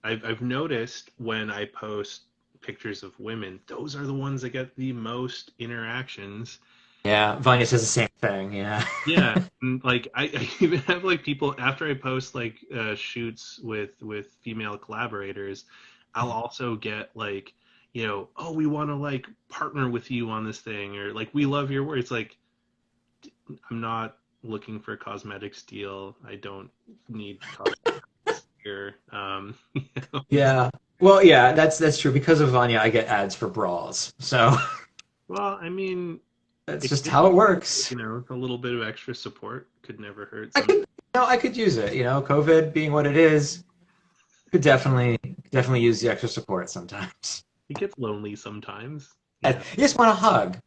[SPEAKER 1] I've noticed when I post pictures of women, those are the ones that get the most interactions.
[SPEAKER 2] Yeah, Vanya says the same thing. Yeah.
[SPEAKER 1] Yeah, and like I even have like people after I post like shoots with female collaborators, I'll also get like, oh, we want to like partner with you on this thing, or like we love your work. It's like I'm not looking for a cosmetics deal. I don't need cosmetics here. You know?
[SPEAKER 2] Yeah. Well, yeah, that's true. Because of Vanya, I get ads for bras. So
[SPEAKER 1] Well, I mean,
[SPEAKER 2] that's
[SPEAKER 1] it
[SPEAKER 2] just
[SPEAKER 1] could
[SPEAKER 2] how it
[SPEAKER 1] be,
[SPEAKER 2] works.
[SPEAKER 1] a little bit of extra support could never hurt.
[SPEAKER 2] I could, I could use it. COVID being what it is, could definitely use the extra support sometimes.
[SPEAKER 1] It gets lonely sometimes.
[SPEAKER 2] You
[SPEAKER 1] Yeah.
[SPEAKER 2] just want a hug.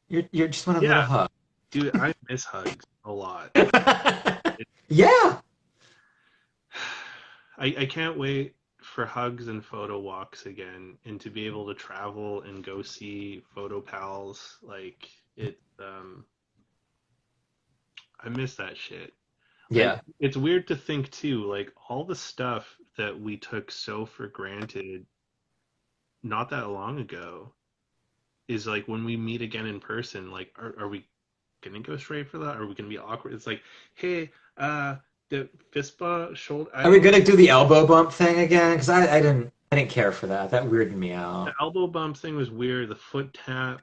[SPEAKER 2] You just want a little
[SPEAKER 1] Yeah,
[SPEAKER 2] hug.
[SPEAKER 1] dude, I miss hugs a lot. It,
[SPEAKER 2] Yeah.
[SPEAKER 1] I can't wait for hugs and photo walks again, and to be able to travel and go see photo pals. Like I miss that shit. And
[SPEAKER 2] Yeah.
[SPEAKER 1] it's weird to think too, like all the stuff that we took so for granted not that long ago is like when we meet again in person, like are we gonna go straight for that? Or are we gonna be awkward? It's like, hey, the fist bump shoulder. I
[SPEAKER 2] Are we
[SPEAKER 1] don't.
[SPEAKER 2] gonna do the elbow bump thing again? Because I didn't. I didn't care for that. That weirded me
[SPEAKER 1] The
[SPEAKER 2] out.
[SPEAKER 1] elbow bump thing was weird. The foot tap.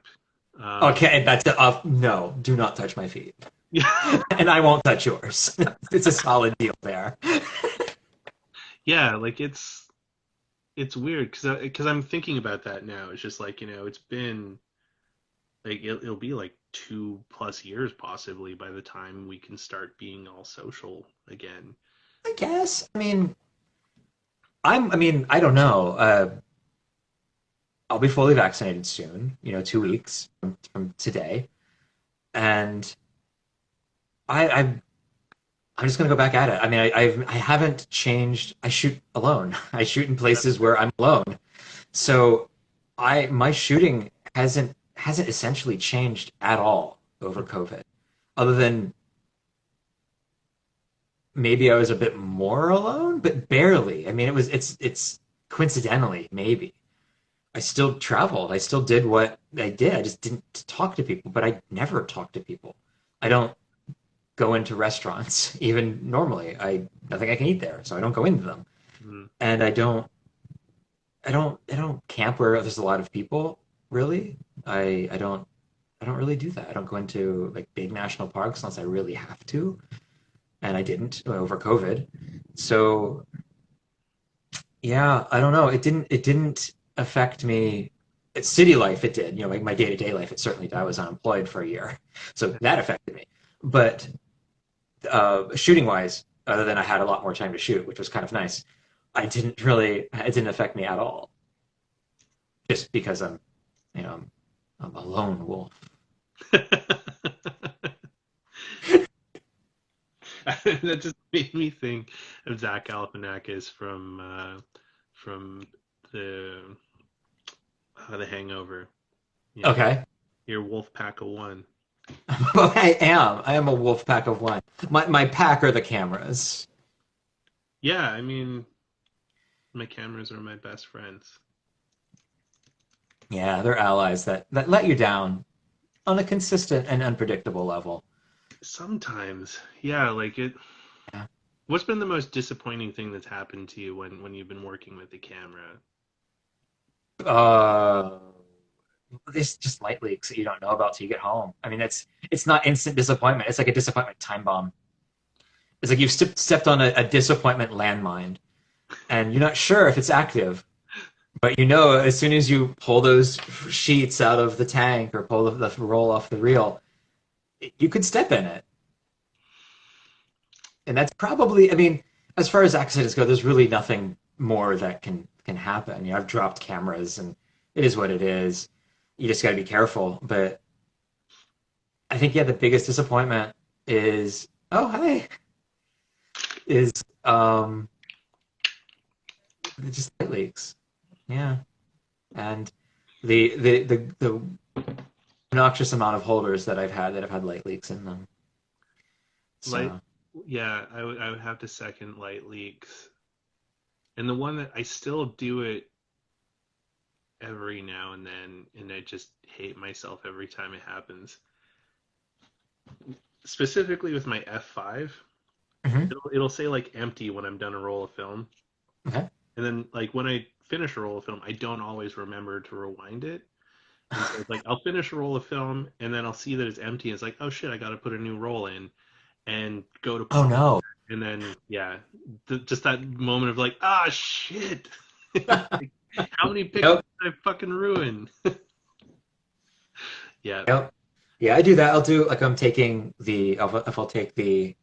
[SPEAKER 1] Um,
[SPEAKER 2] Okay, that's no, do not touch my feet.
[SPEAKER 1] yeah,
[SPEAKER 2] And I won't touch yours. It's a solid deal there.
[SPEAKER 1] yeah, like it's weird because I'm thinking about that now. It's just like it's been like it'll be like 2+ years possibly by the time we can start being all social again.
[SPEAKER 2] I guess. I don't know. I'll be fully vaccinated soon, 2 weeks from today. And I'm just gonna go back at it. I haven't changed. I shoot alone. I shoot in places where I'm alone. So my shooting hasn't essentially changed at all over COVID, other than maybe I was a bit more alone, but barely. It's coincidentally maybe. I still traveled. I still did what I did. I just didn't talk to people, but I never talk to people. I don't go into restaurants even normally. I Nothing I can eat there, so I don't go into them.
[SPEAKER 1] Mm.
[SPEAKER 2] And I don't camp where there's a lot of people, really. I don't really do that. I don't go into like big national parks unless I really have to, and I didn't over COVID. So yeah, I don't know. It didn't affect me. It's city life, it did. Like my day-to-day life, it certainly did. I was unemployed for a year, so that affected me. But shooting wise, other than I had a lot more time to shoot, which was kind of nice, it didn't affect me at all. Just because you know, I'm a lone wolf.
[SPEAKER 1] That just made me think of Zach Galifianakis from the the Hangover. You know,
[SPEAKER 2] Okay.
[SPEAKER 1] your wolf pack of one.
[SPEAKER 2] Well, I am a wolf pack of one. My pack are the cameras.
[SPEAKER 1] Yeah, I mean, my cameras are my best friends.
[SPEAKER 2] Yeah, they're allies that let you down on a consistent and unpredictable level.
[SPEAKER 1] Sometimes, yeah, like it.
[SPEAKER 2] Yeah.
[SPEAKER 1] What's been the most disappointing thing that's happened to you when you've been working with the camera?
[SPEAKER 2] Uh, it's just light leaks that you don't know about till you get home. It's not instant disappointment. It's like a disappointment time bomb. It's like you've stepped on a disappointment landmine, and you're not sure if it's active, but as soon as you pull those sheets out of the tank or pull the roll off the reel, you could step in it. And that's probably, as far as accidents go, there's really nothing more that can happen. I've dropped cameras, and it is what it is. You just got to be careful. But I think, yeah, the biggest disappointment is, oh, hi, is just light leaks. Yeah. And the obnoxious amount of holders that have had light leaks in them.
[SPEAKER 1] Light,
[SPEAKER 2] So,
[SPEAKER 1] yeah, I would have to second light leaks. And the one that I still do it every now and then, and I just hate myself every time it happens. Specifically with my F5,
[SPEAKER 2] mhm.
[SPEAKER 1] it'll say like empty when I'm done a roll of film,
[SPEAKER 2] Okay.
[SPEAKER 1] and then like when I finish a roll of film, I don't always remember to rewind it. And so it's like I'll finish a roll of film, and then I'll see that it's empty. And it's like, oh shit, I got to put a new roll in, and go to
[SPEAKER 2] Oh
[SPEAKER 1] pause.
[SPEAKER 2] no.
[SPEAKER 1] And then yeah, just that moment of like, shit. Like, how many pictures
[SPEAKER 2] Yep.
[SPEAKER 1] did I fucking ruin? Yeah.
[SPEAKER 2] Yep. Yeah, I do that. I'll do like I'm taking the if I'll take the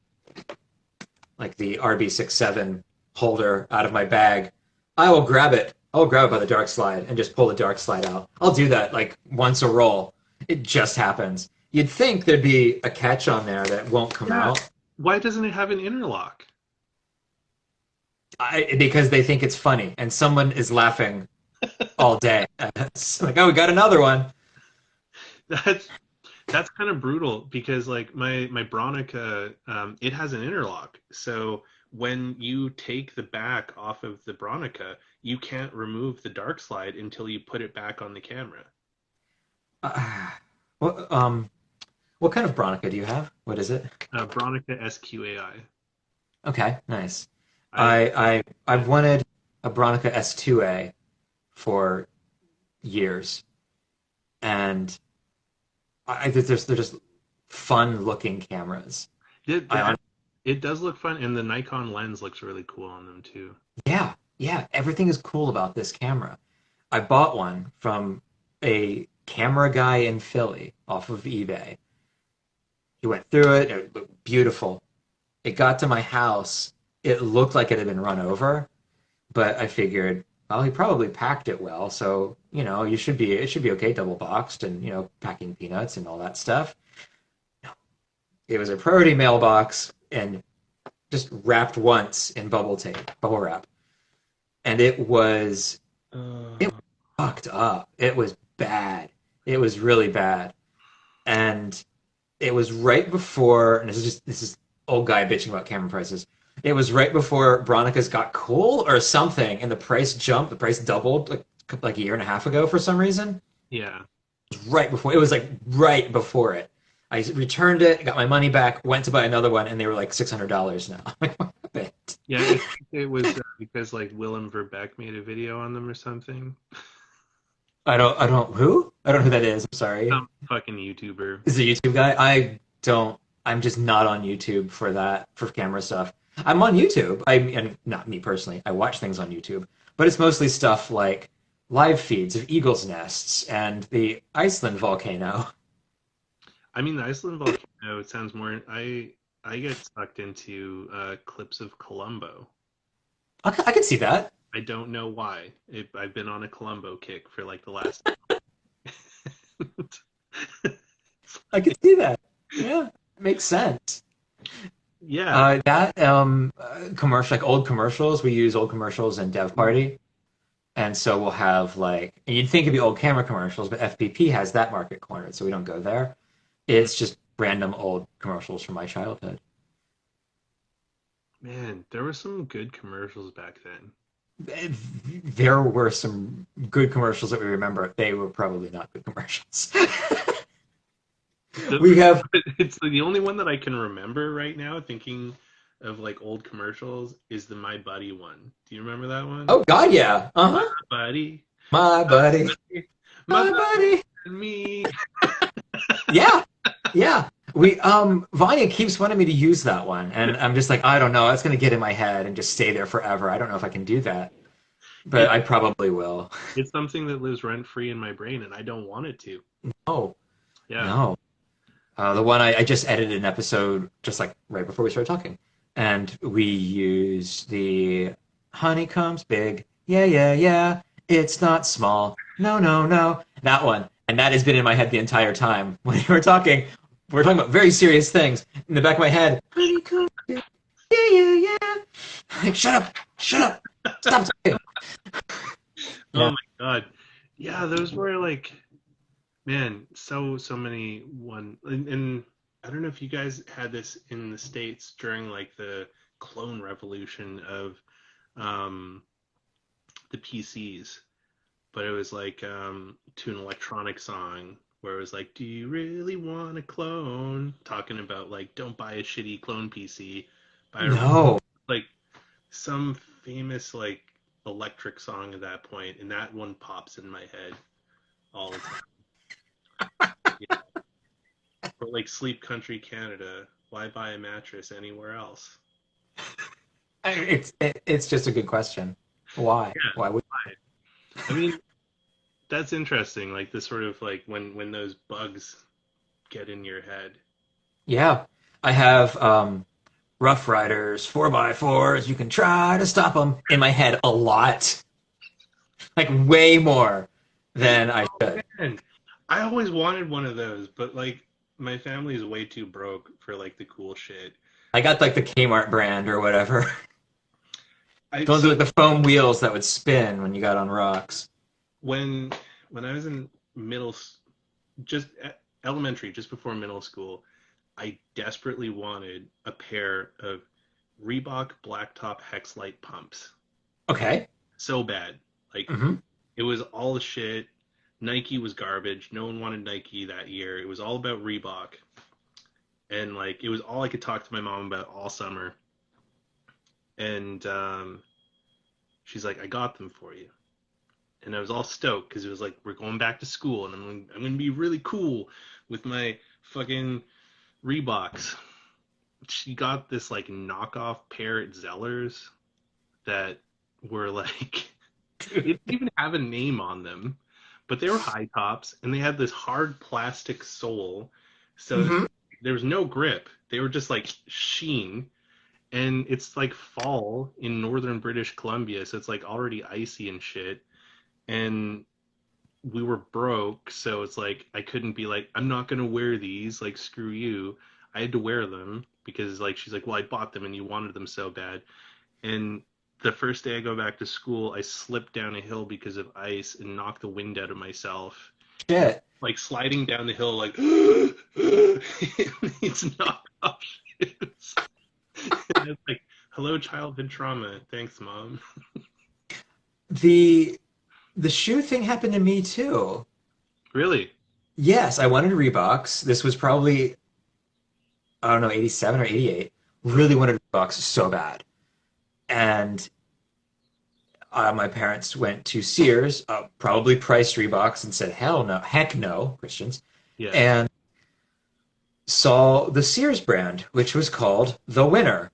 [SPEAKER 2] like the RB67 holder out of my bag, I will grab it. I'll grab it by the dark slide and just pull the dark slide out. I'll do that like once a roll. It just happens. You'd think there'd be a catch on there that won't come
[SPEAKER 1] Yeah.
[SPEAKER 2] out.
[SPEAKER 1] Why doesn't it have an interlock?
[SPEAKER 2] Because they think it's funny and someone is laughing all day. It's like, oh, we got another one.
[SPEAKER 1] That's that's kind of brutal because like my Bronica, it has an interlock. So when you take the back off of the Bronica, you can't remove the dark slide until you put it back on the camera.
[SPEAKER 2] Uh, what what kind of Bronica do you have? What is it?
[SPEAKER 1] Bronica SQAI.
[SPEAKER 2] Okay, nice.
[SPEAKER 1] I
[SPEAKER 2] I've wanted. a Bronica S2A for years, and they're just fun looking cameras.
[SPEAKER 1] It,
[SPEAKER 2] I
[SPEAKER 1] it it does look fun, and the Nikon lens looks really cool on them too.
[SPEAKER 2] Yeah, yeah, everything is cool about this camera. I bought one from a camera guy in Philly off of eBay. He went through it, it looked beautiful. It got to my house, it looked like it had been run over, but I figured, well, he probably packed it well, so it should be okay, double boxed and packing peanuts and all that stuff. It was a priority mailbox and just wrapped once in bubble tape, bubble wrap, and it
[SPEAKER 1] Uh,
[SPEAKER 2] fucked up. It was bad. It was really bad, and it was right before. And this is old guy bitching about camera prices. It was right before Bronicas got cool or something, and the price jumped. The price doubled like a year and a half ago for some reason.
[SPEAKER 1] yeah,
[SPEAKER 2] It was right before. It was like right before it. I returned it, got my money back, went to buy another one, and they were like $600 now. I'm like, what happened?
[SPEAKER 1] yeah. I think it was because like Willem Verbeek made a video on them or something.
[SPEAKER 2] I don't know who that is. I'm sorry.
[SPEAKER 1] Some fucking YouTuber.
[SPEAKER 2] Is a YouTube guy? I don't. I'm just not on YouTube for that for camera stuff. I'm on YouTube. And not me personally. I watch things on YouTube, but it's mostly stuff like live feeds of eagles' nests and the Iceland volcano.
[SPEAKER 1] I mean, the Iceland volcano. It sounds more. I get sucked into clips of Columbo.
[SPEAKER 2] I can see that.
[SPEAKER 1] I don't know why. I've been on a Columbo kick for like the last.
[SPEAKER 2] I can see that. Yeah, it makes sense.
[SPEAKER 1] Yeah.
[SPEAKER 2] That commercial, like old commercials, we use old commercials in Dev Party, and so we'll have like, and you'd think it'd be old camera commercials, but FPP has that market cornered, so we don't go there. It's just random old commercials from my childhood.
[SPEAKER 1] Man, there were some good commercials back then.
[SPEAKER 2] There were some good commercials that we remember. They were probably not good commercials.
[SPEAKER 1] The,
[SPEAKER 2] We have,
[SPEAKER 1] it's the only one that I can remember right now, thinking of like old commercials, is the My Buddy one. Do you remember that one?
[SPEAKER 2] oh God, yeah,
[SPEAKER 1] My
[SPEAKER 2] uh-huh,
[SPEAKER 1] buddy,
[SPEAKER 2] my
[SPEAKER 1] my
[SPEAKER 2] buddy,
[SPEAKER 1] buddy, my
[SPEAKER 2] my
[SPEAKER 1] buddy
[SPEAKER 2] buddy.
[SPEAKER 1] and me.
[SPEAKER 2] Yeah, yeah. Vanya keeps wanting me to use that one, and I'm just like, I don't know. It's gonna get in my head and just stay there forever. I don't know if I can do that, but
[SPEAKER 1] It,
[SPEAKER 2] I probably will.
[SPEAKER 1] it's something that lives rent free in my brain, and I don't want it to.
[SPEAKER 2] Oh,
[SPEAKER 1] Yeah.
[SPEAKER 2] no. The one I just edited an episode just like right before we started talking, and we use the honeycombs big. Yeah, yeah, yeah. It's not small. No, no, no. That one. And that has been in my head the entire time. When you were talking, we're talking about very serious things. In the back of my head, honeycombs big. Yeah, yeah, yeah. Like, shut up, stop talking.
[SPEAKER 1] Oh
[SPEAKER 2] Yeah.
[SPEAKER 1] my God. Yeah, those were like, man, so many one, and I don't know if you guys had this in the States during like the clone revolution of um the PCs, but it was like to an electronic song where it was like, "Do you really want a clone?" Talking about like, don't buy a shitty clone PC, buy a
[SPEAKER 2] No.
[SPEAKER 1] like some famous like electric song at that point, and that one pops in my head all the time. Yeah. Or like Sleep Country Canada, why buy a mattress anywhere else?
[SPEAKER 2] It's just a good question. Why?
[SPEAKER 1] Yeah,
[SPEAKER 2] Why would?
[SPEAKER 1] why? I mean, that's interesting. Like this sort of like when those bugs get in your head.
[SPEAKER 2] Yeah, I have Rough Riders, 4x4s. You can try to stop them in my head a lot, like way more than I
[SPEAKER 1] Oh
[SPEAKER 2] should.
[SPEAKER 1] man, I always wanted one of those, but like my family is way too broke for like the cool shit.
[SPEAKER 2] I got like the Kmart brand or whatever.
[SPEAKER 1] I
[SPEAKER 2] The ones
[SPEAKER 1] so
[SPEAKER 2] with like the foam wheels that would spin when you got on rocks.
[SPEAKER 1] when when I was in just elementary, just before middle school, I desperately wanted a pair of Reebok Blacktop Hex Light pumps
[SPEAKER 2] Okay.
[SPEAKER 1] so bad. Like
[SPEAKER 2] Hmm.
[SPEAKER 1] it was all the shit. Nike was garbage. No one wanted Nike that year. It was all about Reebok. And like it was all I could talk to my mom about all summer. And She's like, I got them for you. And I was all stoked because it was like, we're going back to school and I'm going to be really cool with my fucking Reeboks. She got this like knockoff pair at Zellers that were like, they didn't even have a name on them, but they were high tops and they had this hard plastic sole. So
[SPEAKER 2] Hmm.
[SPEAKER 1] there was no grip. They were just like sheen. And it's like fall in northern British Columbia, so it's like already icy and shit. And we were broke, so it's like I couldn't be like, I'm not gonna wear these, like screw you. I had to wear them because like she's like, well, I bought them and you wanted them so bad. And the first day I go back to school, I slipped down a hill because of ice and knocked the wind out of myself. And
[SPEAKER 2] Shit.
[SPEAKER 1] like sliding down the hill, like it's knockoff shoes. And it's like, hello, childhood trauma. Thanks, mom.
[SPEAKER 2] The the shoe thing happened to me too.
[SPEAKER 1] Really?
[SPEAKER 2] Yes, I wanted Reeboks. This was probably, I don't know, 87 or 88. Really wanted Reeboks so bad. And my parents went to Sears, probably priced Reeboks and said, hell no, heck no, Christians.
[SPEAKER 1] Yeah.
[SPEAKER 2] And saw the Sears brand, which was called The Winner.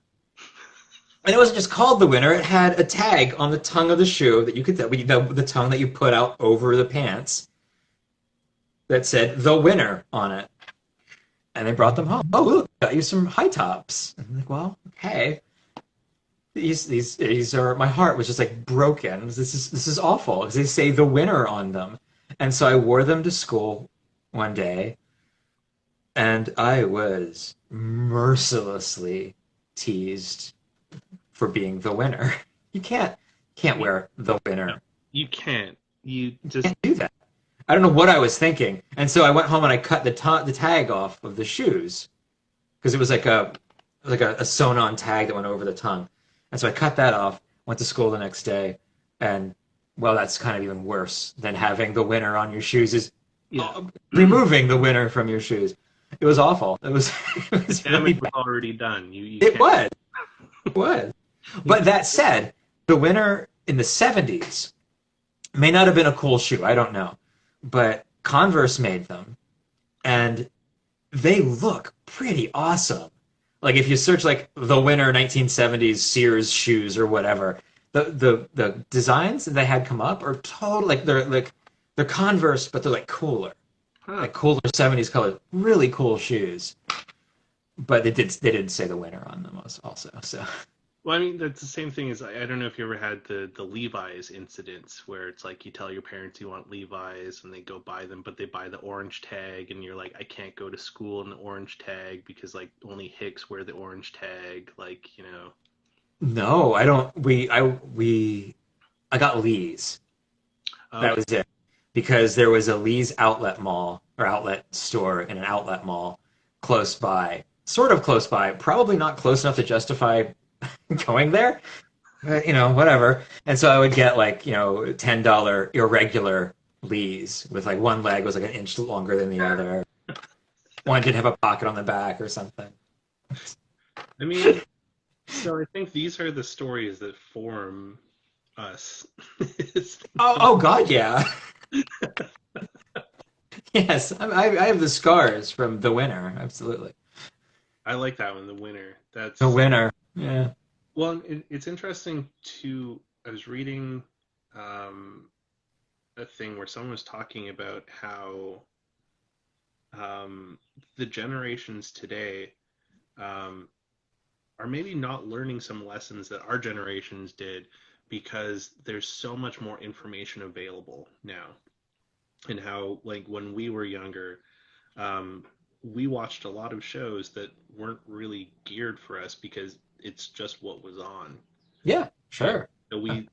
[SPEAKER 2] And it wasn't just called The Winner, it had a tag on the tongue of the shoe that you could, the tongue that you put out over the pants that said The Winner on it. And they brought them home. Oh, look, got you some high tops. And I'm like, well, okay. These are, my heart was just like broken. This is awful because they say The Winner on them. And so I wore them to school one day and I was mercilessly teased for being the winner. You can't
[SPEAKER 1] You,
[SPEAKER 2] wear the
[SPEAKER 1] no,
[SPEAKER 2] winner.
[SPEAKER 1] you can't. You
[SPEAKER 2] You
[SPEAKER 1] just,
[SPEAKER 2] can't do that. I don't know what I was thinking. And so I went home and I cut the tag off of the shoes because it was like a sewn-on tag that went over the tongue. And so I cut that off, went to school the next day, and well, that's kind of even worse than having the winner on your shoes is
[SPEAKER 1] yeah.
[SPEAKER 2] removing the winner from your shoes. It was awful. It was it
[SPEAKER 1] The
[SPEAKER 2] was really
[SPEAKER 1] damage was
[SPEAKER 2] bad.
[SPEAKER 1] already done. You
[SPEAKER 2] It
[SPEAKER 1] can't.
[SPEAKER 2] was. It was. But that said, the winner in the 70s may not have been a cool shoe. I don't know. But Converse made them, and they look pretty awesome. Like if you search like the winter 1970s Sears shoes or whatever, the designs that they had come up are total they're Converse, but they're
[SPEAKER 1] Huh.
[SPEAKER 2] like cooler 70s colors, really cool shoes. But they didn't say the winner on them also. So
[SPEAKER 1] Well, I mean, that's the same thing as I don't know if you ever had the Levi's incidents where it's like you tell your parents you want Levi's and they go buy them, but they buy the orange tag and you're like, I can't go to school in the orange tag because like only Hicks wear the orange tag, like, you know.
[SPEAKER 2] no, I don't. I got Lee's. That
[SPEAKER 1] Okay.
[SPEAKER 2] was it. Because there was a Lee's outlet mall or outlet store in an outlet mall close by, sort of close by, probably not close enough to justify going there, but, whatever. And so I would get like, $10 irregular Lee's with like one leg was like an inch longer than the other. One didn't have a pocket on the back or something.
[SPEAKER 1] I mean, so I think these are the stories that form us.
[SPEAKER 2] Oh God, yeah. Yes, I have the scars from the winter. Absolutely.
[SPEAKER 1] I like that one, the winner.
[SPEAKER 2] The
[SPEAKER 1] That's
[SPEAKER 2] winter. Yeah.
[SPEAKER 1] well, it's interesting to. I was reading um, a thing where someone was talking about how um, the generations today um, are maybe not learning some lessons that our generations did because there's so much more information available now. And how, like, when we were younger, um, we watched a lot of shows that weren't really geared for us because it's just what was on.
[SPEAKER 2] Yeah,
[SPEAKER 1] And
[SPEAKER 2] sure.
[SPEAKER 1] so we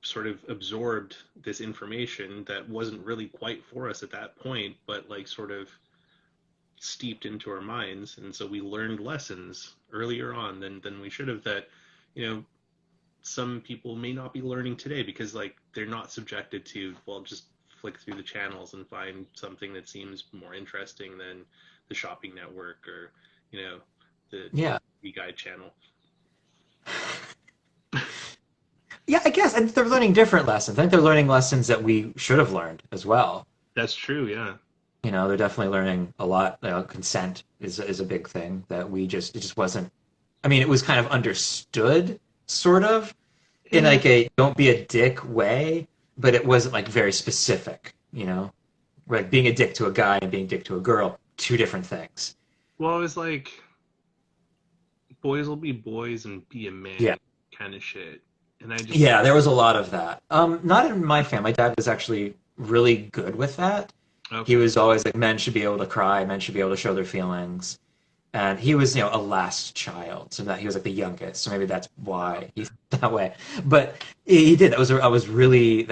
[SPEAKER 1] sort of absorbed this information that wasn't really quite for us at that point, but like sort of steeped into our minds. And so we learned lessons earlier on than we should have that, you know, some people may not be learning today because like they're not subjected to, well, just flick through the channels and find something that seems more interesting than the shopping network or, you know, the
[SPEAKER 2] Yeah.
[SPEAKER 1] guide channel.
[SPEAKER 2] Yeah, I guess. And they're learning different lessons. I think they're learning lessons that we should have learned as well.
[SPEAKER 1] That's true. Yeah.
[SPEAKER 2] They're definitely learning a lot. Consent is a big thing that it just wasn't. I mean, it was kind of understood, sort of, in
[SPEAKER 1] Yeah.
[SPEAKER 2] like a don't be a dick way, but it wasn't like very specific. Like being a dick to a guy and being a dick to a girl, two different things.
[SPEAKER 1] Well, it was like boys will be boys and be a
[SPEAKER 2] Yeah.
[SPEAKER 1] man kind of shit. And I just,
[SPEAKER 2] Yeah, there was a lot of that. Not in my family. My dad was actually really good with that. He
[SPEAKER 1] okay.
[SPEAKER 2] was always like, men should be able to cry, men should be able to show their feelings. And he was, a last child, so that he was like the youngest, so maybe that's why he's that way. But he did. That was really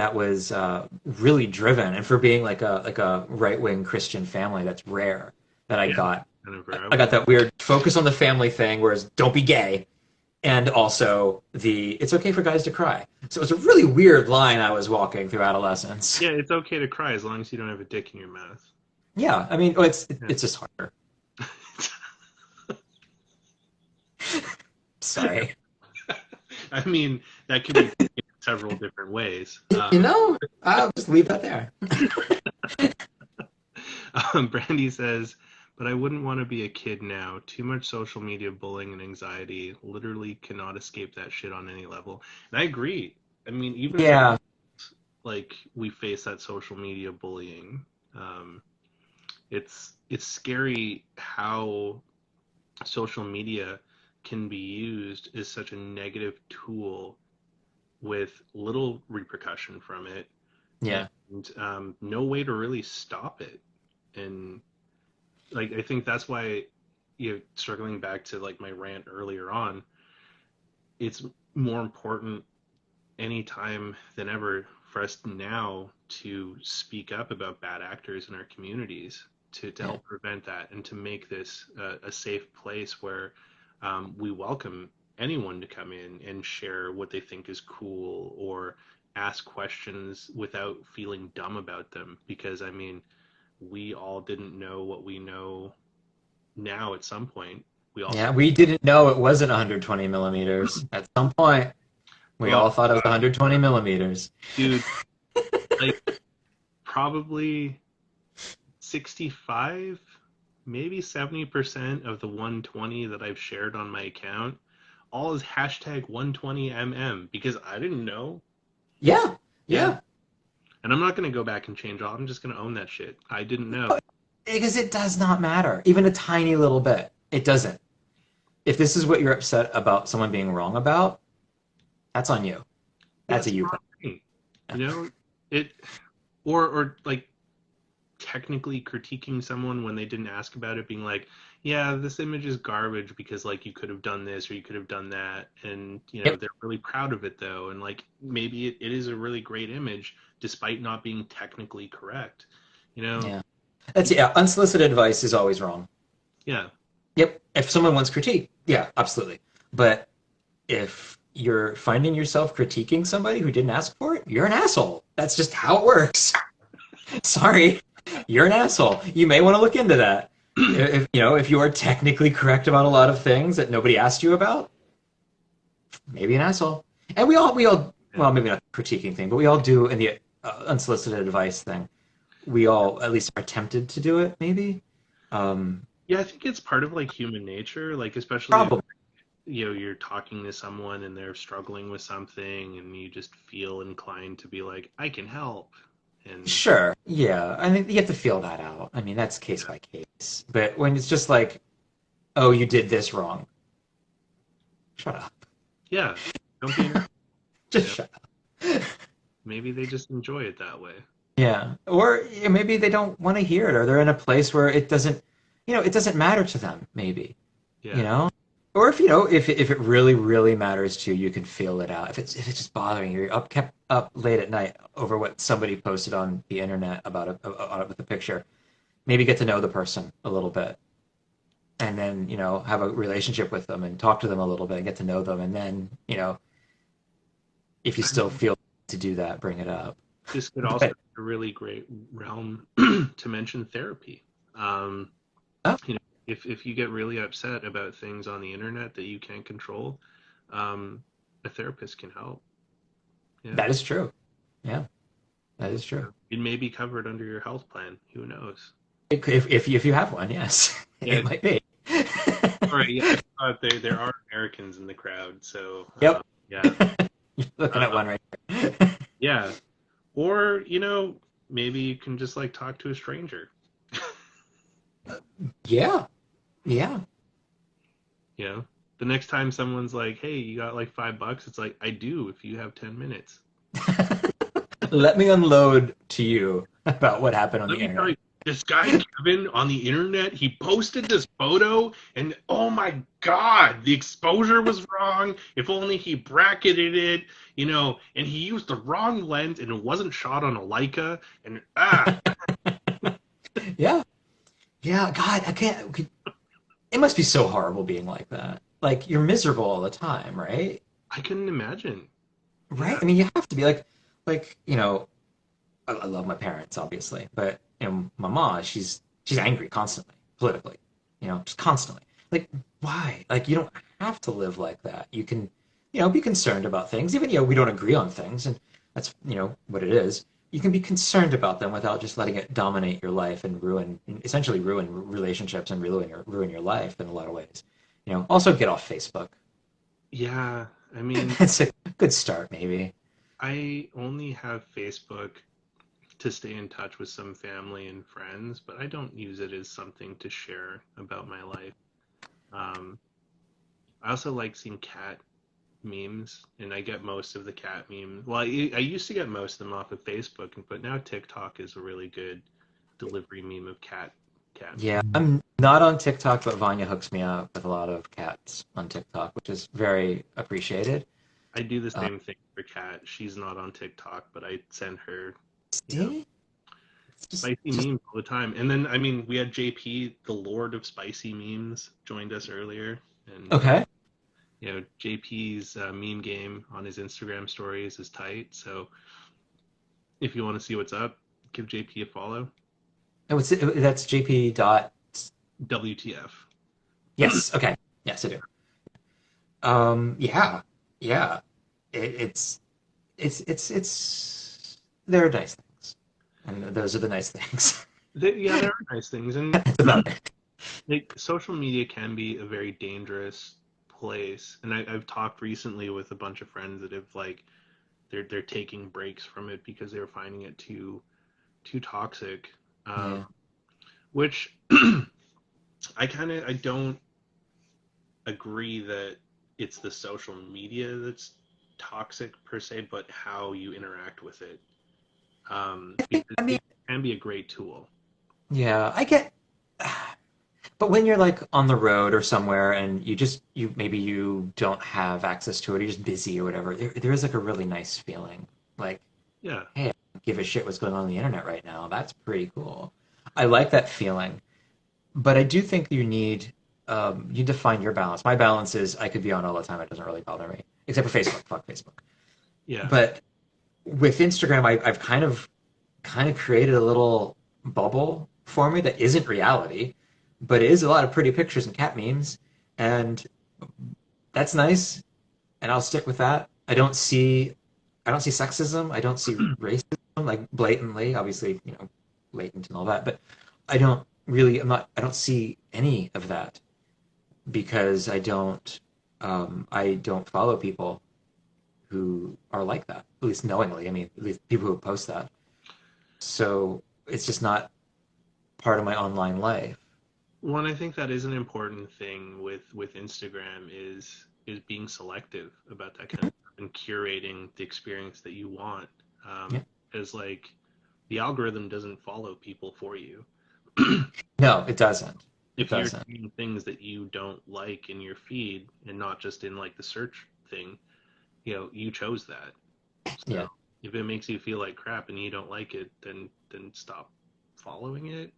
[SPEAKER 2] driven, and for being like a right wing Christian family, that's rare. That
[SPEAKER 1] Yeah. Kind of
[SPEAKER 2] I
[SPEAKER 1] rare.
[SPEAKER 2] got that weird focus on the family thing, whereas don't be gay, and also the it's okay for guys to cry. So it was a really weird line I was walking through adolescence.
[SPEAKER 1] Yeah, it's okay to cry as long as you don't have a dick in your mouth.
[SPEAKER 2] Yeah, I mean,
[SPEAKER 1] Yeah.
[SPEAKER 2] it's just harder. Sorry.
[SPEAKER 1] I mean, that could be taken several different ways.
[SPEAKER 2] I'll just leave that there.
[SPEAKER 1] Brandy says, but I wouldn't want to be a kid now. Too much social media bullying and anxiety. Literally cannot escape that shit on any level. And I agree. I mean, even as
[SPEAKER 2] Yeah,
[SPEAKER 1] like we face that social media bullying, um, it's scary how social media can be used as such a negative tool with little repercussion from it
[SPEAKER 2] yeah,
[SPEAKER 1] and no way to really stop it. And like I think that's why, circling back to like my rant earlier on, it's more important anytime than ever for us now to speak up about bad actors in our communities to
[SPEAKER 2] yeah.
[SPEAKER 1] help prevent that and to make this a safe place where we welcome anyone to come in and share what they think is cool or ask questions without feeling dumb about them. Because I mean, we all didn't know what we know now at some point. We all
[SPEAKER 2] Yeah,
[SPEAKER 1] started.
[SPEAKER 2] we didn't know it wasn't 120 millimeters. At some point, we
[SPEAKER 1] Oh,
[SPEAKER 2] all thought it was 120 millimeters.
[SPEAKER 1] dude, like probably 65, maybe 70% of the 120 that I've shared on my account, all is hashtag 120mm because I didn't know.
[SPEAKER 2] Yeah,
[SPEAKER 1] Yeah.
[SPEAKER 2] yeah.
[SPEAKER 1] And I'm not going to go back and change all. I'm just going to own that shit. I didn't know.
[SPEAKER 2] Because it does not matter, even a tiny little bit. It doesn't. If this is what you're upset about someone being wrong about, that's on you.
[SPEAKER 1] Yeah,
[SPEAKER 2] That's a
[SPEAKER 1] it's
[SPEAKER 2] you
[SPEAKER 1] not
[SPEAKER 2] problem.
[SPEAKER 1] me. You know, it, or like technically critiquing someone when they didn't ask about it, being like, yeah, this image is garbage because like you could have done this or you could have done that. And,
[SPEAKER 2] Yep.
[SPEAKER 1] they're really proud of it though. And like maybe it is a really great image despite not being technically correct. You know,
[SPEAKER 2] Yeah. Yeah. Unsolicited advice is always wrong.
[SPEAKER 1] yeah.
[SPEAKER 2] Yep. If someone wants critique, yeah, absolutely. But if you're finding yourself critiquing somebody who didn't ask for it, you're an asshole. That's just how it works. Sorry, you're an asshole. You may want to look into that. If you are technically correct about a lot of things that nobody asked you about, maybe an asshole. And
[SPEAKER 1] Yeah.
[SPEAKER 2] well, maybe not the critiquing thing, but we all do in the unsolicited advice thing. We all at least are tempted to do it, maybe. Um,
[SPEAKER 1] Yeah, I think it's part of like human nature, like especially if
[SPEAKER 2] Probably.
[SPEAKER 1] you're talking to someone and they're struggling with something and you just feel inclined to be like, I can help. And
[SPEAKER 2] Sure. Yeah. I mean, you have to feel that out. I mean, that's case
[SPEAKER 1] yeah,
[SPEAKER 2] by case. But when it's just like, oh, you did this wrong. Shut up.
[SPEAKER 1] yeah, don't be an, you
[SPEAKER 2] Just
[SPEAKER 1] know,
[SPEAKER 2] shut up.
[SPEAKER 1] maybe they just enjoy it that way.
[SPEAKER 2] Yeah. Or maybe they don't want to hear it, or they're in a place where it doesn't matter to them, maybe, you
[SPEAKER 1] Yeah.
[SPEAKER 2] know? Or if it really, really matters to you, you can feel it out. If it's just bothering you, you're kept up late at night over what somebody posted on the internet about with a picture, maybe get to know the person a little bit. And then, have a relationship with them and talk to them a little bit and get to know them. And then, if you
[SPEAKER 1] I
[SPEAKER 2] still
[SPEAKER 1] mean,
[SPEAKER 2] feel to do that, bring it up.
[SPEAKER 1] this could also
[SPEAKER 2] But,
[SPEAKER 1] be a really great realm to mention therapy.
[SPEAKER 2] oh,
[SPEAKER 1] You know, if you get really upset about things on the internet that you can't control, um, a therapist can help. Yeah.
[SPEAKER 2] That is true. Yeah, that is true.
[SPEAKER 1] It may be covered under your health plan. Who knows?
[SPEAKER 2] If you have one, yes,
[SPEAKER 1] Yeah.
[SPEAKER 2] it might be.
[SPEAKER 1] All right. Yeah. I thought there are Americans in the crowd, so
[SPEAKER 2] Yep,
[SPEAKER 1] yeah.
[SPEAKER 2] you're looking at
[SPEAKER 1] Uh,
[SPEAKER 2] one right there.
[SPEAKER 1] yeah. Or maybe you can just like talk to a stranger.
[SPEAKER 2] Yeah, yeah.
[SPEAKER 1] You know, the next time someone's like, "Hey, you got like $5?" It's like, "I do if you have 10 minutes."
[SPEAKER 2] Let me unload to you about what happened on
[SPEAKER 1] Let
[SPEAKER 2] the
[SPEAKER 1] me tell
[SPEAKER 2] internet.
[SPEAKER 1] you, this guy Kevin on the internet, he posted this photo, and oh my God, the exposure was wrong. If only he bracketed it, and he used the wrong lens, and it wasn't shot on a Leica, and
[SPEAKER 2] Yeah, yeah. God, I can't. It must be so horrible being like that. Like you're miserable all the time, right?
[SPEAKER 1] I couldn't imagine.
[SPEAKER 2] Right?
[SPEAKER 1] Yeah,
[SPEAKER 2] I mean, you have to be like I love my parents, obviously, but my mom, she's angry constantly, politically, just constantly. Like, why? Like, you don't have to live like that. You can, be concerned about things, even we don't agree on things, and that's what it is. You can be concerned about them without just letting it dominate your life and essentially ruin relationships and ruin your life in a lot of ways. Also get off Facebook.
[SPEAKER 1] yeah. I mean,
[SPEAKER 2] It's a good start, maybe.
[SPEAKER 1] I only have Facebook to stay in touch with some family and friends, but I don't use it as something to share about my life. Um, I also like seeing cat memes, and I get most of the cat memes. Well, I used to get most of them off of Facebook, but now TikTok is a really good delivery meme of cat
[SPEAKER 2] Yeah,
[SPEAKER 1] memes.
[SPEAKER 2] I'm not on TikTok, but Vanya hooks me up with a lot of cats on TikTok, which is very appreciated.
[SPEAKER 1] I do the
[SPEAKER 2] Uh,
[SPEAKER 1] same thing for Cat. She's not on TikTok, but I send her, you know,
[SPEAKER 2] See? It's
[SPEAKER 1] spicy
[SPEAKER 2] just
[SPEAKER 1] memes all the time. And then, I mean, we had JP, the Lord of Spicy Memes, joined us earlier, and
[SPEAKER 2] okay.
[SPEAKER 1] JP's meme game on his Instagram stories is tight. So if you want to see what's up, give JP a follow.
[SPEAKER 2] Oh, that's JP dot.
[SPEAKER 1] WTF?
[SPEAKER 2] Yes. Okay. Yes, I do. Yeah, yeah. It's it's there are nice things, and those are the nice things.
[SPEAKER 1] Yeah, there are nice things, and
[SPEAKER 2] That's about it.
[SPEAKER 1] like social media can be a very dangerous place. And I've talked recently with a bunch of friends that have like they're taking breaks from it because they're finding it too toxic.
[SPEAKER 2] Yeah.
[SPEAKER 1] Which I don't agree that it's the social media that's toxic per se, but how you interact with it. Because
[SPEAKER 2] I mean,
[SPEAKER 1] it can be a great tool.
[SPEAKER 2] yeah, I get. But when you're like on the road or somewhere and you maybe you don't have access to it, you're just busy or whatever, there is like a really nice feeling. Like,
[SPEAKER 1] Yeah.
[SPEAKER 2] hey, I don't give a shit what's going on the internet right now. That's pretty cool. I like that feeling. But I do think you define your balance. My balance is I could be on all the time. It doesn't really bother me. Except for Facebook. Fuck Facebook.
[SPEAKER 1] Yeah.
[SPEAKER 2] But with Instagram, I've kind of created a little bubble for me that isn't reality, but it is a lot of pretty pictures and cat memes, and that's nice, and I'll stick with that. I don't see sexism. I don't see racism like blatantly, obviously, latent and all that, but I don't really. I don't see any of that because I don't follow people who are like that, at least knowingly. I mean, at least people who post that. So it's just not part of my online life.
[SPEAKER 1] One, I think that is an important thing with Instagram is being selective about that kind of stuff and curating the experience that you want.
[SPEAKER 2] Yeah.
[SPEAKER 1] As like the algorithm doesn't follow people for you.
[SPEAKER 2] No, it doesn't. It
[SPEAKER 1] If you're
[SPEAKER 2] doesn't.
[SPEAKER 1] seeing things that you don't like in your feed and not just in like the search thing, you chose that. So
[SPEAKER 2] Yeah.
[SPEAKER 1] if it makes you feel like crap and you don't like it, then stop following it.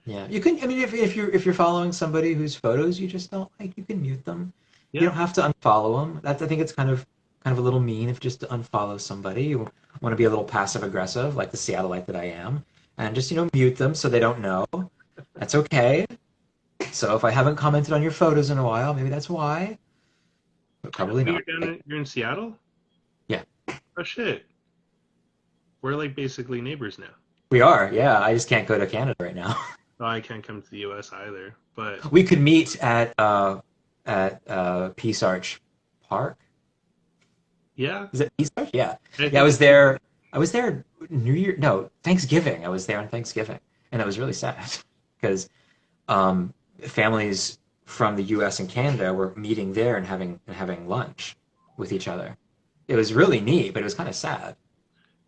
[SPEAKER 2] Yeah. You can. I mean, if you're following somebody whose photos you just don't like, you can mute them. You
[SPEAKER 1] Yeah.
[SPEAKER 2] don't have to unfollow them. I think it's kind of a little mean if just to unfollow somebody. You want to be a little passive aggressive, like the Seattleite that I am, and just mute them so they don't know. That's okay. So if I haven't commented on your photos in a while, maybe that's why, but
[SPEAKER 1] Oh,
[SPEAKER 2] probably not.
[SPEAKER 1] you're in Seattle?
[SPEAKER 2] Yeah.
[SPEAKER 1] Oh shit. We're like basically neighbors now.
[SPEAKER 2] We are, yeah. I just can't go to Canada right now.
[SPEAKER 1] Oh, I can't come to the U.S. either, but
[SPEAKER 2] We could meet at Peace Arch Park.
[SPEAKER 1] yeah,
[SPEAKER 2] Is it Peace Arch? Yeah.
[SPEAKER 1] I
[SPEAKER 2] Yeah, I
[SPEAKER 1] think
[SPEAKER 2] was there. I was there New Year. No, Thanksgiving. I was there on Thanksgiving, and it was really sad because families from the U.S. and Canada were meeting there and having lunch with each other. It was really neat, but it was kind of sad.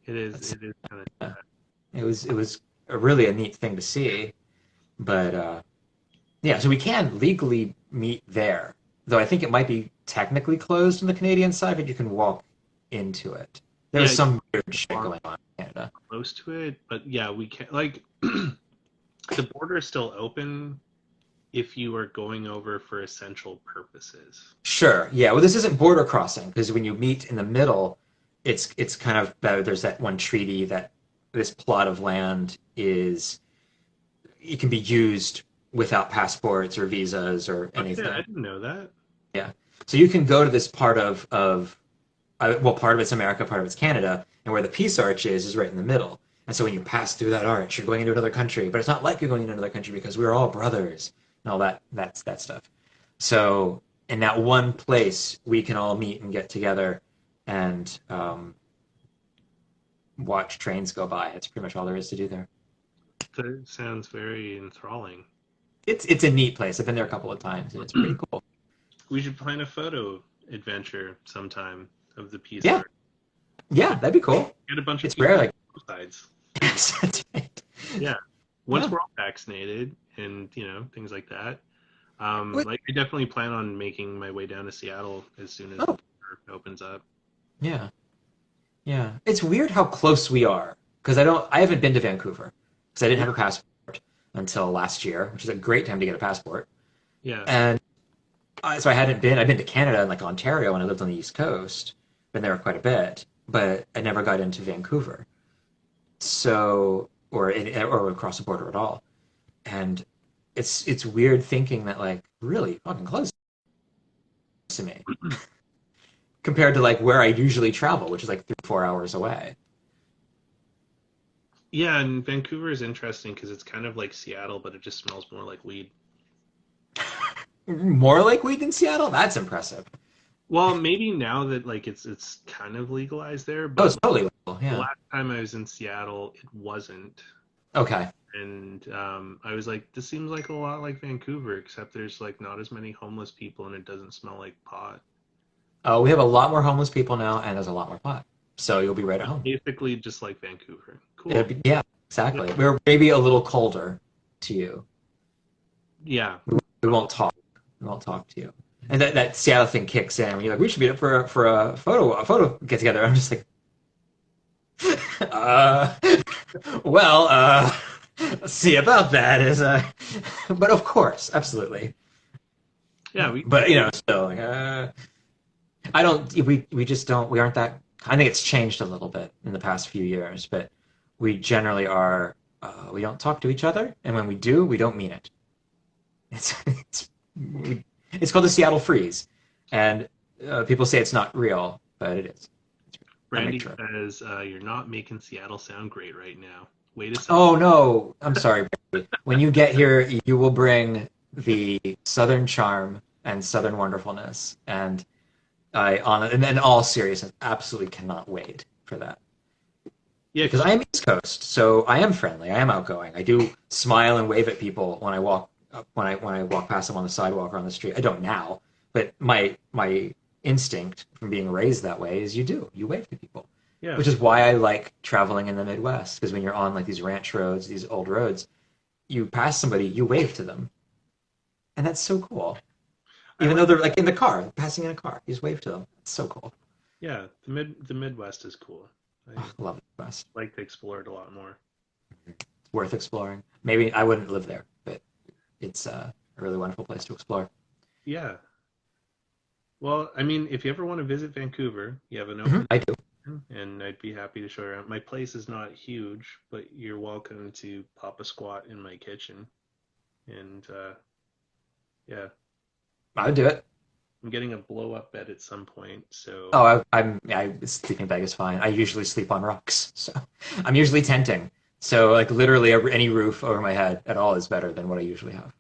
[SPEAKER 1] it is.
[SPEAKER 2] It's,
[SPEAKER 1] It is kind of
[SPEAKER 2] yeah,
[SPEAKER 1] sad.
[SPEAKER 2] it was really a neat thing to see. But yeah, so we can legally meet there, though I think it might be technically closed on the Canadian side, but you can walk into it. There was
[SPEAKER 1] Yeah,
[SPEAKER 2] some weird shit
[SPEAKER 1] walk
[SPEAKER 2] going on in Canada.
[SPEAKER 1] close to it, but yeah, we can't like the border is still open if you are going over for essential purposes.
[SPEAKER 2] Sure, yeah. Well, this isn't border crossing because when you meet in the middle, it's kind of better. There's that one treaty that this plot of land is it can be used without passports or visas or
[SPEAKER 1] Okay, I
[SPEAKER 2] anything.
[SPEAKER 1] didn't know that.
[SPEAKER 2] Yeah. So you can go to this part of well, part of it's America, part of it's Canada, and where the Peace Arch is right in the middle. And so when you pass through that arch, you're going into another country, but it's not like you're going into another country because we're all brothers and all that stuff. So in that one place, we can all meet and get together and watch trains go by. It's pretty much all there is to do there.
[SPEAKER 1] That sounds very enthralling.
[SPEAKER 2] It's a neat place. I've been there a couple of times, and it's pretty cool.
[SPEAKER 1] We should plan a photo adventure sometime of the Peace
[SPEAKER 2] Yeah,
[SPEAKER 1] Arch.
[SPEAKER 2] yeah, that'd be cool.
[SPEAKER 1] Get a bunch of
[SPEAKER 2] It's
[SPEAKER 1] people
[SPEAKER 2] rare,
[SPEAKER 1] on
[SPEAKER 2] like
[SPEAKER 1] both sides.
[SPEAKER 2] that's right.
[SPEAKER 1] Yeah. Once
[SPEAKER 2] Yeah.
[SPEAKER 1] we're all vaccinated and, things like that.
[SPEAKER 2] What?
[SPEAKER 1] Like I definitely plan on making my way down to Seattle as soon as the
[SPEAKER 2] Oh,
[SPEAKER 1] border opens up.
[SPEAKER 2] yeah. Yeah, it's weird how close we are because I haven't been to Vancouver because I didn't have a passport until last year, which is a great time to get a passport.
[SPEAKER 1] Yeah.
[SPEAKER 2] And so I hadn't been. I've been to Canada and like Ontario when I lived on the East Coast, been there quite a bit, but I never got into Vancouver. So or across the border at all. And it's weird thinking that like really fucking close to me compared to like where I usually travel, which is like 3 or 4 hours away.
[SPEAKER 1] Yeah, and Vancouver is interesting because it's kind of like Seattle, but it just smells more like weed.
[SPEAKER 2] More like weed than Seattle? That's impressive.
[SPEAKER 1] Well, maybe now that like it's kind of legalized there,
[SPEAKER 2] Oh,
[SPEAKER 1] but
[SPEAKER 2] it's totally legal.
[SPEAKER 1] the
[SPEAKER 2] Yeah.
[SPEAKER 1] last time I was in Seattle, it wasn't.
[SPEAKER 2] Okay.
[SPEAKER 1] And I was like, this seems like a lot like Vancouver, except there's like not as many homeless people and it doesn't smell like pot.
[SPEAKER 2] We have a lot more homeless people now, and there's a lot more pot. So you'll be right at home.
[SPEAKER 1] Basically, just like Vancouver. Cool.
[SPEAKER 2] Yeah,
[SPEAKER 1] Yeah.
[SPEAKER 2] exactly. We're maybe a little colder to you.
[SPEAKER 1] Yeah.
[SPEAKER 2] We won't talk. We won't talk to you. And that Seattle thing kicks in when you're like, we should meet up for a photo get together. I'm just like, uh, well, see about that is but of course, absolutely.
[SPEAKER 1] Yeah. We
[SPEAKER 2] But still, like, I don't. We just don't. We aren't that. I think it's changed a little bit in the past few years, but we generally are. We don't talk to each other, and when we do, we don't mean it. It's called the Seattle Freeze, and people say it's not real, but it is. I make
[SPEAKER 1] Brandy
[SPEAKER 2] sure.
[SPEAKER 1] says you're not making Seattle sound great right now. Wait a second.
[SPEAKER 2] Oh no, I'm sorry, Brandy. When you get here, you will bring the Southern charm and Southern wonderfulness, and and in all seriousness, absolutely cannot wait for that.
[SPEAKER 1] Yeah,
[SPEAKER 2] Because
[SPEAKER 1] because
[SPEAKER 2] I am East Coast, so I am friendly. I am outgoing. I do smile and wave at people when I walk when I walk past them on the sidewalk or on the street. I don't now, but my instinct from being raised that way is you wave to people,
[SPEAKER 1] yeah,
[SPEAKER 2] which is why I like traveling in the Midwest. Because when you're on like these ranch roads, these old roads, you pass somebody, you wave to them, and that's so cool.
[SPEAKER 1] I
[SPEAKER 2] Even
[SPEAKER 1] like
[SPEAKER 2] though they're like in the car, passing in a car, you just wave to them. It's so cool.
[SPEAKER 1] yeah. The Midwest is cool. I
[SPEAKER 2] Oh, I love the Midwest.
[SPEAKER 1] like to explore it a lot more.
[SPEAKER 2] It's worth exploring. Maybe I wouldn't live there, but it's a really wonderful place to explore.
[SPEAKER 1] Yeah. Well, I mean, if you ever want to visit Vancouver, you have an
[SPEAKER 2] Mhm,
[SPEAKER 1] open
[SPEAKER 2] I do.
[SPEAKER 1] invitation, and I'd be happy to show you around. My place is not huge, but you're welcome to pop a squat in my kitchen. And yeah,
[SPEAKER 2] I would do it.
[SPEAKER 1] I'm getting a blow up bed at some point, so
[SPEAKER 2] Oh, sleeping bag is fine. I usually sleep on rocks, so I'm usually tenting. So like literally any roof over my head at all is better than what I usually have.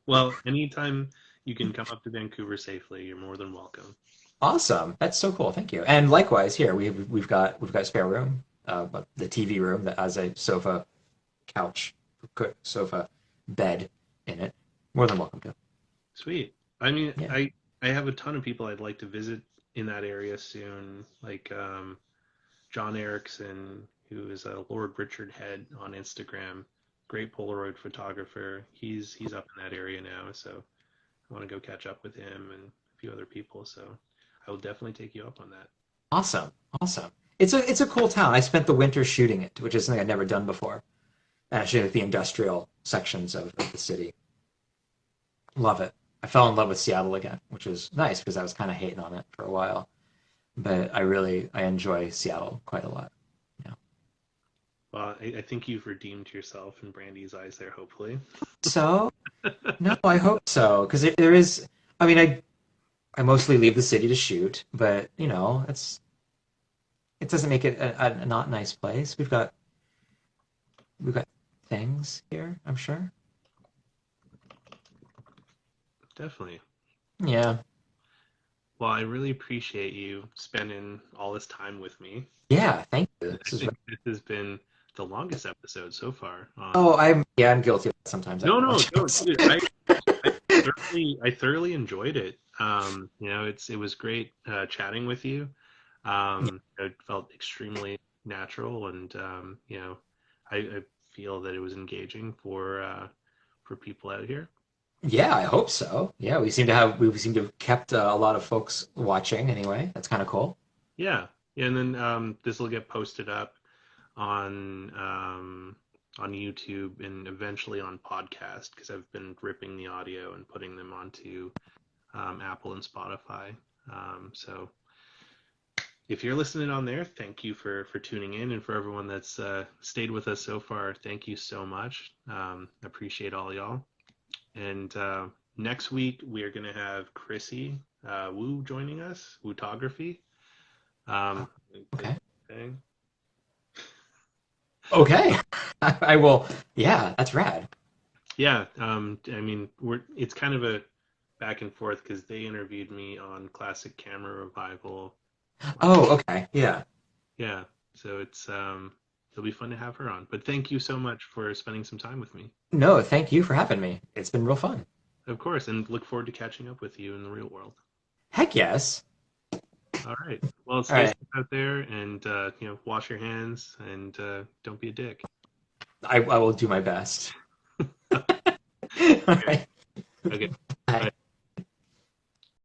[SPEAKER 1] well, anytime you can come up to Vancouver safely, you're more than welcome.
[SPEAKER 2] Awesome. That's so cool. Thank you. And likewise here, we've got spare room, but the TV room that has a sofa, couch, sofa, bed in it. More than welcome to.
[SPEAKER 1] Sweet. I mean,
[SPEAKER 2] Yeah.
[SPEAKER 1] I have a ton of people I'd like to visit in that area soon, like John Erickson, who is a Lord Richard Head on Instagram, great Polaroid photographer. He's up in that area now, so I want to go catch up with him and a few other people. So I will definitely take you up on that.
[SPEAKER 2] Awesome. Awesome. It's a cool town. I spent the winter shooting it, which is something I'd never done before. Actually, like the industrial sections of the city. Love it. I fell in love with Seattle again, which was nice because I was kind of hating on it for a while. But I enjoy Seattle quite a lot. Yeah.
[SPEAKER 1] Well, I think you've redeemed yourself in Brandy's eyes there, hopefully.
[SPEAKER 2] So, no, I hope so because there is. I mean, I mostly leave the city to shoot, but it doesn't make it a not nice place. We've got things here, I'm sure.
[SPEAKER 1] Definitely.
[SPEAKER 2] Yeah.
[SPEAKER 1] Well, I really appreciate you spending all this time with me.
[SPEAKER 2] Yeah, thank you.
[SPEAKER 1] I
[SPEAKER 2] This is
[SPEAKER 1] think this has been the longest episode so far
[SPEAKER 2] Oh,
[SPEAKER 1] on.
[SPEAKER 2] I'm guilty of that sometimes. I
[SPEAKER 1] No, no, no,
[SPEAKER 2] apologize.
[SPEAKER 1] dude. I thoroughly enjoyed it. It was great chatting with you. It felt extremely natural, and I feel that it was engaging for people out here.
[SPEAKER 2] Yeah, I hope so. Yeah, we seem to have kept a lot of folks watching anyway. That's kind of cool.
[SPEAKER 1] Yeah, yeah, and then this will get posted up on on YouTube and eventually on podcast because I've been ripping the audio and putting them onto Apple and Spotify. So if you're listening on there, thank you for tuning in, and for everyone that's stayed with us so far, thank you so much. Appreciate all y'all. And next week we are going to have Chrissy Wu joining us, Wootography.
[SPEAKER 2] Oh,
[SPEAKER 1] Um,
[SPEAKER 2] okay.
[SPEAKER 1] thing.
[SPEAKER 2] Okay. I will. Yeah, that's rad.
[SPEAKER 1] Yeah, I mean, it's kind of a back and forth because they interviewed me on Classic Camera Revival.
[SPEAKER 2] Oh, okay. Yeah.
[SPEAKER 1] Yeah, so it'll be fun to have her on. But thank you so much for spending some time with me.
[SPEAKER 2] No, thank you for having me. It's been real fun.
[SPEAKER 1] Of course, and look forward to catching up with you in the real world.
[SPEAKER 2] Heck yes.
[SPEAKER 1] All right. Well,
[SPEAKER 2] All
[SPEAKER 1] stay
[SPEAKER 2] right.
[SPEAKER 1] safe out there, and wash your hands, and don't be a dick.
[SPEAKER 2] I will do my best. All
[SPEAKER 1] Okay.
[SPEAKER 2] right.
[SPEAKER 1] Okay.
[SPEAKER 2] Bye.
[SPEAKER 1] Bye.